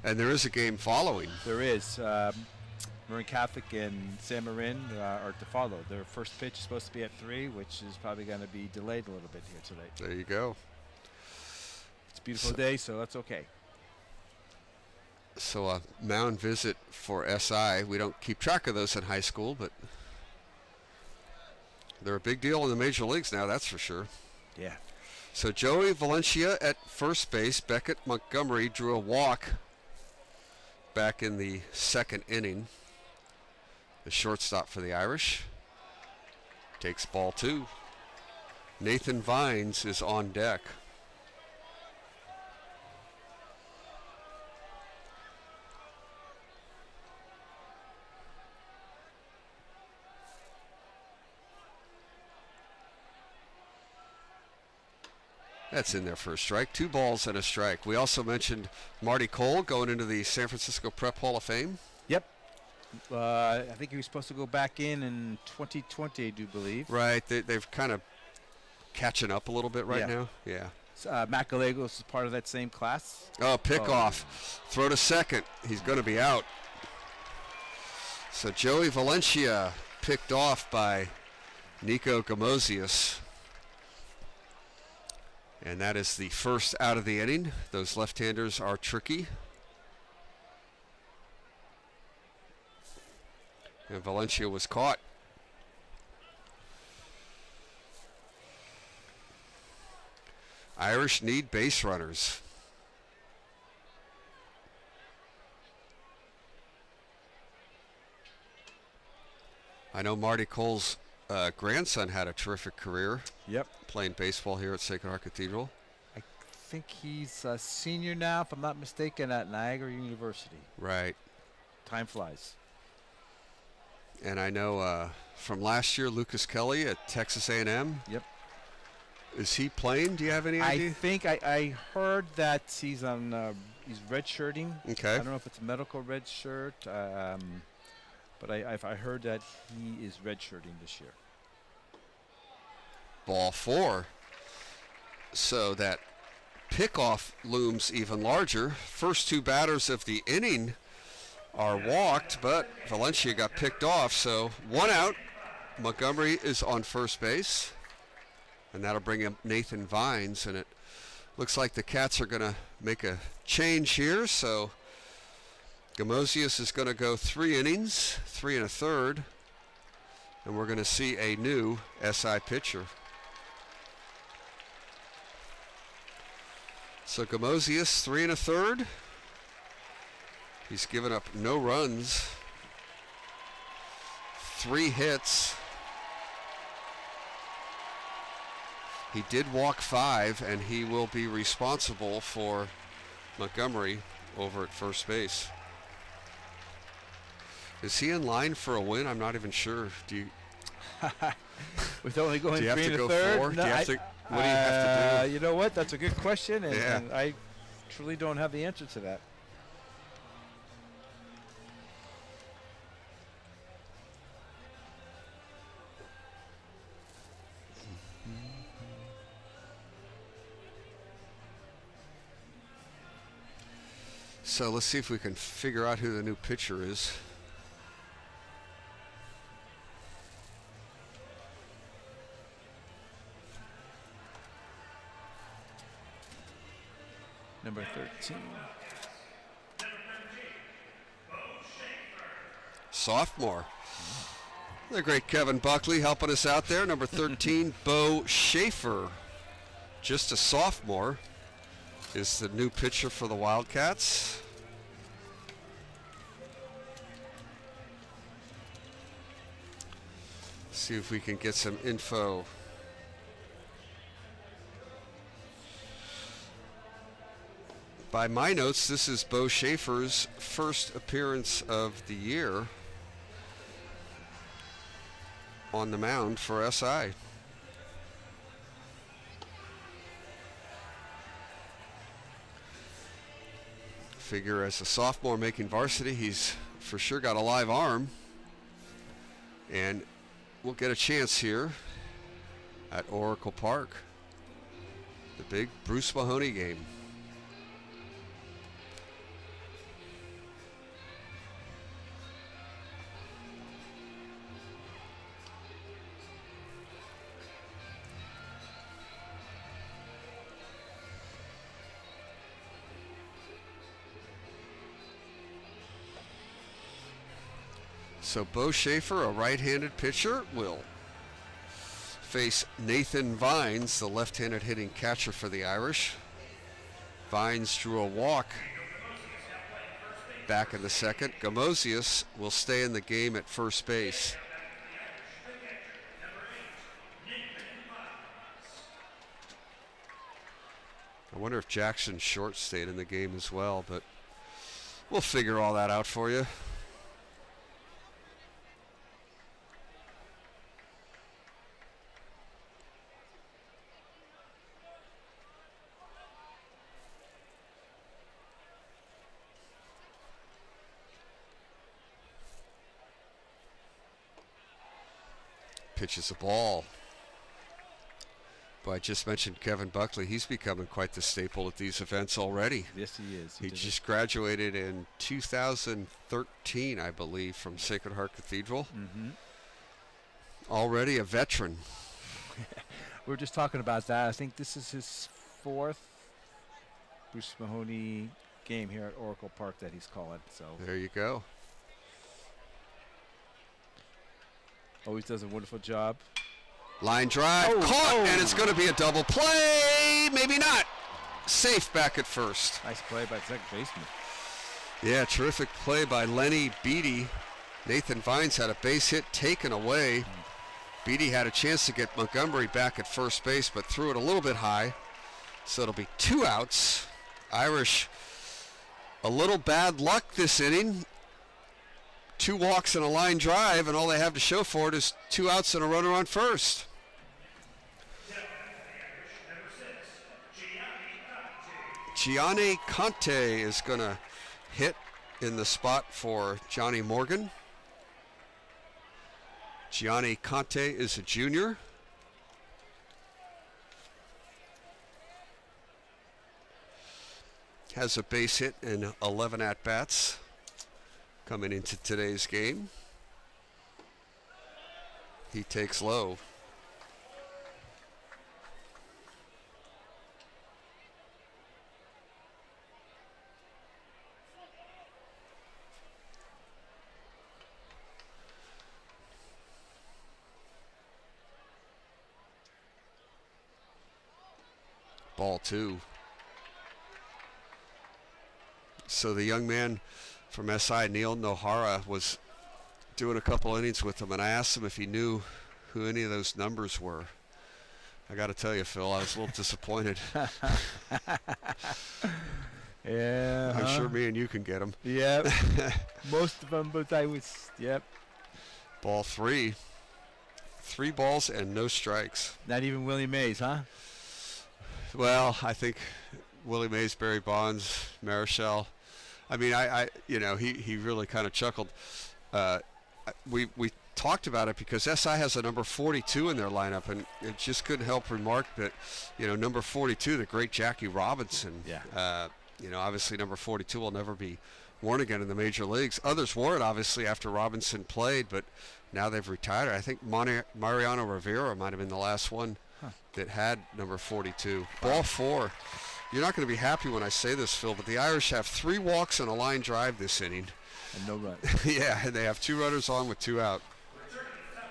And there is a game following. There is. Marin Catholic and San Marin are to follow. Their first pitch is supposed to be at 3, which is probably going to be delayed a little bit here today. There you go. It's a beautiful day, so that's okay. So a mound visit for SI. We don't keep track of those in high school, but they're a big deal in the major leagues now, that's for sure. Yeah. So Joey Valencia at first base. Beckett Montgomery drew a walk back in the 2nd inning. The shortstop for the Irish takes ball 2. Nathan Vines is on deck. That's in there for a strike. 2 balls and a strike. We also mentioned Marty Cole going into the San Francisco Prep Hall of Fame. Yep. I think he was supposed to go back in 2020, I do believe. Right. They've kind of catching up a little bit right now. Yeah. Matt Gallegos is part of that same class. Oh, pick off. Throw to second. He's going to be out. So Joey Valencia picked off by Nico Gamosius. And that is the first out of the inning. Those left-handers are tricky. And Valencia was caught. Irish need base runners. I know Marty Cole's grandson had a terrific career. Yep. Playing baseball here at Sacred Heart Cathedral. I think he's a senior now, if I'm not mistaken, at Niagara University. Right. Time flies. And I know from last year, Lucas Kelly at Texas A&M. Yep. Is he playing? Do you have any idea? I think I heard that he's on he's redshirting. Okay. I don't know if it's a medical red shirt, but I heard that he is redshirting this year. Ball 4. So that pickoff looms even larger. First 2 batters of the inning are walked, but Valencia got picked off. So 1 out. Montgomery is on first base. And that'll bring in Nathan Vines. And it looks like the Cats are going to make a change here. So Gamosius is going to go 3 innings, 3 1/3. And we're going to see a new SI pitcher. So Gamosius, 3 1/3. He's given up no runs, 3 hits. He did walk 5, and he will be responsible for Montgomery over at first base. Is he in line for a win? I'm not even sure. Do you? With only going 3 have to go 1/3. 4? Do you have to? What do you have to do? You know what? That's a good question, and, Yeah. and I truly don't have the answer to that. So let's see if we can figure out who the new pitcher is. Number 13. Sophomore. The great Kevin Buckley helping us out there. Number 13, Bo Schaefer. Just a sophomore is the new pitcher for the Wildcats. See if we can get some info. By my notes, this is Bo Schaefer's first appearance of the year on the mound for SI. Figure as a sophomore making varsity, he's for sure got a live arm. And we'll get a chance here at Oracle Park. The big Bruce-Mahoney game. So Bo Schaefer, a right-handed pitcher, will face Nathan Vines, the left-handed hitting catcher for the Irish. Vines drew a walk back in the second. Gamosius will stay in the game at first base. I wonder if Jackson Short stayed in the game as well, but we'll figure all that out for you. Pitches a ball. But I just mentioned Kevin Buckley. He's becoming quite the staple at these events already. Yes, he is. He just graduated in 2013, I believe, from Sacred Heart Cathedral. Mm-hmm. Already a veteran. We were just talking about that. I think this is his 4th Bruce-Mahoney game here at Oracle Park that he's calling. So there you go. Always does a wonderful job. Line drive, caught, and it's going to be a double play. Maybe not. Safe back at first. Nice play by the second baseman. Yeah, terrific play by Lenny Beatty. Nathan Vines had a base hit taken away. Beatty had a chance to get Montgomery back at first base, but threw it a little bit high. So it'll be 2 outs. Irish, a little bad luck this inning. 2 walks and a line drive, and all they have to show for it is 2 outs and a runner on first. Gianni Conte is going to hit in the spot for Johnny Morgan. Gianni Conte is a junior. Has a base hit and 11 at-bats coming into today's game. He takes low. Ball 2. So the young man from SI, Neil Nohara, was doing a couple innings with him, and I asked him if he knew who any of those numbers were. I got to tell you, Phil, I was a little disappointed. Yeah. I'm sure me and you can get them. Yep. Most of them, but I was, yep. Ball 3. 3 balls and no strikes. Not even Willie Mays, huh? Well, I think Willie Mays, Barry Bonds, Marichal. I mean, I you know, he really kind of chuckled. We talked about it because SI has a number 42 in their lineup, and it just couldn't help remark that, you know, number 42, the great Jackie Robinson. Yeah. You know, obviously number 42 will never be worn again in the major leagues. Others wore it, obviously, after Robinson played, but now they've retired. I think Mariano Rivera might have been the last one that had number 42. Ball 4. You're not going to be happy when I say this, Phil, but the Irish have 3 walks and a line drive this inning. And no run. Yeah, and they have 2 runners on with 2 out.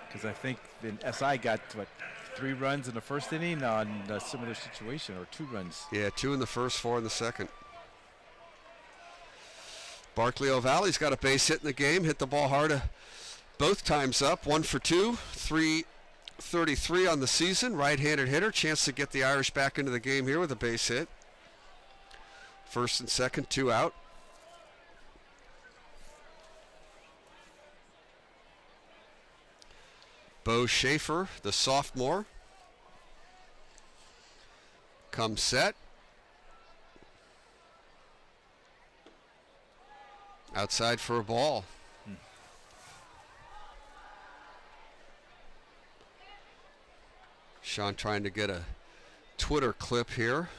Because I think then SI got, 3 runs in the first inning on a similar situation, or 2 runs. Yeah, 2 in the first, 4 in the second. Barclay O'Valley's got a base hit in the game, hit the ball hard both times up, 1 for 2, 333 on the season, right-handed hitter, chance to get the Irish back into the game here with a base hit. First and second, 2 out. Bo Schaefer, the sophomore, comes set. Outside for a ball. Sean trying to get a Twitter clip here.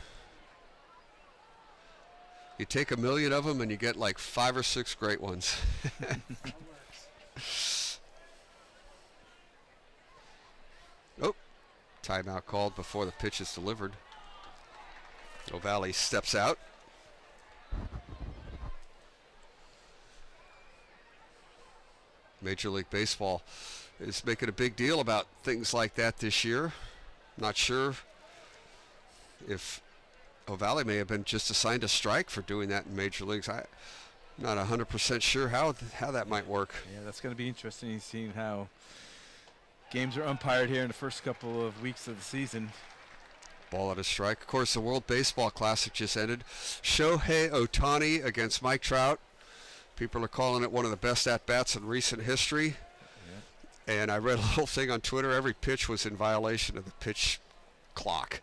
You take 1 million of them and you get like 5 or 6 great ones. Oh, timeout called before the pitch is delivered. O'Valley steps out. Major League Baseball is making a big deal about things like that this year. Not sure if O'Valley may have been just assigned a strike for doing that in Major Leagues. I'm not 100% sure how that might work. Yeah, that's going to be interesting, seeing how games are umpired here in the first couple of weeks of the season. Ball at a strike. Of course, the World Baseball Classic just ended. Shohei Ohtani against Mike Trout. People are calling it one of the best at-bats in recent history. Yeah. And I read a little thing on Twitter. Every pitch was in violation of the pitch clock.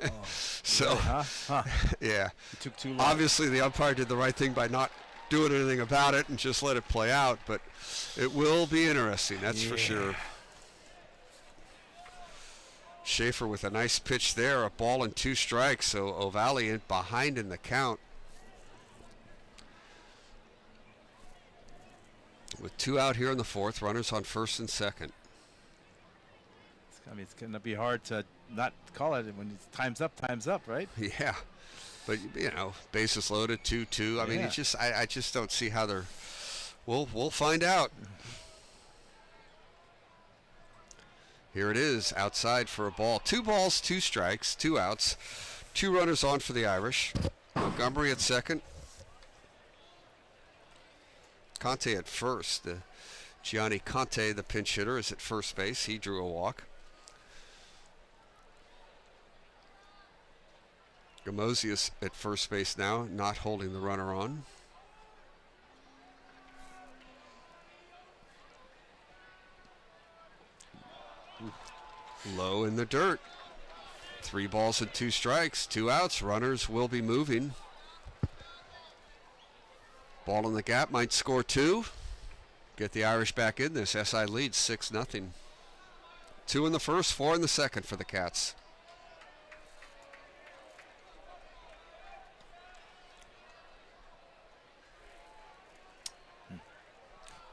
Oh, so, really, huh? Yeah. It took too long. Obviously, the umpire did the right thing by not doing anything about it and just let it play out. But it will be interesting, that's for sure. Schaefer with a nice pitch there, a ball and 2 strikes, so O'Valley behind in the count. With 2 out here in the 4th, runners on 1st and 2nd. It's going to be hard to not call it when it's time's up, right? Yeah, but you know, bases loaded, 2-2. I mean, it's just I just don't see how they're. We'll find out. Here it is, outside for a ball. 2 balls, 2 strikes, 2 outs, 2 runners on for the Irish. Montgomery at second. Conte at first. Gianni Conte, the pinch hitter, is at first base. He drew a walk. Gamosius at first base now, not holding the runner on. Low in the dirt. 3 balls and 2 strikes, 2 outs. Runners will be moving. Ball in the gap, might score 2. Get the Irish back in this. SI leads 6-0. 2 in the first, 4 in the second for the Cats.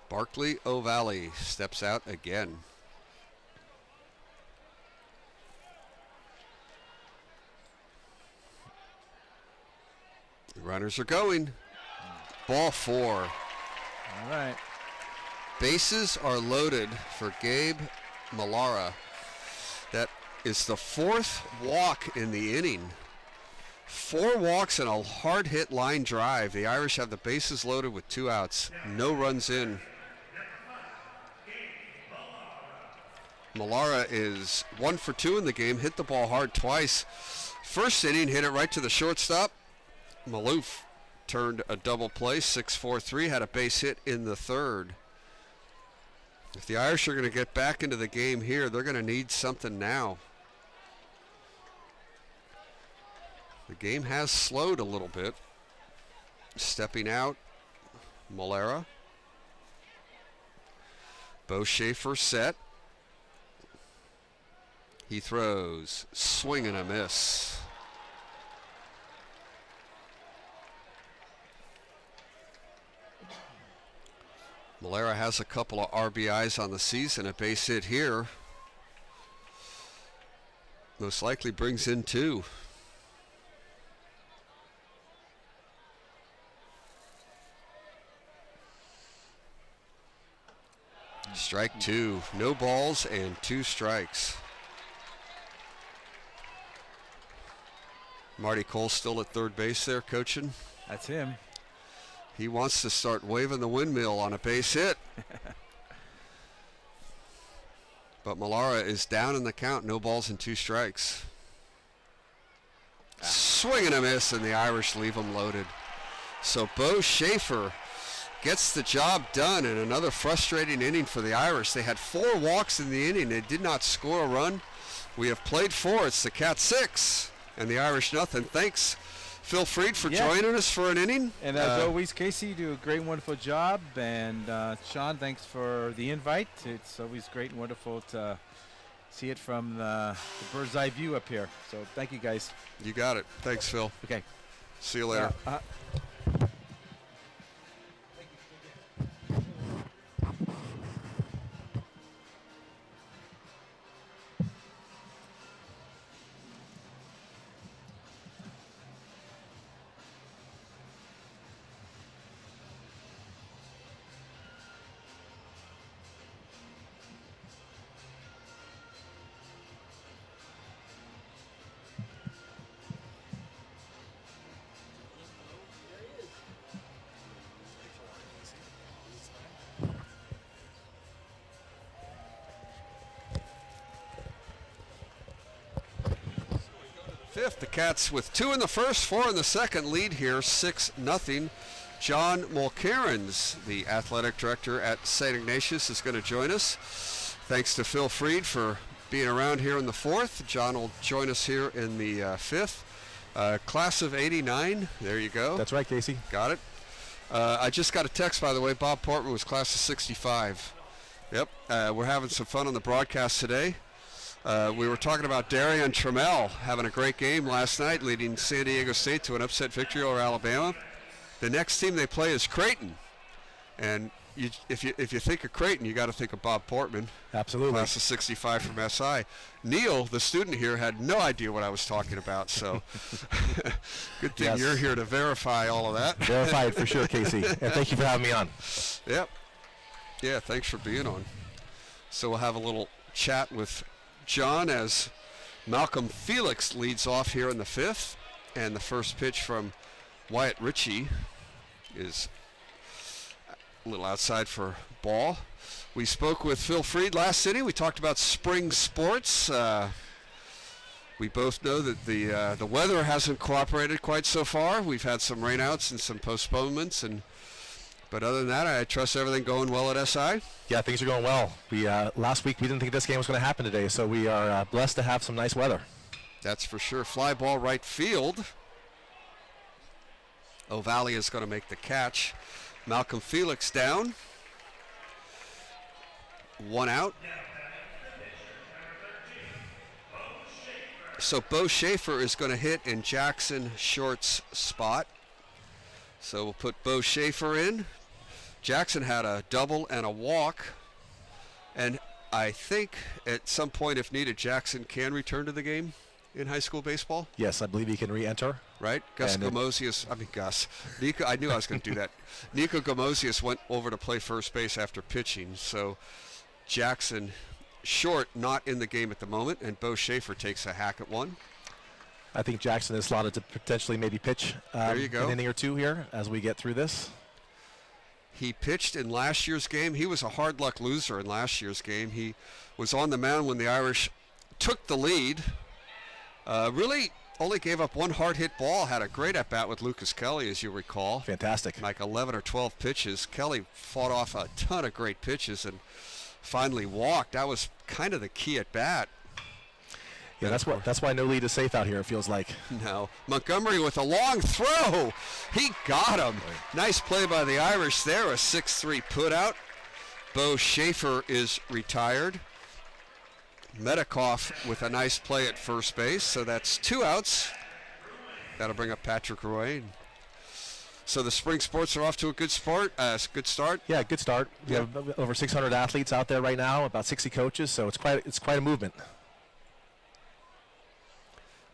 Barkley O'Valley steps out again. The runners are going. Ball 4. All right. Bases are loaded for Gabe Malara. That is the 4th walk in the inning. 4 walks and a hard hit line drive. The Irish have the bases loaded with 2 outs. No runs in. Malara is 1 for 2 in the game. Hit the ball hard twice. First inning, hit it right to the shortstop. Maloof turned a double play, 6-4-3, had a base hit in the 3rd. If the Irish are going to get back into the game here, they're going to need something now. The game has slowed a little bit. Stepping out, Malera. Bo Schaefer set. He throws, swing and a miss. Malera has a couple of RBIs on the season, a base hit here. Most likely brings in 2. Strike 2, no balls and 2 strikes. Marty Cole still at third base there coaching. That's him. He wants to start waving the windmill on a base hit. But Malara is down in the count, no balls and 2 strikes. Swing and a miss, and the Irish leave him loaded. So Bo Schaefer gets the job done in another frustrating inning for the Irish. They had 4 walks in the inning. They did not score a run. We have played 4. It's the Cats 6 and the Irish nothing. Thanks, Phil Freed, for joining us for an inning. And as always, Casey, you do a great, wonderful job. And Sean, thanks for the invite. It's always great and wonderful to see it from the bird's eye view up here. So thank you, guys. You got it. Thanks, Phil. Okay. See you later. Fifth, the Cats with 2 in the first, 4 in the second, lead here 6-0. John Mulcairns, the athletic director at St. Ignatius, is going to join us. Thanks to Phil Freed for being around here in the 4th. John will join us here in the 5th. Class of 89, there you go. That's right, Casey. Got it. I just got a text, by the way. Bob Portman was class of 65. Yep, we're having some fun on the broadcast today. We were talking about Darian Trammell having a great game last night, leading San Diego State to an upset victory over Alabama. The next team they play is Creighton, and if you think of Creighton, you got to think of Bob Portman. Absolutely. Class of '65 from SI. Neil, the student here, had no idea what I was talking about, so good thing you're here to verify all of that. Verified for sure, Casey. And thank you for having me on. Yep. Yeah, thanks for being on. So we'll have a little chat with John as Malcolm Felix leads off here in the 5th, and the first pitch from Wyatt Ritchie is a little outside for ball. We spoke with Phil Freed last inning. We talked about spring sports. We both know that the weather hasn't cooperated quite so far. We've had some rainouts and some postponements, but other than that, I trust everything going well at SI. Yeah, things are going well. We last week we didn't think this game was going to happen today, so we are blessed to have some nice weather. That's for sure. Fly ball right field. O'Valley is going to make the catch. Malcolm Felix down. 1 out. So Bo Schaefer is going to hit in Jackson Short's spot. So we'll put Bo Schaefer in. Jackson had a double and a walk. And I think at some point, if needed, Jackson can return to the game in high school baseball. Yes, I believe he can re-enter. Right? Nico, I knew I was going to do that. Nico Gamosius went over to play first base after pitching. So Jackson Short not in the game at the moment, and Bo Schaefer takes a hack at one. I think Jackson is slotted to potentially maybe pitch there you go. an inning or two here as we get through this. He pitched in last year's game. He was a hard luck loser in last year's game. He was on the mound when the Irish took the lead. Really only gave up one hard hit ball. Had a great at bat with Lucas Kelly, as you recall. Fantastic. Like 11 or 12 pitches. Kelly fought off a ton of great pitches and finally walked. That was kind of the key at bat. Yeah, that's why no lead is safe out here, it feels like. No. Montgomery with a long throw. He got him. Nice play by the Irish there. A 6-3 put out. Bo Schaefer is retired. Medikoff with a nice play at first base. So that's 2 outs. That'll bring up Patrick Roy. So the spring sports are off to a good start. Yeah, good start. We have over 600 athletes out there right now, about 60 coaches. So it's quite a movement.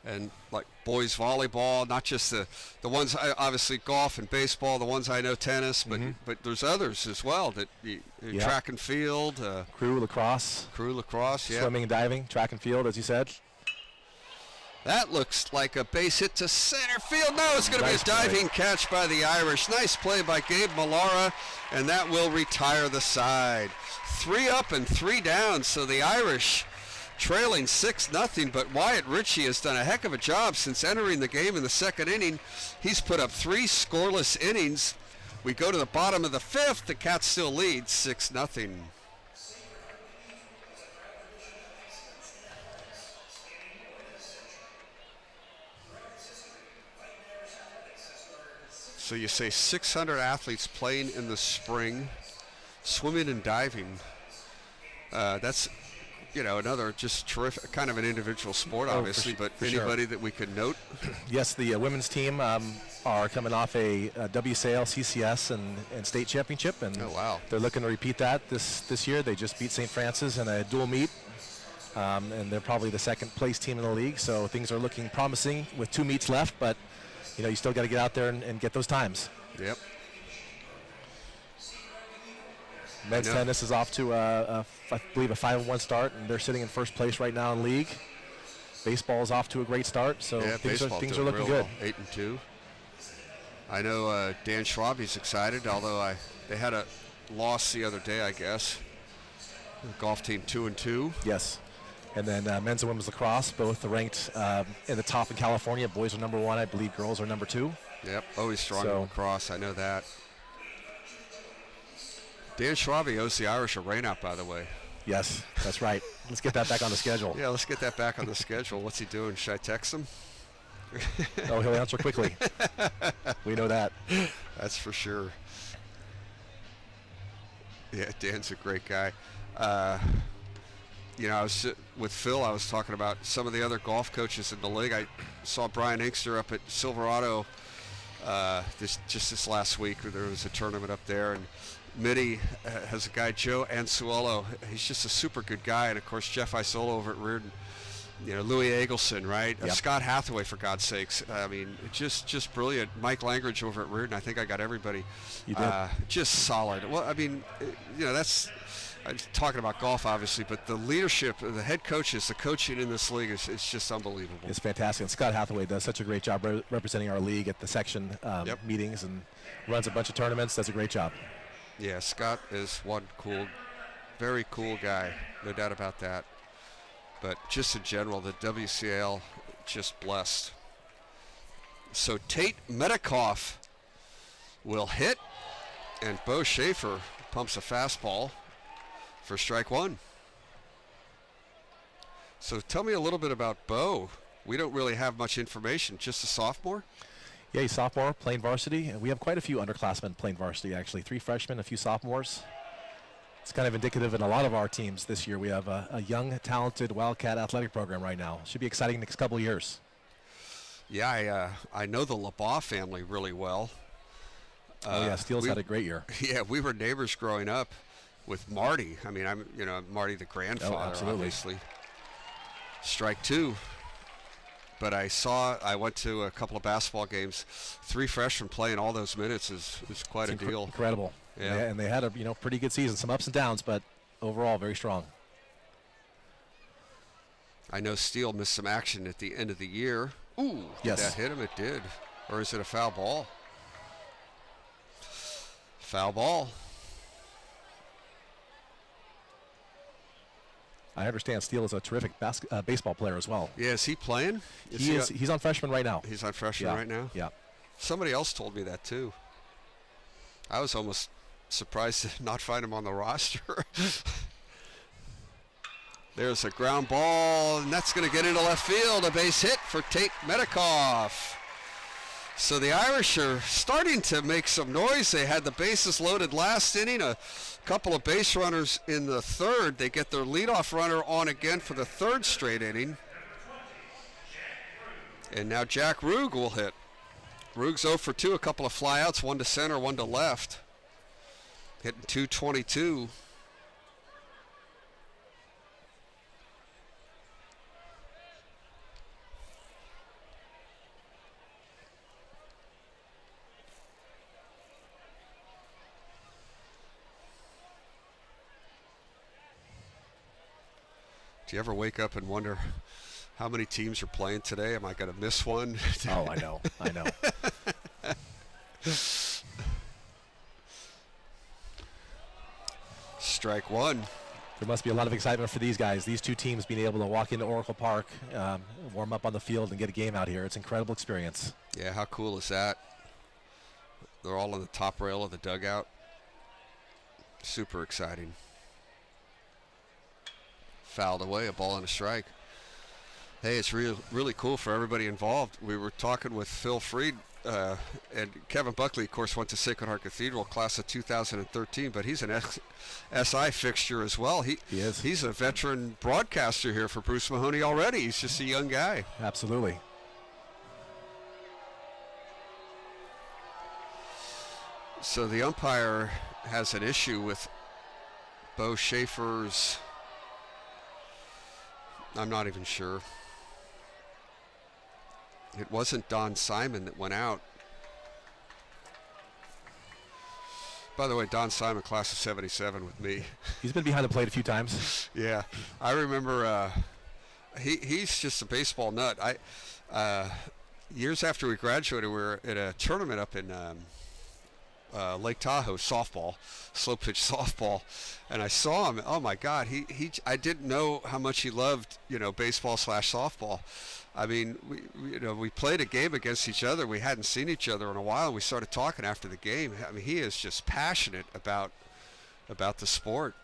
And like boys volleyball, not just the ones, obviously golf and baseball, the ones I know, tennis, but there's others as well that track and field. Crew lacrosse, yeah. Swimming and diving, track and field, as you said. That looks like a base hit to center field. No, it's going to be a diving catch by the Irish. Nice play by Gabe Millara, and that will retire the side. 3 up and 3 down, so the Irish trailing 6-0, but Wyatt Ritchie has done a heck of a job since entering the game in the 2nd inning. He's put up 3 scoreless innings. We go to the bottom of the 5th. The Cats still lead 6-0. So you say 600 athletes playing in the spring, swimming and diving. That's another just terrific, kind of an individual sport, obviously, but anybody that we could note? Yes, the women's team are coming off a WSAL, CCS, and state championship, and they're looking to repeat that this year. They just beat St. Francis in a dual meet, and they're probably the 2nd place team in the league, so things are looking promising with 2 meets left, but you still got to get out there and get those times. Yep. Men's tennis is off to, I believe, a 5-1 start, and they're sitting in first place right now in league. Baseball is off to a great start, so things are looking good. Well. 8-2. I know Dan Schwabe's excited, although they had a loss the other day, I guess. The golf team 2-2. Yes. And then men's and women's lacrosse, both are ranked in the top in California. Boys are number 1. I believe girls are number 2. Yep, always strong in lacrosse. I know that. Dan Schwabe owes the Irish a rainout, by the way. Yes, that's right. Let's get that back on the schedule. Yeah, let's get that back on the schedule. What's he doing? Should I text him? Oh, he'll answer quickly. We know that. That's for sure. Yeah, Dan's a great guy. I was with Phil. I was talking about some of the other golf coaches in the league. I saw Brian Inkster up at Silverado this last week. There was a tournament up there, and Mitty has a guy, Joe Ansuolo. He's just a super good guy, and of course Jeff Isola over at Reardon. Louis Eggleston, right? Yep. Scott Hathaway, for God's sakes. I mean, just brilliant. Mike Langridge over at Reardon. I think I got everybody. You did. Just solid. Well, I mean, that's. I'm talking about golf, obviously, but the leadership, the head coaches, the coaching in this league is just unbelievable. It's fantastic. And Scott Hathaway does such a great job representing our league at the section meetings and runs a bunch of tournaments. Does a great job. Yeah, Scott is one very cool guy, no doubt about that. But just in general, the WCL just blessed. So Tate Metcalf will hit, and Bo Schaefer pumps a fastball for strike one. So tell me a little bit about Bo. We don't really have much information, just a sophomore? Yeah, he's sophomore, playing varsity. And we have quite a few underclassmen playing varsity, actually. 3 freshmen, a few sophomores. It's kind of indicative in a lot of our teams this year. We have a young, talented Wildcat athletic program right now. Should be exciting next couple of years. Yeah, I know the LeBaugh family really well. Oh, yeah, Steele's had a great year. Yeah, we were neighbors growing up with Marty. I mean, I'm Marty the grandfather, obviously. Strike two. But I went to a couple of basketball games. 3 freshmen playing all those minutes is quite a deal. Incredible. Yeah. And they had a pretty good season. Some ups and downs, but overall very strong. I know Steele missed some action at the end of the year. Ooh, yes. Did that hit him? It did. Or is it a foul ball? Foul ball. I understand Steele is a terrific baseball player as well. Yeah, is he playing? He's on freshman right now. He's on freshman right now? Yeah. Somebody else told me that too. I was almost surprised to not find him on the roster. There's a ground ball, and that's going to get into left field. A base hit for Tate Metcalf. So the Irish are starting to make some noise. They had the bases loaded last inning, a couple of base runners in the third. They get their leadoff runner on again for the 3rd straight inning. And now Jack Rugg will hit. Rugg's 0 for 2, a couple of flyouts, 1 to center, 1 to left. Hitting .222. Do you ever wake up and wonder how many teams are playing today? Am I going to miss one? Oh, I know. Strike one. There must be a lot of excitement for these guys. These 2 teams being able to walk into Oracle Park, warm up on the field, and get a game out here. It's an incredible experience. Yeah, how cool is that? They're all on the top rail of the dugout. Super exciting. Fouled away, a ball and a strike. Hey, it's really cool for everybody involved. We were talking with Phil Freed, and Kevin Buckley, of course, went to Sacred Heart Cathedral, class of 2013, but he's an SI fixture as well. He is. He's a veteran broadcaster here for Bruce-Mahoney already. He's just a young guy. Absolutely. So the umpire has an issue with Bo Schaefer's. I'm not even sure. It wasn't Don Simon that went out. By the way, Don Simon, class of 77 with me. He's been behind the plate a few times. Yeah, I remember. He's just a baseball nut. Years after we graduated, we were at a tournament up in Lake Tahoe, softball, slow pitch softball, and I saw him. Oh my God, I didn't know how much he loved, baseball / softball. I mean, we played a game against each other. We hadn't seen each other in a while. And we started talking after the game. I mean, he is just passionate about the sport.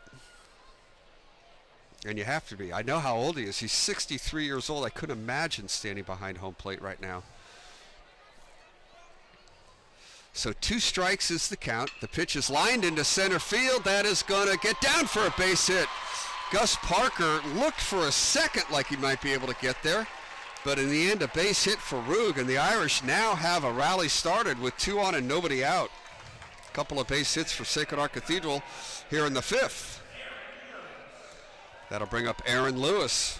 And you have to be. I know how old he is. He's 63 years old. I couldn't imagine standing behind home plate right now. So 2 strikes is the count. The pitch is lined into center field. That is going to get down for a base hit. Gus Parker looked for a second like he might be able to get there, but in the end, a base hit for Rug, and the Irish now have a rally started with 2 on and nobody out. A couple of base hits for Sacred Heart Cathedral here in the 5th. That'll bring up Aaron Lewis.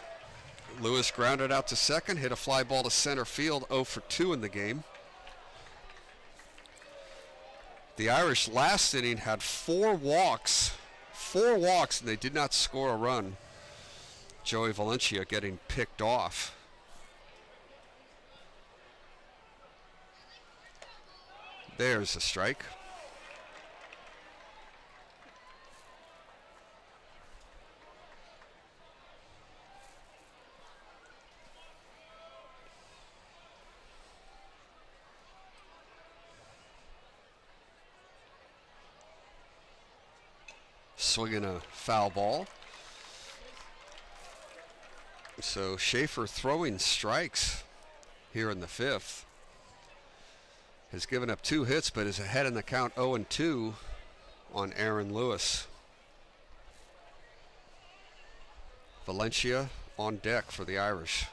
Lewis grounded out to second, hit a fly ball to center field, 0 for 2 in the game. The Irish last inning had 4 walks, and they did not score a run. Joey Valencia getting picked off. There's a strike. Swinging a foul ball. So Schaefer throwing strikes here in the 5th. Has given up 2 hits, but is ahead in the count 0-2 on Aaron Lewis. Valencia on deck for the Irish.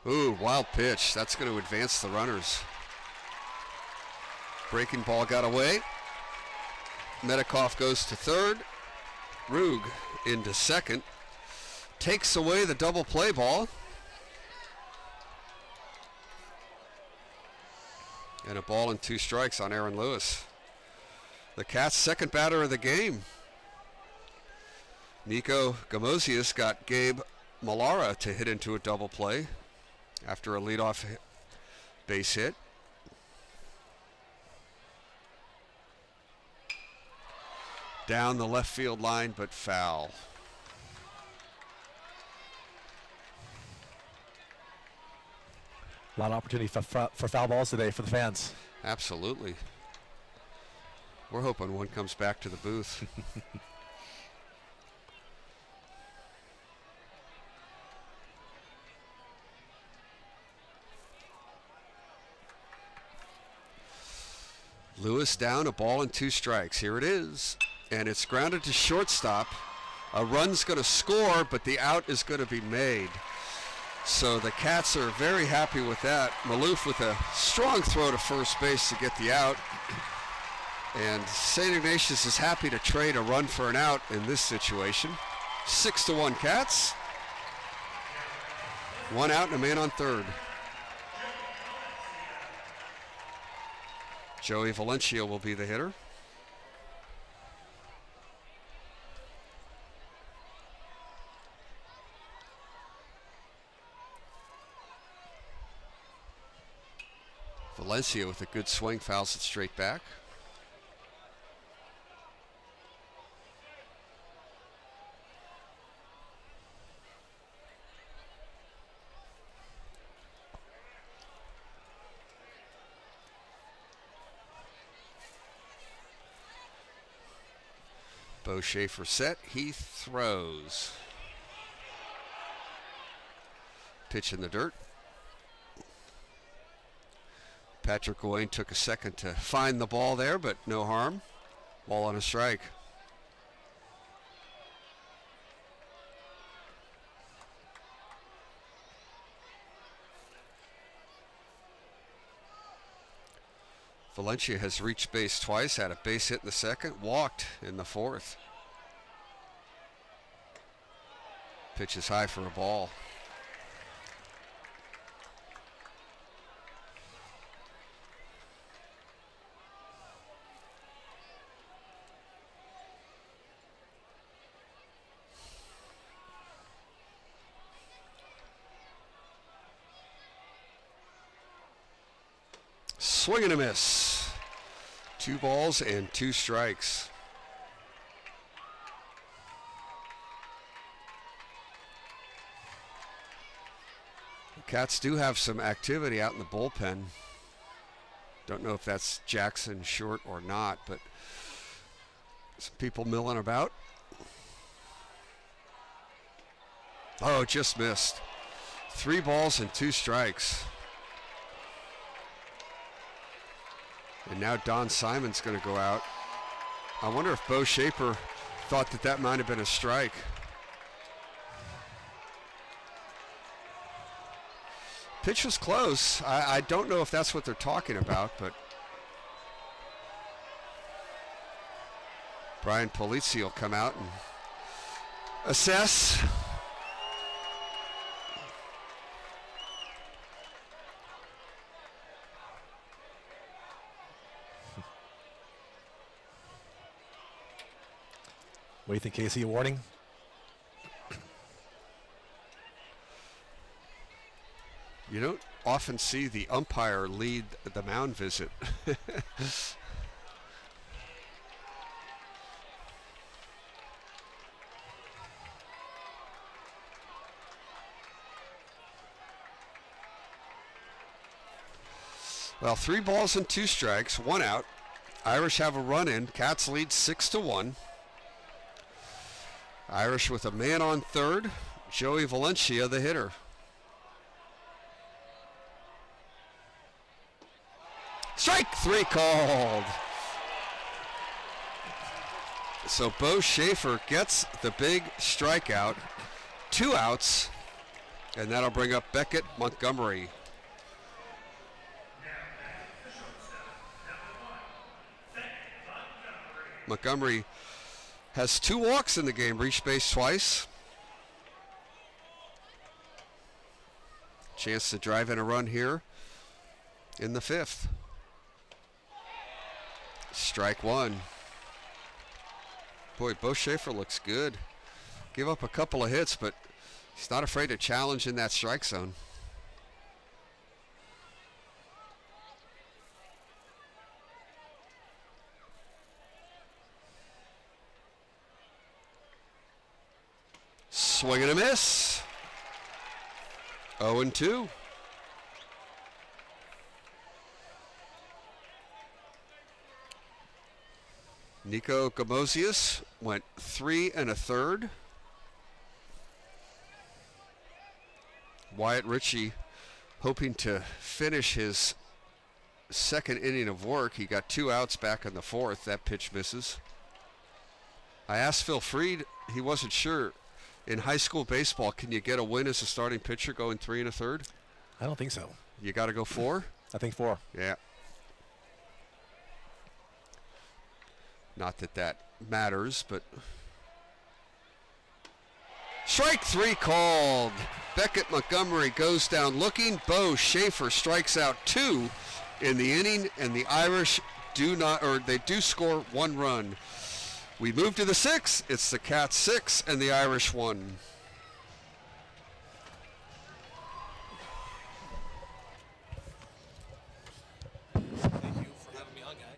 Ooh, wild pitch. That's going to advance the runners. Breaking ball got away. Medikoff goes to third. Rug into second. Takes away the double play ball. And a ball and 2 strikes on Aaron Lewis. The Cats' second batter of the game. Nico Gamosius got Gabe Malara to hit into a double play after a leadoff base hit. Down the left field line, but foul. A lot of opportunity for foul balls today for the fans. Absolutely. We're hoping one comes back to the booth. Lewis down, a ball and 2 strikes. Here it is. And it's grounded to shortstop. A run's going to score, but the out is going to be made. So the Cats are very happy with that. Maloof with a strong throw to first base to get the out. And St. Ignatius is happy to trade a run for an out in this situation. 6-1 Cats. 1 out and a man on third. Joey Valencia will be the hitter. Valencia with a good swing, fouls it straight back. Bo Schaefer set, he throws. Pitch in the dirt. Patrick Gawain took a second to find the ball there, but no harm. Ball on a strike. Valencia has reached base twice, had a base hit in the second, walked in the fourth. Pitch is high for a ball. Swing and a miss. 2 balls and 2 strikes. The Cats do have some activity out in the bullpen. Don't know if that's Jackson Short or not, but some people milling about. Oh, just missed. 3 balls and 2 strikes. And now Don Simon's going to go out. I wonder if Bo Schaefer thought that might have been a strike. Pitch was close. I don't know if that's what they're talking about, but Brian Polizzi will come out and assess. What do you think, Casey? A warning? You don't often see the umpire lead the mound visit. Well, 3 balls and 2 strikes, 1 out. Irish have a run in. Cats lead 6-1. Irish with a man on third. Joey Valencia, the hitter. Strike 3 called. So Bo Schaefer gets the big strikeout. 2 outs. And that'll bring up Beckett Montgomery. Montgomery has 2 walks in the game, reached base twice. Chance to drive in a run here in the 5th. Strike 1. Boy, Bo Schaefer looks good. Give up a couple of hits, but he's not afraid to challenge in that strike zone. Swing and a miss. 0-2. Nico Gamosius went 3 1/3. Wyatt Ritchie hoping to finish his 2nd inning of work. He got 2 outs back in the 4th. That pitch misses. I asked Phil Freed, he wasn't sure. In high school baseball, can you get a win as a starting pitcher going 3 1/3? I don't think so. You got to go 4? I think 4. Yeah. Not that matters, but strike 3 called. Beckett Montgomery goes down looking. Bo Schaefer strikes out 2 in the inning, and the Irish do score 1 run. We move to the 6th. It's the Cats 6 and the Irish 1. Thank you for having me on, guy.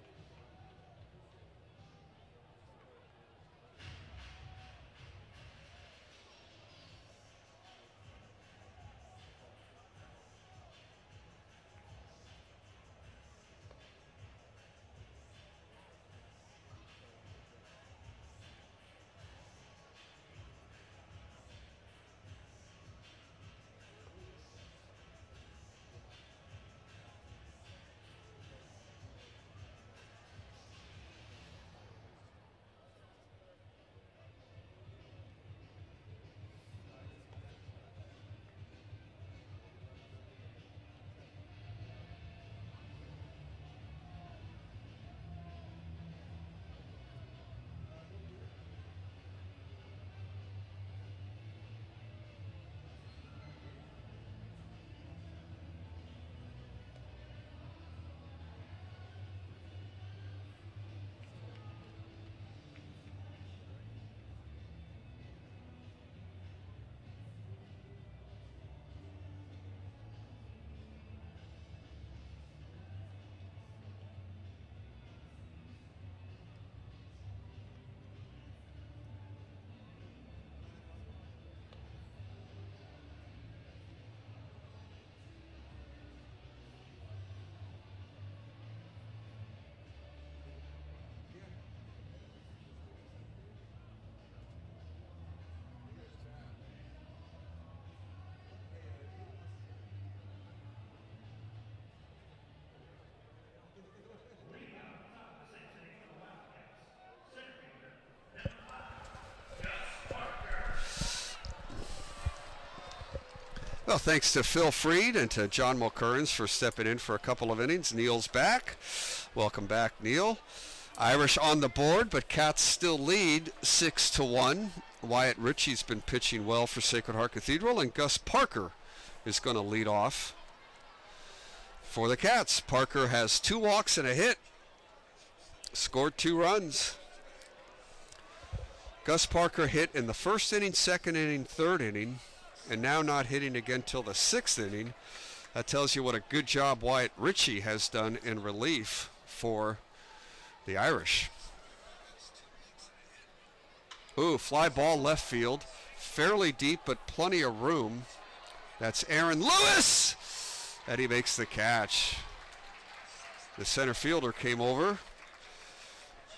Well, thanks to Phil Freed and to John Mulkerns for stepping in for a couple of innings. Neil's back. Welcome back, Neil. Irish on the board, but Cats still lead 6-1. Wyatt Ritchie's been pitching well for Sacred Heart Cathedral, and Gus Parker is going to lead off for the Cats. Parker has 2 walks and a hit. Scored 2 runs. Gus Parker hit in the first inning, second inning, third inning, and now not hitting again till the 6th inning. That tells you what a good job Wyatt Ritchie has done in relief for the Irish. Ooh, fly ball left field. Fairly deep, but plenty of room. That's Aaron Lewis! And he makes the catch. The center fielder came over.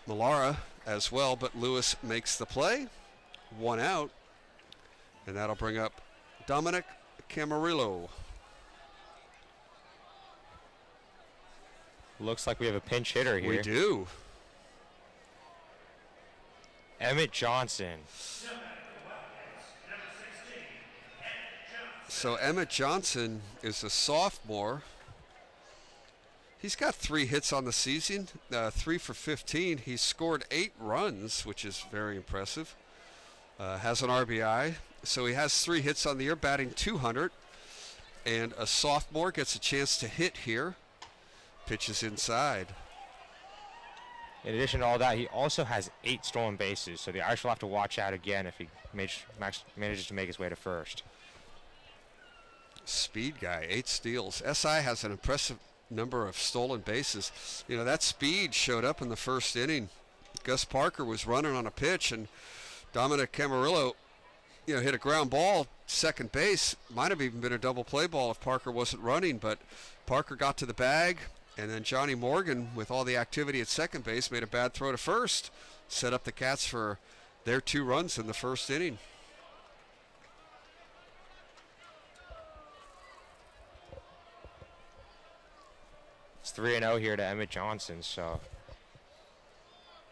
Millara as well, but Lewis makes the play. 1 out. And that'll bring up Dominic Camarillo. Looks like we have a pinch hitter here. We do. Emmett Johnson. So Emmett Johnson is a sophomore. He's got 3 hits on the season, 3 for 15. He's scored 8 runs, which is very impressive. Has an RBI. So he has 3 hits on the year, batting .200. And a sophomore gets a chance to hit here. Pitches inside. In addition to all that, he also has 8 stolen bases, so the Irish will have to watch out again if he manages to make his way to first. Speed guy, 8 steals. SI has an impressive number of stolen bases. You know, that speed showed up in the first inning. Gus Parker was running on a pitch, and Dominic Camarillo, you know, hit a ground ball, second base. Might have even been a double play ball if Parker wasn't running, but Parker got to the bag. And then Johnny Morgan, with all the activity at second base, made a bad throw to first. Set up the Cats for their 2 runs in the first inning. It's 3-0 here to Emmett Johnson, so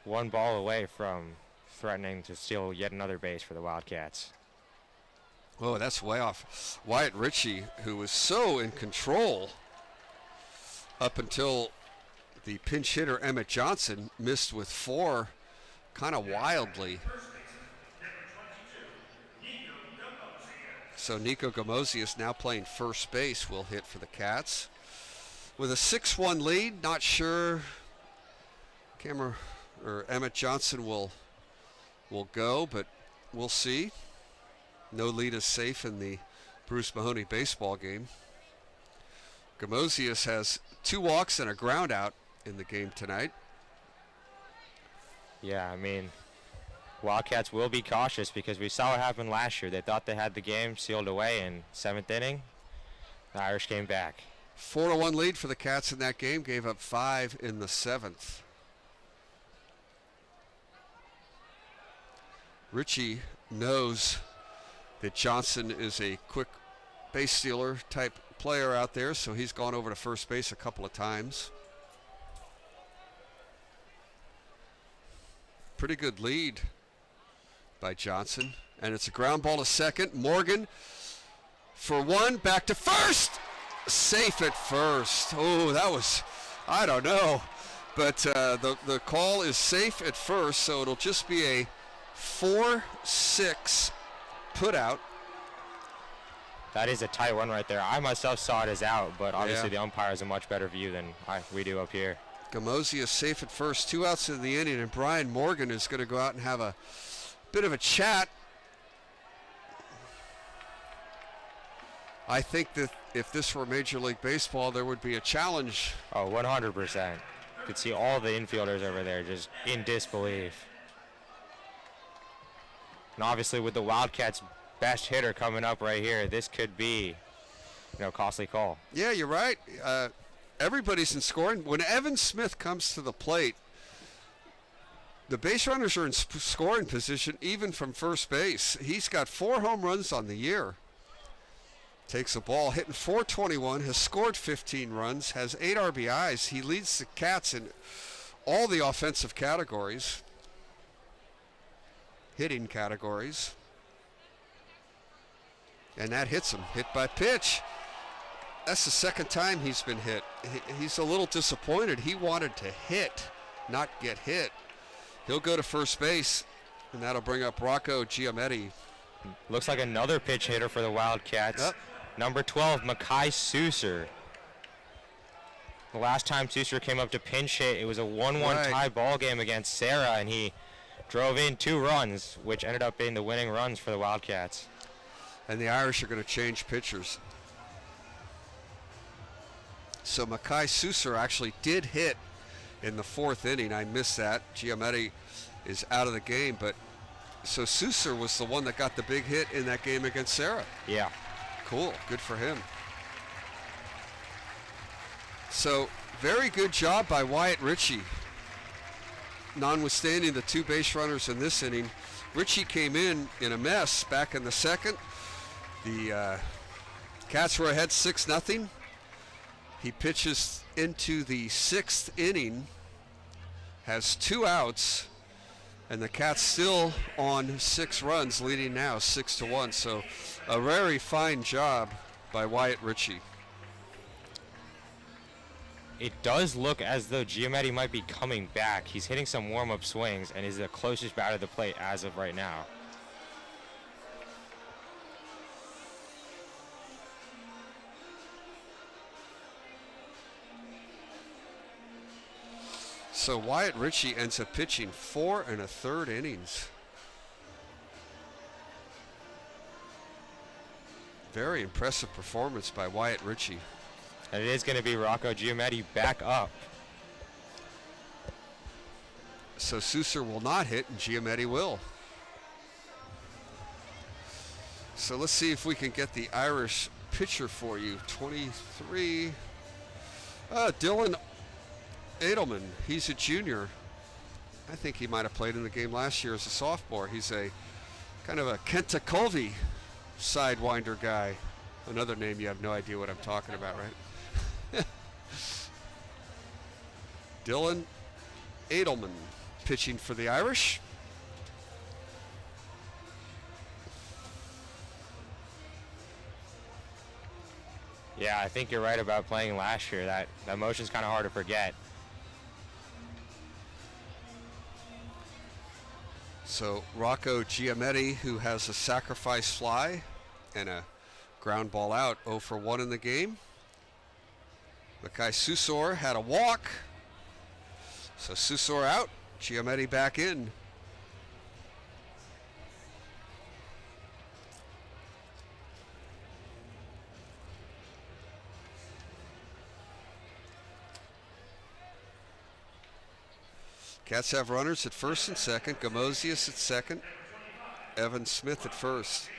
1 ball away from threatening to steal yet another base for the Wildcats. Oh, that's way off. Wyatt Ritchie, who was so in control up until the pinch hitter Emmett Johnson missed with 4 kind of wildly. So Nico Gamosi is now playing first base, will hit for the Cats. With a 6-1 lead, not sure Emmett Johnson will go, but we'll see. No lead is safe in the Bruce-Mahoney baseball game. Gamosius has 2 walks and a ground out in the game tonight. Yeah, I mean, Wildcats will be cautious because we saw what happened last year. They thought they had the game sealed away in 7th inning. The Irish came back. 4-1 lead for the Cats in that game, gave up 5 in the 7th. Ritchie knows that Johnson is a quick base stealer type player out there, so he's gone over to first base a couple of times. Pretty good lead by Johnson, and it's a ground ball to second. Morgan for 1, back to first, safe at first. Oh, that was, I don't know, but the call is safe at first, so it'll just be a 4-6 put out. That is a tight one right there. I myself saw it as out, but obviously the umpire has a much better view than we do up here. Gamosi is safe at first, 2 outs in the inning, and Brian Morgan is going to go out and have a bit of a chat. I think that if this were Major League Baseball, there would be a challenge. Oh, 100%. You could see all the infielders over there just in disbelief. And obviously with the Wildcats' best hitter coming up right here, this could be, costly call. Yeah, you're right. Everybody's in scoring. When Evan Smith comes to the plate, the base runners are in scoring position even from first base. He's got 4 home runs on the year. Takes the ball, hitting .421, has scored 15 runs, has 8 RBIs. He leads the Cats in all the offensive categories, hitting categories. And that hits him. Hit by pitch. That's the second time he's been hit. He's a little disappointed. He wanted to hit, not get hit. He'll go to first base, and that'll bring up Rocco Giametti. Looks like another pinch hitter for the Wildcats. Yep. Number 12, Makai Susser. The last time Susser came up to pinch hit, it was a 1-1 tie ball game against Sarah, and he drove in 2 runs, which ended up being the winning runs for the Wildcats. And the Irish are going to change pitchers. So Makai Susser actually did hit in the 4th inning. I missed that. Giametti is out of the game, but so Susser was the one that got the big hit in that game against Sarah. Yeah. Cool. Good for him. So very good job by Wyatt Ritchie. Notwithstanding the 2 base runners in this inning, Ritchie came in a mess back in the 2nd. The Cats were ahead 6-0. He pitches into the 6th inning, has 2 outs, and the Cats still on 6 runs, leading now 6-1. So a very fine job by Wyatt Ritchie. It does look as though Giametti might be coming back. He's hitting some warm-up swings and is the closest batter to the plate as of right now. So Wyatt Ritchie ends up pitching 4 1/3 innings. Very impressive performance by Wyatt Ritchie. And it is going to be Rocco Giametti back up. So Susser will not hit and Giametti will. So let's see if we can get the Irish pitcher for you. 23. Dylan Edelman. He's a junior. I think he might have played in the game last year as a sophomore. He's a kind of a Kenta Colby sidewinder guy. Another name you have no idea what I'm talking about, right? Dylan Edelman pitching for the Irish. Yeah, I think you're right about playing last year. That motion's kind of hard to forget. So Rocco Giametti, who has a sacrifice fly and a ground ball out, 0 for 1 in the game. Makai Susser had a walk. So Susser out, Giametti back in. Cats have runners at first and second. Gamosius at second. Evan Smith at first.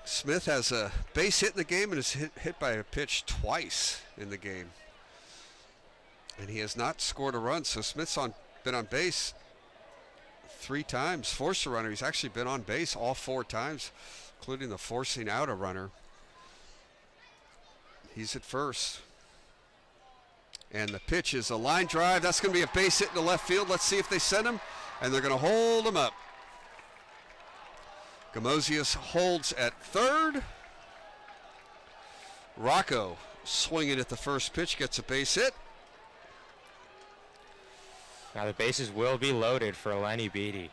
Smith has a base hit in the game and is hit by a pitch twice in the game. And he has not scored a run, so Smith's been on base 3 times. Forced a runner. He's actually been on base all 4 times, including the forcing out a runner. He's at first. And the pitch is a line drive. That's going to be a base hit in the left field. Let's see if they send him. And they're going to hold him up. Gamosius holds at third. Rocco swinging at the first pitch, gets a base hit. Now the bases will be loaded for Lenny Beatty.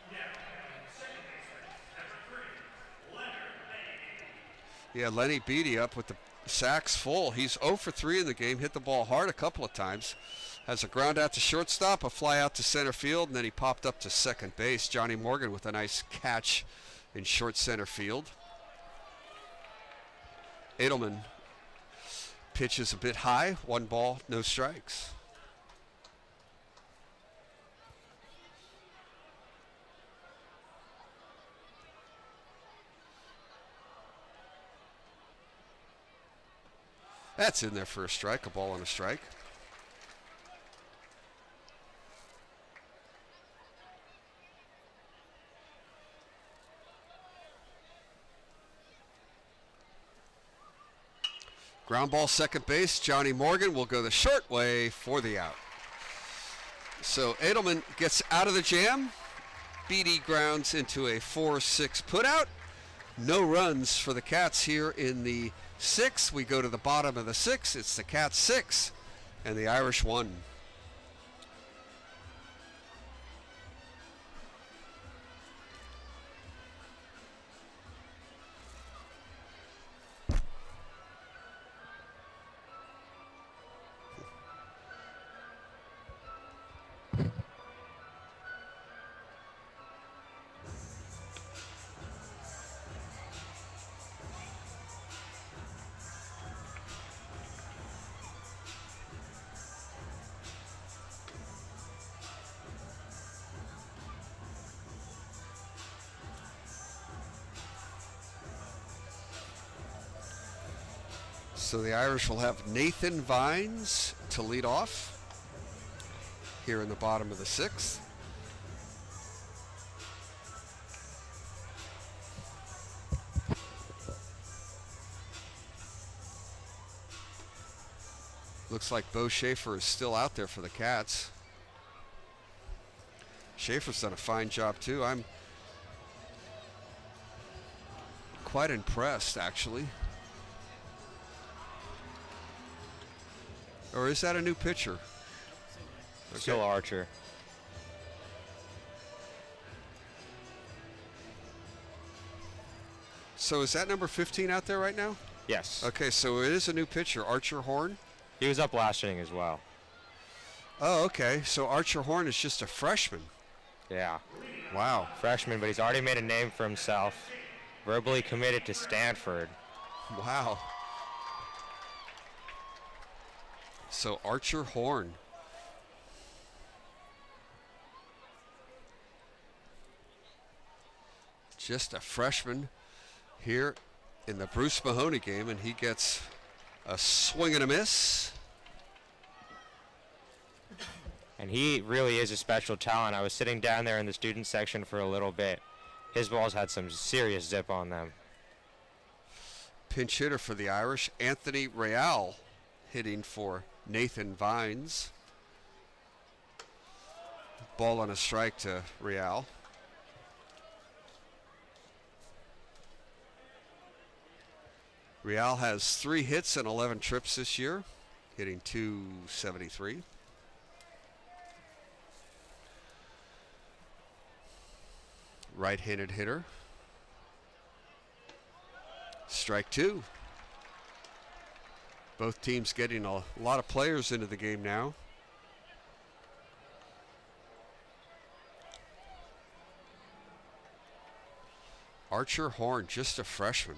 Yeah, Lenny Beatty up with the sacks full. He's 0 for 3 in the game, hit the ball hard a couple of times. Has a ground out to shortstop, a fly out to center field, and then he popped up to second base. Johnny Morgan with a nice catch in short center field. Edelman pitches a bit high, 1 ball, no strikes. That's in there for a strike, a ball and a strike. Ground ball second base. Johnny Morgan will go the short way for the out. So Edelman gets out of the jam. Beatty grounds into a 4-6 put out. No runs for the Cats here in the 6th. We go to the bottom of the 6th. It's the Cats 6 and the Irish 1. So the Irish will have Nathan Vines to lead off here in the bottom of the 6th. Looks like Bo Schaefer is still out there for the Cats. Schaefer's done a fine job too. I'm quite impressed, actually. Or is that a new pitcher? Okay. Still Archer. So is that number 15 out there right now? Yes. Okay, so it is a new pitcher, Archer Horn. He was up last inning as well. Oh, okay. So Archer Horn is just a freshman. Yeah. Wow. Freshman, but he's already made a name for himself. Verbally committed to Stanford. Wow. So Archer Horn. Just a freshman here in the Bruce-Mahoney game, and he gets a swing and a miss. And he really is a special talent. I was sitting down there in the student section for a little bit. His balls had some serious zip on them. Pinch hitter for the Irish, Anthony Real, hitting for Nathan Vines. Ball on a strike to Real. Real has 3 hits and 11 trips this year, hitting .273. Right-handed hitter. Strike 2. Both teams getting a lot of players into the game now. Archer Horn, just a freshman.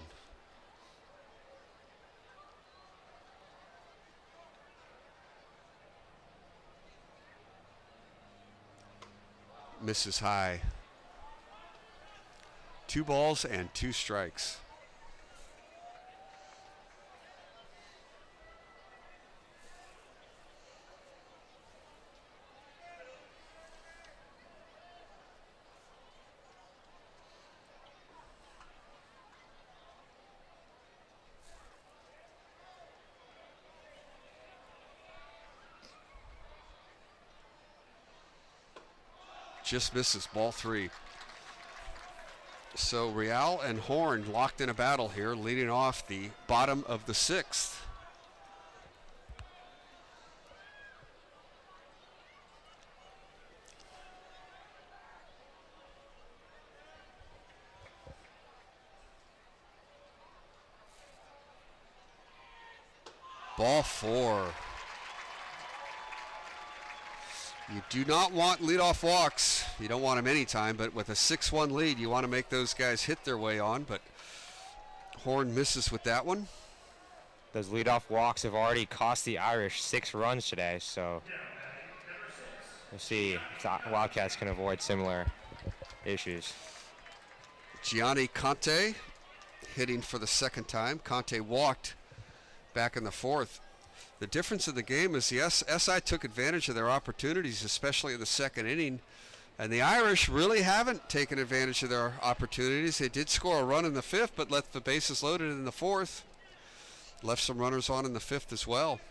Misses high. 2 balls and 2 strikes. Just misses, ball 3. So Real and Horn locked in a battle here, leading off the bottom of the 6th. Ball 4. You do not want leadoff walks. You don't want them anytime, but with a 6-1 lead, you want to make those guys hit their way on, but Horn misses with that one. Those leadoff walks have already cost the Irish 6 runs today, so we'll see if the Wildcats can avoid similar issues. Gianni Conte hitting for the 2nd time. Conte walked back in the 4th. The difference in the game is the SI took advantage of their opportunities, especially in the 2nd inning, and the Irish really haven't taken advantage of their opportunities. They did score a run in the 5th, but left the bases loaded in the 4th. Left some runners on in the 5th as well.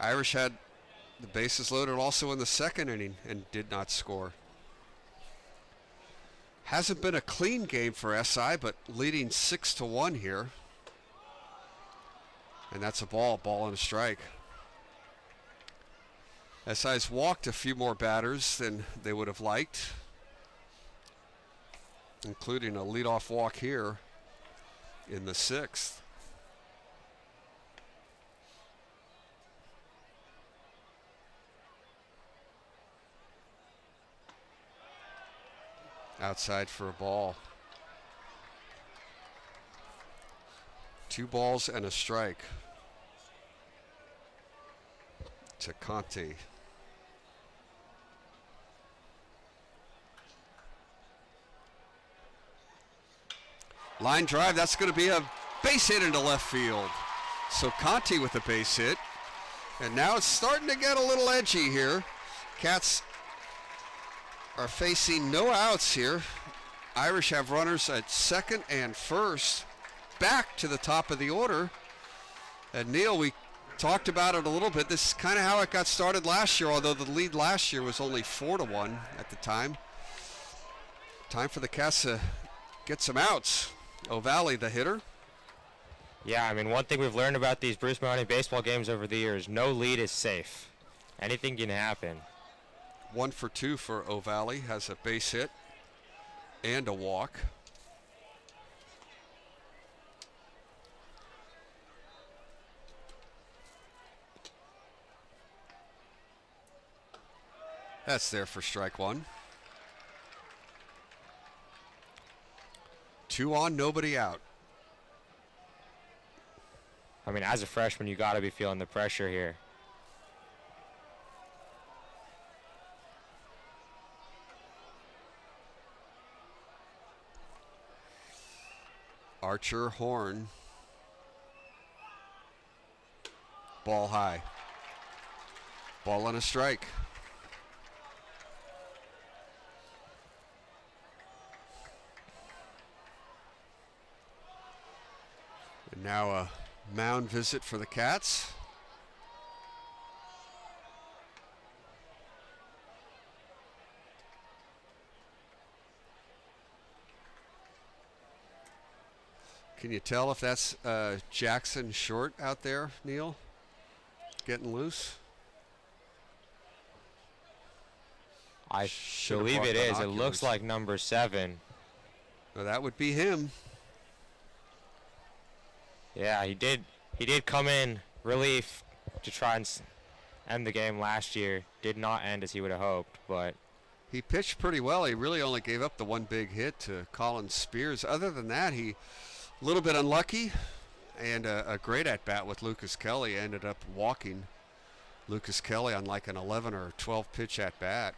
Irish had the bases loaded also in the 2nd inning and did not score. Hasn't been a clean game for SI, but leading 6-1 here. And that's a ball and a strike. SI's walked a few more batters than they would have liked, including a leadoff walk here in the 6th. Outside for a ball. 2 balls and a strike to Conti. Line drive, that's going to be a base hit into left field. So Conti with a base hit. And now it's starting to get a little edgy here. Cats are facing no outs here. Irish have runners at second and first, back to the top of the order. And Neil, we talked about it a little bit. This is kind of how it got started last year, although the lead last year was only 4-1 at the time. Time for the Cats to get some outs. O'Valley, the hitter. Yeah, I mean, one thing we've learned about these Bruce-Mahoney baseball games over the years, no lead is safe. Anything can happen. 1 for 2 for O'Valley, has a base hit and a walk. That's there for strike 1. 2 on, nobody out. I mean, as a freshman, you got to be feeling the pressure here. Archer, Horn. Ball high. Ball and a strike. And now a mound visit for the Cats. Can you tell if that's Jackson Short out there, Neil? Getting loose? I believe it is. It looks like number 7. Well, that would be him. Yeah, he did come in relief to try and end the game last year. Did not end as he would have hoped, but he pitched pretty well. He really only gave up the one big hit to Colin Spears. Other than that, he a little bit unlucky, and a great at-bat with Lucas Kelly. Ended up walking Lucas Kelly on like an 11 or 12 pitch at-bat.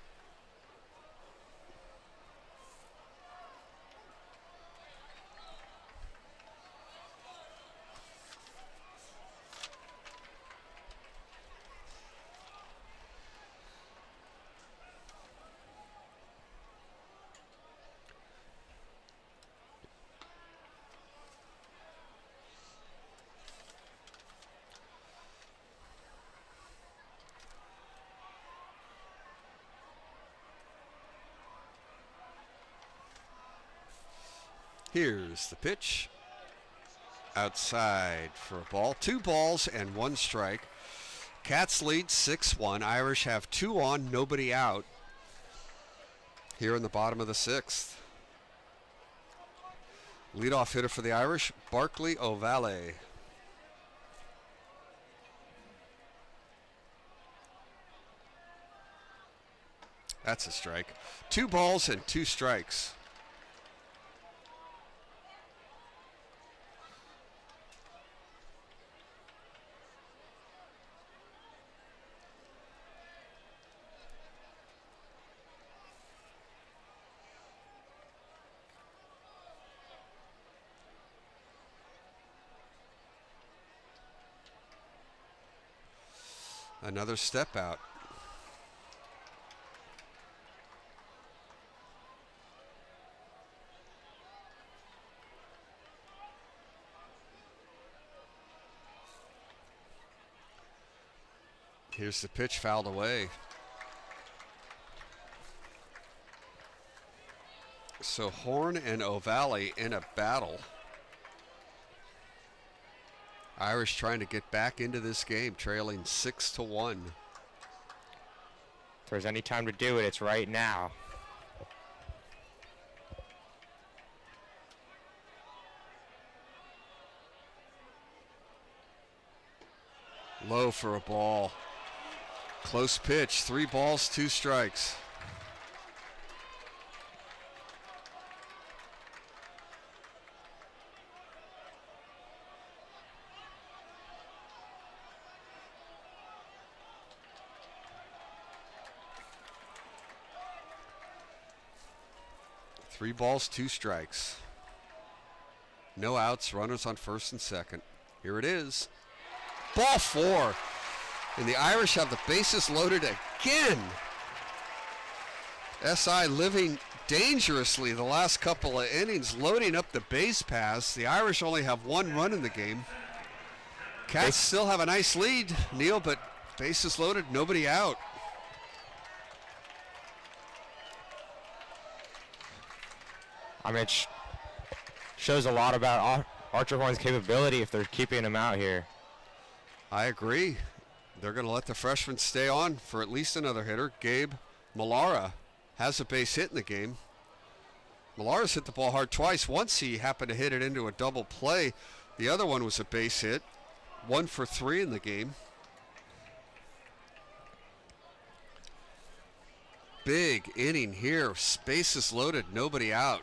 Here's the pitch. Outside for a ball. 2 balls and 1 strike. Cats lead 6-1. Irish have 2 on, nobody out here in the bottom of the 6th. Leadoff hitter for the Irish, Barkley O'Valley. That's a strike. 2 balls and 2 strikes. Another step out. Here's the pitch, fouled away. So Horn and O'Valley in a battle. Irish trying to get back into this game, trailing 6-1. If there's any time to do it, it's right now. Low for a ball. Close pitch, 3 balls, 2 strikes. Three balls, 2 strikes. No outs, runners on first and second. Here it is. Ball 4. And the Irish have the bases loaded again. SI living dangerously the last couple of innings, loading up the base paths. The Irish only have 1 run in the game. Cats still have a nice lead, Neil, but bases loaded, nobody out. I mean, it shows a lot about Archer Horn's capability if they're keeping him out here. I agree. They're going to let the freshman stay on for at least another hitter. Gabe Millara has a base hit in the game. Millara's hit the ball hard twice. Once he happened to hit it into a double play. The other one was a base hit. 1 for 3 in the game. Big inning here. Bases loaded, nobody out.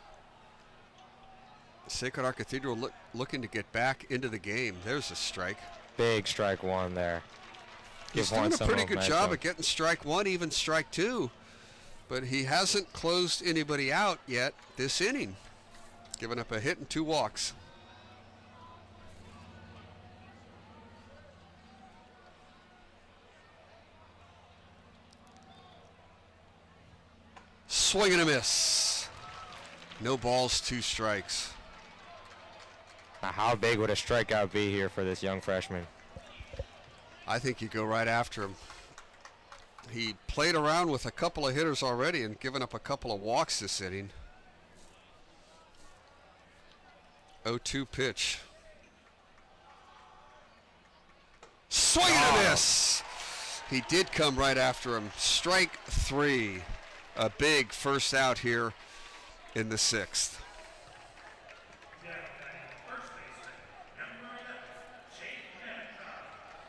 Sacred Heart Cathedral looking to get back into the game. There's a strike. Big strike 1 there. He's doing a pretty good job at getting strike 1, even strike 2. But he hasn't closed anybody out yet this inning. Giving up a hit and 2 walks. Swing and a miss. No balls, 2 strikes. Now, how big would a strikeout be here for this young freshman? I think you go right after him. He played around with a couple of hitters already and given up a couple of walks this inning. 0-2 pitch. Swing and a miss. He did come right after him. Strike 3. A big first out here in the 6th.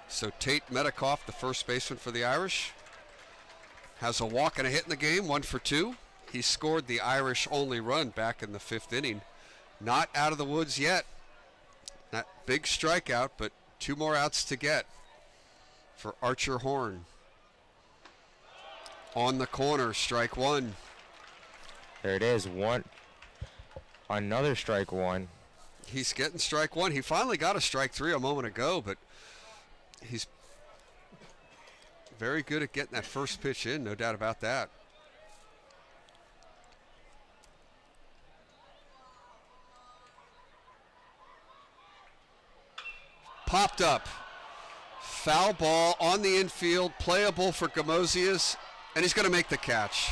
So Tate Metcalf, the first baseman for the Irish, has a walk and a hit in the game, 1 for 2. He scored the Irish only run back in the 5th inning. Not out of the woods yet. That big strikeout, but 2 more outs to get for Archer Horn. On the corner, strike 1. There it is, 1. Another strike 1. He's getting strike 1. He finally got a strike 3 a moment ago, but he's very good at getting that first pitch in, no doubt about that. Popped up. Foul ball on the infield, playable for Gamosius, and he's going to make the catch.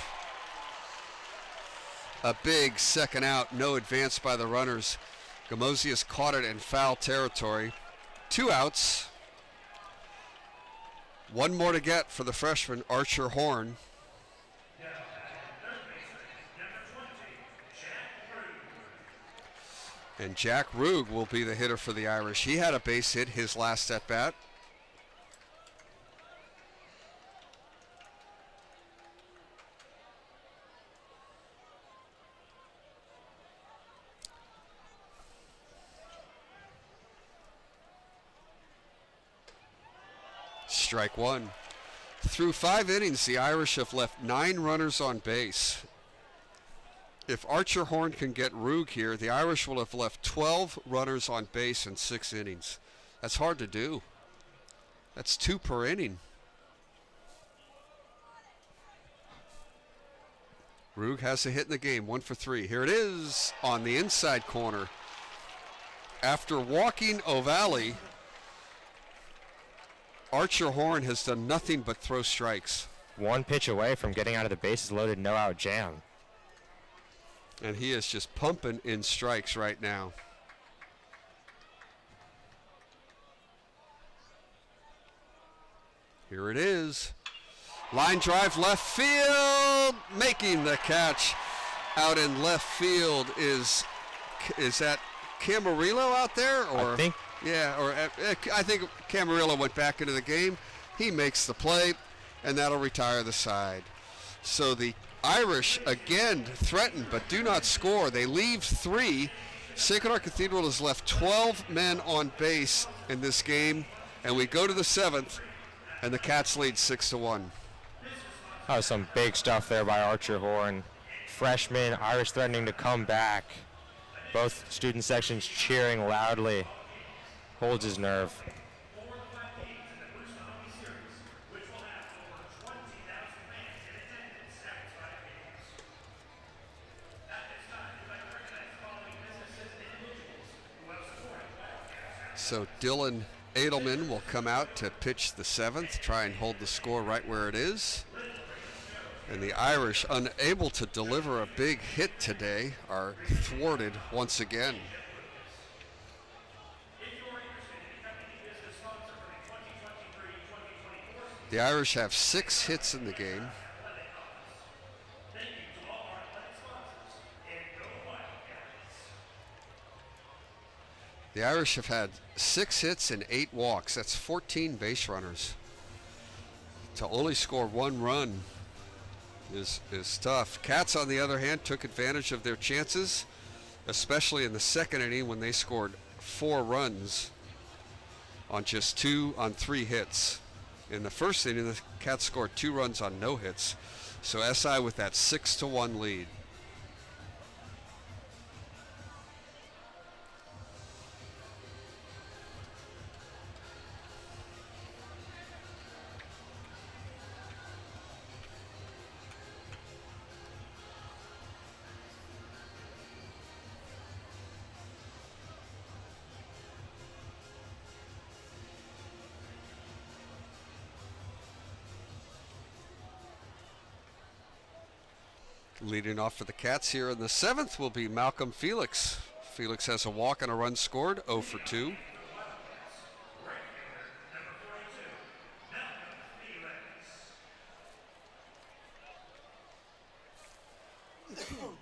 A big second out, no advance by the runners. Gamosius caught it in foul territory. 2 outs. 1 more to get for the freshman, Archer Horn. And Jack Rugg will be the hitter for the Irish. He had a base hit his last at bat. Strike 1. Through 5 innings, the Irish have left 9 runners on base. If Archer Horn can get Rugg here, the Irish will have left 12 runners on base in 6 innings. That's hard to do. That's 2 per inning. Rugg has a hit in the game, 1 for 3. Here it is on the inside corner. After walking O'Valley, Archer Horn has done nothing but throw strikes. 1 pitch away from getting out of the bases loaded, no out jam. And he is just pumping in strikes right now. Here it is. Line drive left field. Making the catch out in left field is that Camarillo out there? Or I think. Yeah, or I think Camarillo went back into the game. He makes the play, and that'll retire the side. So the Irish again threaten but do not score. They leave 3. Sacred Heart Cathedral has left 12 men on base in this game, and we go to the 7th, and the Cats lead 6-1. That was some big stuff there by Archer Horn. Freshman, Irish threatening to come back. Both student sections cheering loudly. Holds his nerve. So Dylan Edelman will come out to pitch the 7th, try and hold the score right where it is. And the Irish, unable to deliver a big hit today, are thwarted once again. The Irish have 6 hits in the game. The Irish have had 6 hits and 8 walks. That's 14 base runners. To only score 1 run is tough. Cats, on the other hand, took advantage of their chances, especially in the second inning when they scored 4 runs on just 3 hits. In the first inning, the Cats scored 2 runs on no hits. So SI with that 6-1 lead. Leading off for the Cats here in the 7th will be Malcolm Felix. Felix has a walk and a run scored, 0 for 2.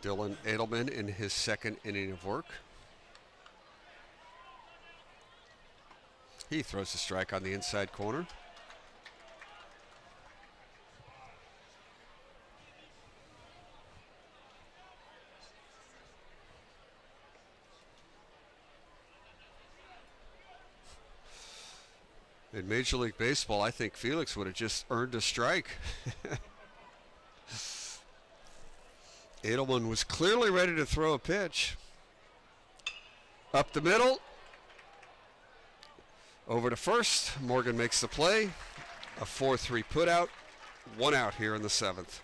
Dylan Edelman in his 2nd inning of work. He throws a strike on the inside corner. In Major League Baseball, I think Felix would have just earned a strike. Edelman was clearly ready to throw a pitch. Up the middle. Over to first. Morgan makes the play. A 4-3 put out. 1 out here in the 7th.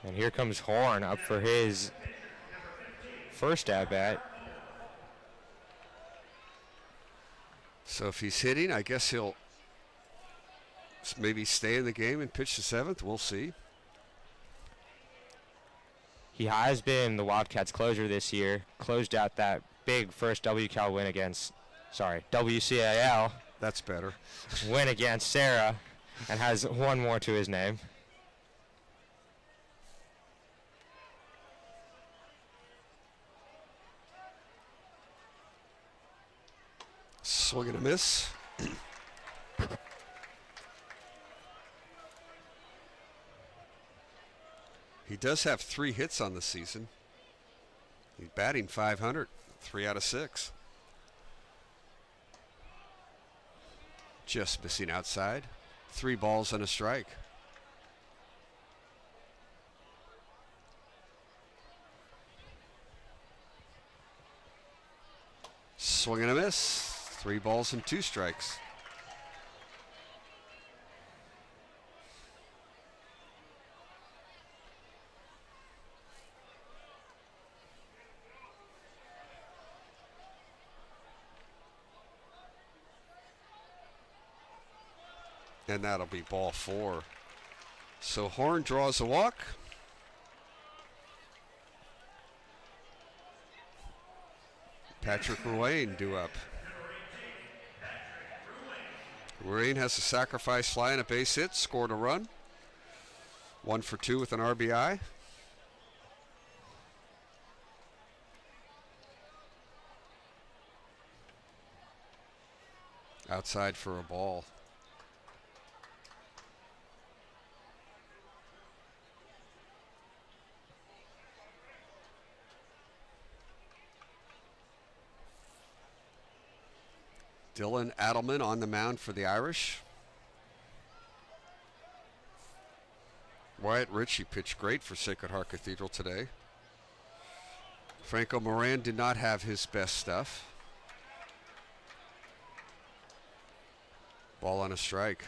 And here comes Horn up for his first at-bat. So if he's hitting, I guess he'll maybe stay in the game and pitch the 7th. We'll see. He has been the Wildcats' closer this year. Closed out that big first WCAL win against, WCAL. That's better. Win against Sarah, and has 1 more to his name. Swing and a miss. He does have 3 hits on the season. He's batting .500, 3 out of 6. Just missing outside. 3 balls and a strike. Swing and a miss. 3 balls and 2 strikes. And that'll be ball 4. So Horn draws a walk. Patrick Ruane due up. Ruane has a sacrifice fly and a base hit, scored a run. 1 for 2 with an RBI. Outside for a ball. Dylan Adelman on the mound for the Irish. Wyatt Ritchie pitched great for Sacred Heart Cathedral today. Franco Moran did not have his best stuff. Ball on a strike.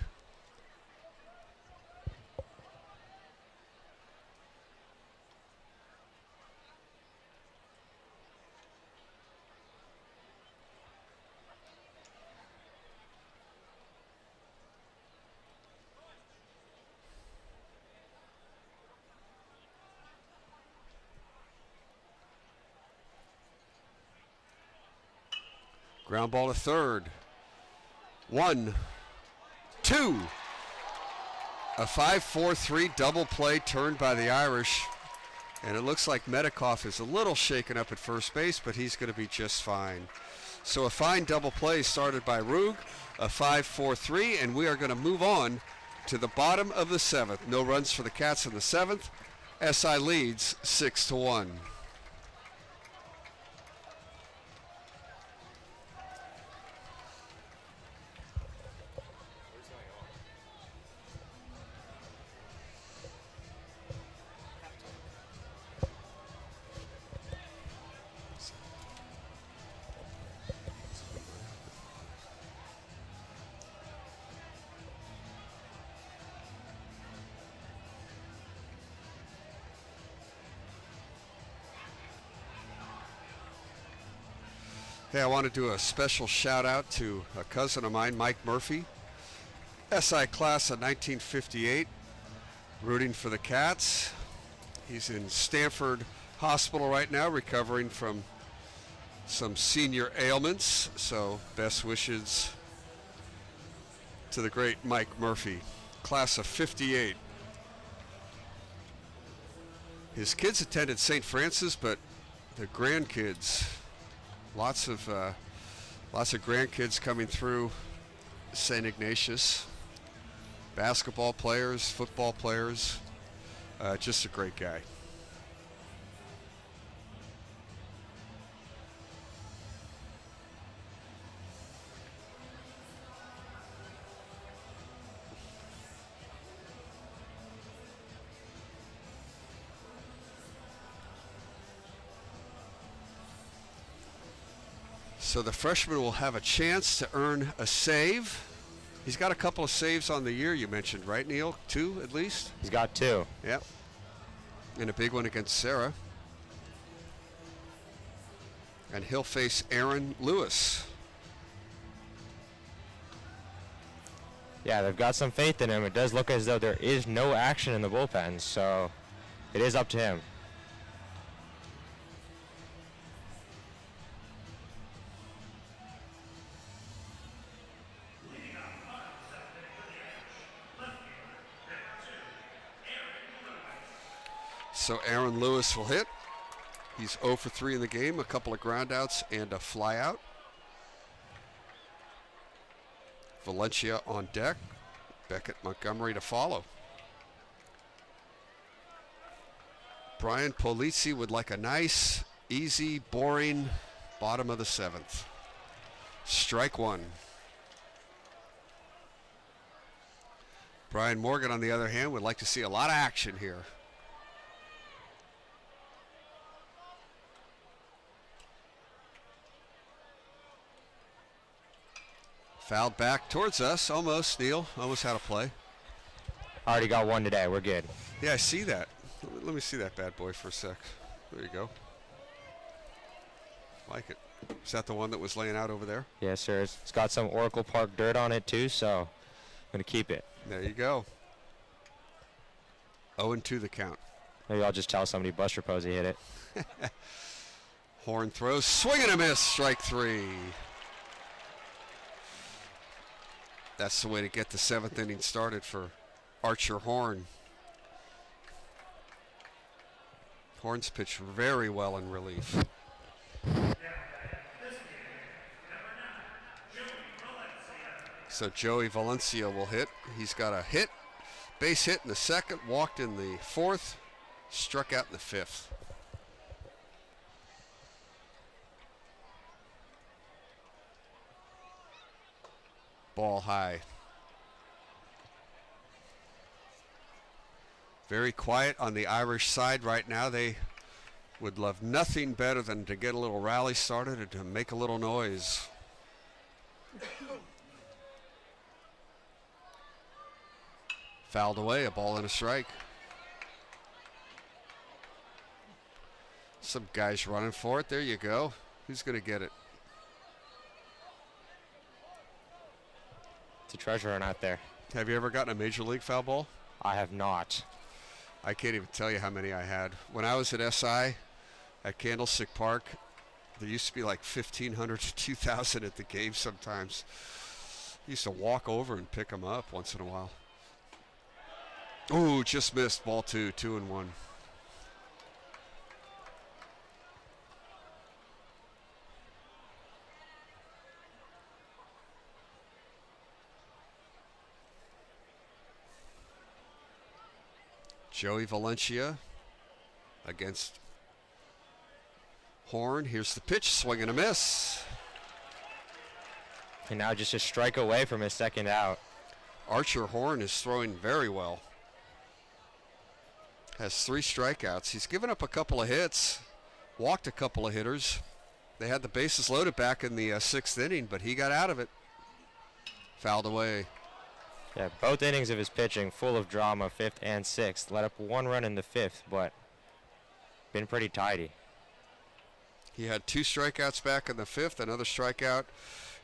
Ground ball to third. 1, 2. A 5-4-3 double play turned by the Irish. And it looks like Medikoff is a little shaken up at first base, but he's going to be just fine. So a fine double play started by Rug, a 5-4-3, and we are going to move on to the bottom of the 7th. No runs for the Cats in the 7th. SI leads 6-1. Hey, I want to do a special shout out to a cousin of mine, Mike Murphy, SI class of 1958, rooting for the Cats. He's in Stanford Hospital right now, recovering from some senior ailments. So best wishes to the great Mike Murphy, class of 58. His kids attended St. Francis, but the grandkids, lots of grandkids coming through St. Ignatius. Basketball players, football players, just a great guy. So the freshman will have a chance to earn a save. He's got a couple of saves on the year, you mentioned, right, Neil? 2 at least? He's got 2. Yep. And a big one against Sarah. And he'll face Aaron Lewis. Yeah, they've got some faith in him. It does look as though there is no action in the bullpen, so it is up to him. So Aaron Lewis will hit. He's 0 for 3 in the game, a couple of groundouts and a flyout. Valencia on deck. Beckett Montgomery to follow. Brian Polizzi would like a nice, easy, boring bottom of the 7th. Strike 1. Brian Morgan, on the other hand, would like to see a lot of action here. Fouled back towards us, almost, Neil. Almost had a play. Already got 1 today. We're good. Yeah, I see that. Let me see that bad boy for a sec. There you go. Like it. Is that the one that was laying out over there? Yes, sir. It's got some Oracle Park dirt on it, too, so Gonna keep it. There you go. 0-2 the count. Maybe I'll just tell somebody Buster Posey hit it. Horn throws, swing and a miss, strike 3. That's the way to get the 7th inning started for Archer Horn. Horn's pitched very well in relief. So Joey Valencia will hit. He's got a hit, base hit in the 2nd, walked in the 4th, struck out in the 5th. Ball high. Very quiet on the Irish side right now. They would love nothing better than to get a little rally started and to make a little noise. Fouled away, a ball and a strike. Some guys running for it. There you go. Who's going to get it? It's a treasure hunt out there. Have you ever gotten a major league foul ball? I have not. I can't even tell you how many I had. When I was at SI at Candlestick Park, there used to be like 1,500 to 2,000 at the game sometimes. I used to walk over and pick them up once in a while. Oh, just missed. Ball 2, 2-1. Joey Valencia against Horn. Here's the pitch, swing and a miss. And now just a strike away from his 2nd out. Archer Horn is throwing very well. Has 3 strikeouts. He's given up a couple of hits, walked a couple of hitters. They had the bases loaded back in the 6th inning, but he got out of it. Fouled away. Yeah, both innings of his pitching full of drama, 5th and 6th. Let up 1 run in the 5th, but been pretty tidy. He had 2 strikeouts back in the 5th, another strikeout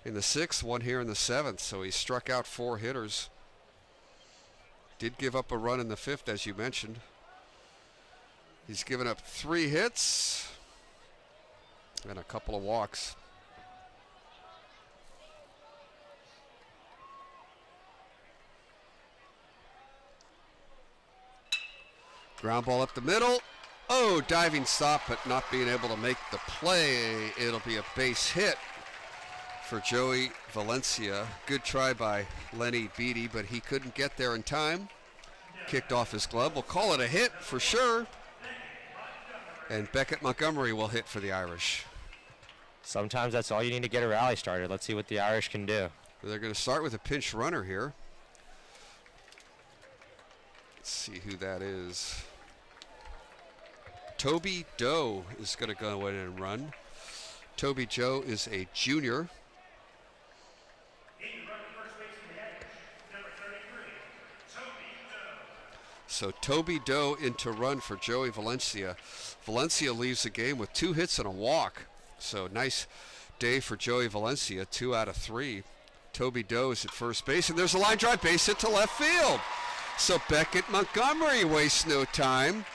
in the 6th, 1 here in the 7th, so he struck out 4 hitters. Did give up a run in the 5th, as you mentioned. He's given up 3 hits and a couple of walks. Ground ball up the middle. Oh, diving stop, but not being able to make the play. It'll be a base hit for Joey Valencia. Good try by Lenny Beatty, but he couldn't get there in time. Kicked off his glove. We'll call it a hit for sure. And Beckett Montgomery will hit for the Irish. Sometimes that's all you need to get a rally started. Let's see what the Irish can do. They're going to start with a pinch runner here. Let's see who that is. Toby Doe is going to go in and run. Toby Joe is a junior. So Toby Doe into run for Joey Valencia. Valencia leaves the game with 2 hits and a walk. So nice day for Joey Valencia, 2 out of 3. Toby Doe is at first base, and there's a line drive base hit to left field. So Beckett Montgomery wastes no time.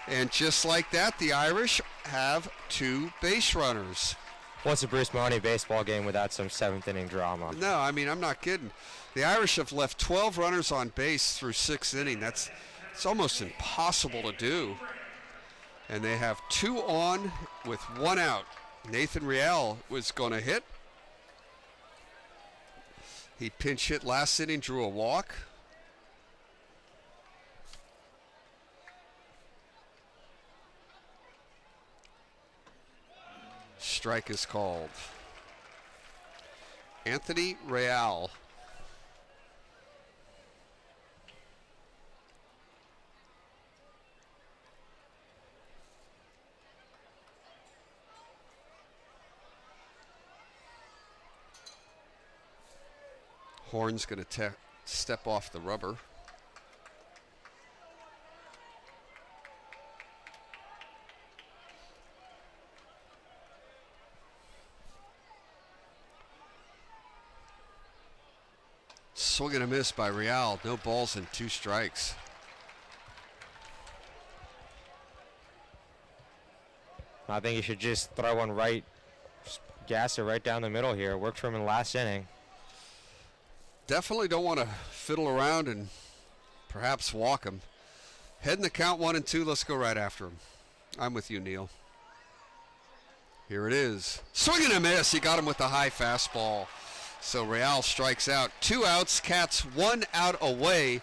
And just like that, the Irish have 2 base runners. What's a Bruce-Mahoney baseball game without some 7th inning drama? No, I mean, I'm not kidding. The Irish have left 12 runners on base through 6th inning. It's almost impossible to do. And they have 2 on with 1 out. Nathan Riel was going to hit. He pinch hit last inning, drew a walk. Strike is called. Anthony Real. Horn's going to step off the rubber. swing and a miss by Real. No balls and 2 strikes. I think he should just throw one right, gas it right down the middle here. Worked for him in the last inning. Definitely don't want to fiddle around and perhaps walk him. Heading the count 1-2. Let's go right after him. I'm with you, Neil. Here it is. Swing and a miss. He got him with the high fastball. So Real strikes out. 2 outs. Cats 1 out away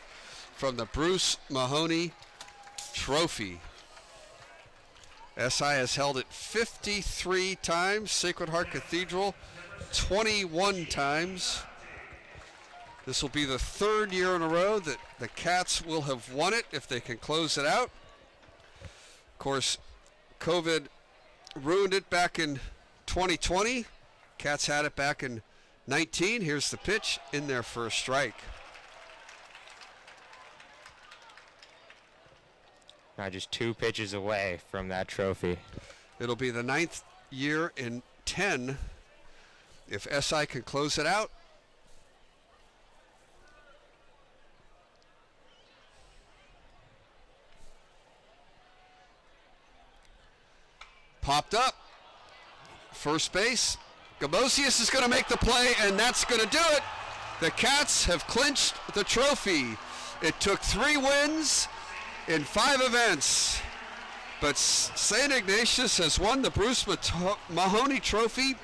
from the Bruce-Mahoney Trophy. SI has held it 53 times. Sacred Heart Cathedral 21 times. This will be the 3rd year in a row that the Cats will have won it if they can close it out. Of course, COVID ruined it back in 2020. Cats had it back in 19. Here's the pitch in their first strike. Now just 2 pitches away from that trophy. It'll be the 9th year in 10 if SI can close it out. Popped up. First base. Gamosius is going to make the play, and that's going to do it. The Cats have clinched the trophy. It took 3 wins in 5 events, but St. Ignatius has won the Bruce-Mahoney Trophy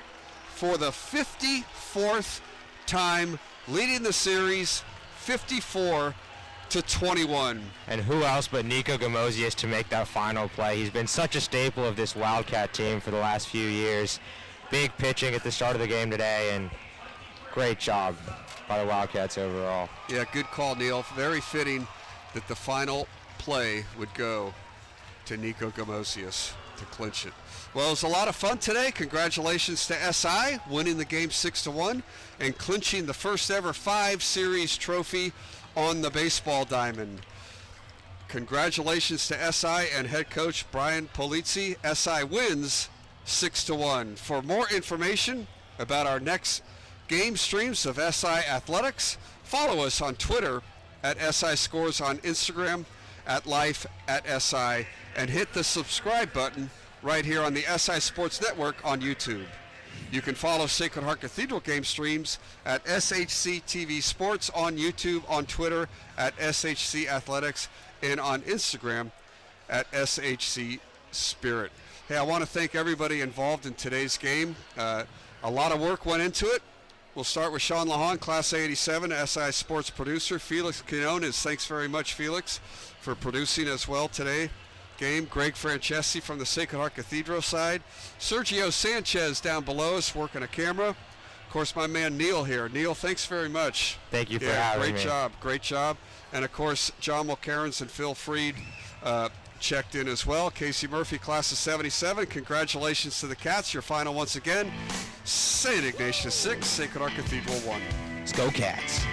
for the 54th time, leading the series 54-21. And who else but Nico Gamosius to make that final play? He's been such a staple of this Wildcat team for the last few years. Big pitching at the start of the game today, and great job by the Wildcats overall. Yeah, good call, Neil. Very fitting that the final play would go to Nico Gamosius to clinch it. Well, it was a lot of fun today. Congratulations to SI winning the game 6-1 and clinching the first ever 5 series trophy on the baseball diamond. Congratulations to SI and head coach Brian Polizzi. SI wins 6-1. For more information about our next game streams of SI Athletics, follow us on Twitter at SI Scores, on Instagram at Life at SI, and hit the subscribe button right here on the SI Sports Network on YouTube. You can follow Sacred Heart Cathedral game streams at SHC TV Sports on YouTube, on Twitter at SHC Athletics, and on Instagram at SHC Spirit. Hey, I want to thank everybody involved in today's game. A lot of work went into it. We'll start with Sean Lahan, Class A87, SI Sports producer. Felix Quinones, thanks very much, Felix, for producing as well today. Game. Greg Francesi from the Sacred Heart Cathedral side. Sergio Sanchez down below us working a camera. Of course, my man Neil here. Neil, thanks very much. Thank you for having me. Great job. And of course, John Mulcairns and Phil Freed checked in as well. Casey Murphy, Class of 77. Congratulations to the Cats. Your final once again, St. Ignatius 6, Sacred Heart Cathedral 1. Let's go Cats.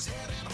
Heading